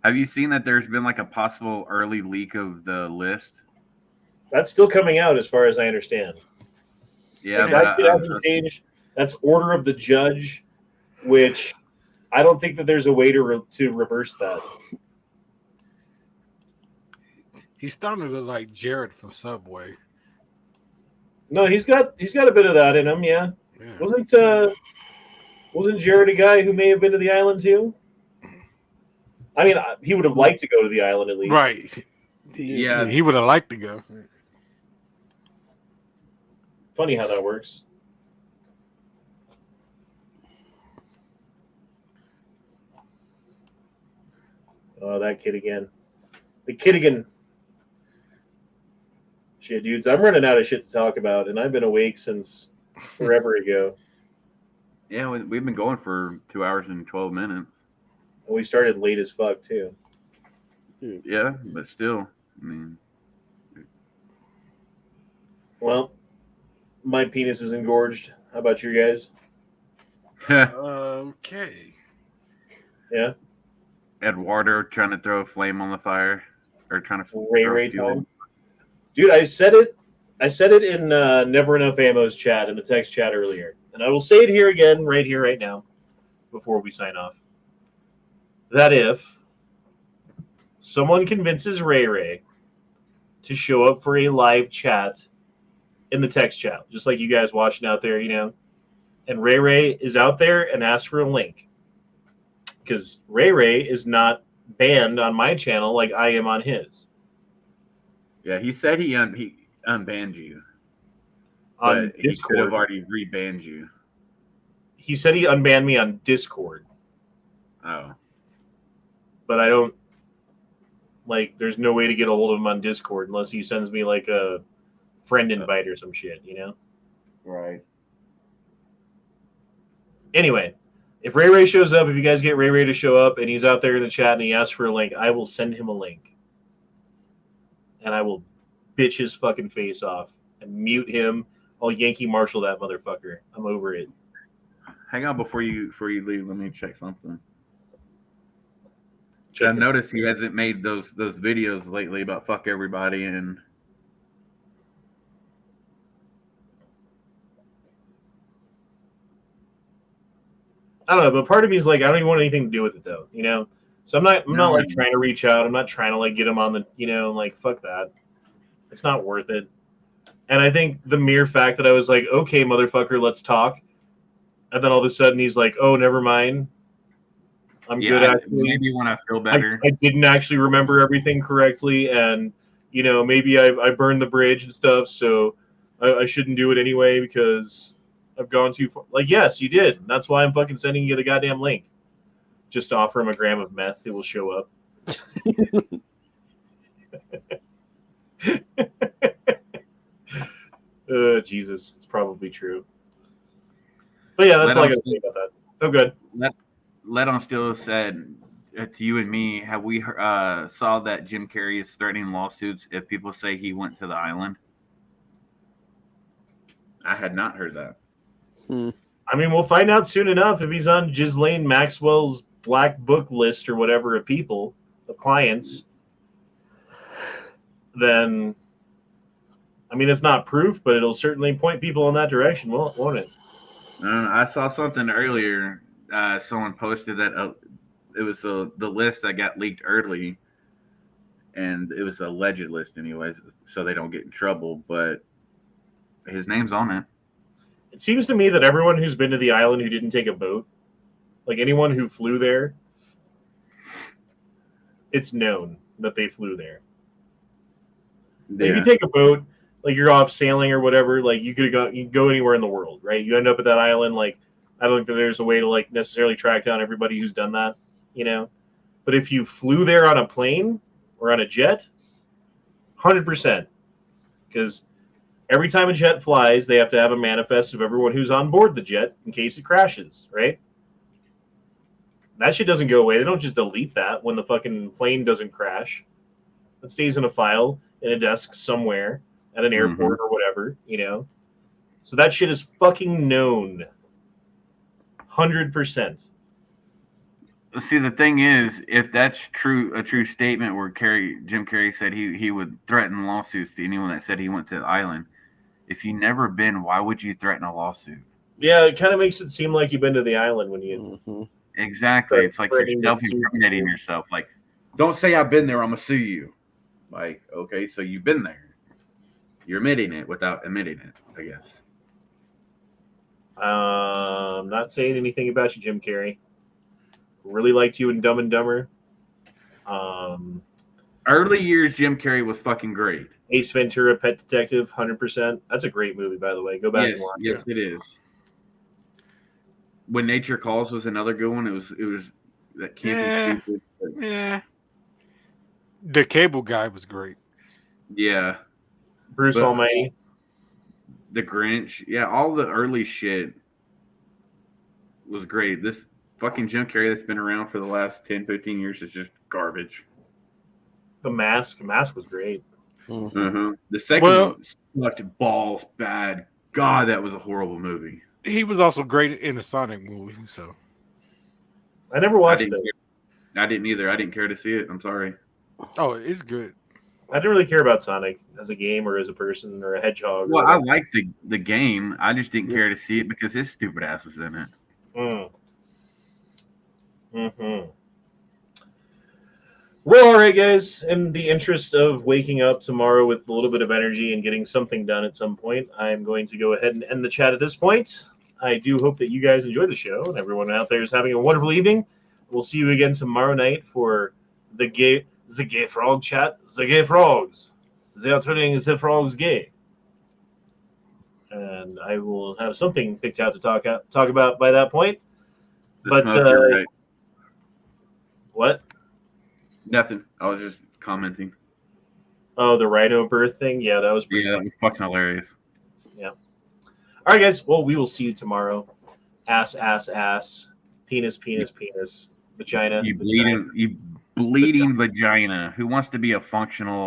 Have you seen that there's been like a possible early leak of the list? That's still coming out, as far as I understand. Yeah, If but that shit hasn't changed, that's order of the judge, which I don't think that there's a way to reverse that. He's starting to look like Jared from Subway. No, he's got a bit of that in him. Yeah. Wasn't Jared a guy who may have been to the island too? I mean, he would have liked to go to the island at least. Right. Yeah. He would have liked to go. Funny how that works. Oh, that kid again. The kid again. Shit, dudes, I'm running out of shit to talk about, and I've been awake since forever ago. Yeah, we've been going for 2 hours and 12 minutes. And we started late as fuck, too. Yeah, but still, I mean. Well, my penis is engorged. How about you guys? Okay. Yeah? Eduardo trying to throw a flame on the fire. Or trying to Ray time. Dude, I said it in Never Enough Ammo's chat, in the text chat earlier. And I will say it here again, right here, right now, before we sign off. That if someone convinces Ray to show up for a live chat in the text chat, just like you guys watching out there, and Ray is out there and asks for a link, because Ray is not banned on my channel like I am on his. Yeah, he said he unbanned you. On but he Discord. could have already rebanned you. He said he unbanned me on Discord. Oh. But I don't, there's no way to get a hold of him on Discord unless he sends me like a friend invite or some shit, Right. Anyway, if Ray shows up, if you guys get Ray to show up and he's out there in the chat and he asks for a link, I will send him a link. And I will bitch his fucking face off and mute him. I'll Yankee Marshal that motherfucker. I'm over it. Hang on before you leave. Let me check something. I've noticed he hasn't made those videos lately about fuck everybody and. I don't know, but part of me is like, I don't even want anything to do with it though, So I'm not trying to reach out. I'm not trying to get him on the, fuck that. It's not worth it. And I think the mere fact that I was like, okay, motherfucker, let's talk. And then all of a sudden he's like, oh, never mind. I'm good actually. Maybe when I feel better. I didn't actually remember everything correctly. And, maybe I burned the bridge and stuff. So I shouldn't do it anyway because I've gone too far. Yes, you did. And that's why I'm fucking sending you the goddamn link. Just offer him a gram of meth. It will show up. Jesus, it's probably true. But yeah, that's all I got to say about that. Oh, good. Let on Still said to you and me, have we saw that Jim Carrey is threatening lawsuits if people say he went to the island? I had not heard that. I mean, we'll find out soon enough if he's on Ghislaine Maxwell's black book list or whatever of people, of clients. Then, I mean, it's not proof, but it'll certainly point people in that direction, won't it? I saw something earlier. Someone posted that it was the list that got leaked early, and it was a alleged list anyways, so they don't get in trouble, but his name's on it. It seems to me that everyone who's been to the island who didn't take a boat, anyone who flew there, it's known that they flew there. Like if you take a boat, like you're off sailing or whatever, like you can go anywhere in the world, right? You end up at that island, like I don't think that there's a way to like necessarily track down everybody who's done that, you know. But if you flew there on a plane or on a jet, 100%, because every time a jet flies, they have to have a manifest of everyone who's on board the jet in case it crashes, right? That shit doesn't go away. They don't just delete that when the fucking plane doesn't crash. It stays in a file in a desk somewhere at an airport or whatever, you know. So that shit is fucking known. 100%. See, the thing is, if that's a true statement where Jim Carrey said he would threaten lawsuits to anyone that said he went to the island, if you've never been, why would you threaten a lawsuit? Yeah, it kind of makes it seem like you've been to the island when you... Exactly. It's like you're self-incriminating yourself. Like, don't say I've been there, I'm going to sue you. Like, okay, so you've been there. You're admitting it without admitting it, I guess. Not saying anything about you, Jim Carrey. Really liked you in Dumb and Dumber. Early years, Jim Carrey was fucking great. Ace Ventura, Pet Detective, 100%. That's a great movie, by the way. Go back and watch it. Yes, it is. When Nature Calls was another good one. It was that campy stupid. Yeah. The Cable Guy was great. Yeah. Bruce Almighty. The Grinch. Yeah, all the early shit was great. This fucking Jim Carrey that's been around for the last 10, 15 years is just garbage. The Mask. Mask was great. The second one sucked balls bad. God, that was a horrible movie. He was also great in the Sonic movie, so. I never watched it. I didn't either. I didn't care to see it. I'm sorry. Oh, it's good. I didn't really care about Sonic as a game or as a person or a hedgehog. Well, I liked the game. I just didn't care to see it because his stupid ass was in it. Well, all right, guys. In the interest of waking up tomorrow with a little bit of energy and getting something done at some point, I'm going to go ahead and end the chat at this point. I do hope that you guys enjoy the show and everyone out there is having a wonderful evening. We'll see you again tomorrow night for the gay frog chat. The gay frogs. They are turning the frogs gay. And I will have something picked out to talk about by that point. But right. What? Nothing. I was just commenting. Oh, the rhino birth thing? Yeah, that was pretty that was fucking hilarious. Yeah. All right, guys. Well, we will see you tomorrow. Ass, ass, ass. Penis, penis, penis. Vagina. You bleeding vagina. Who wants to be a functional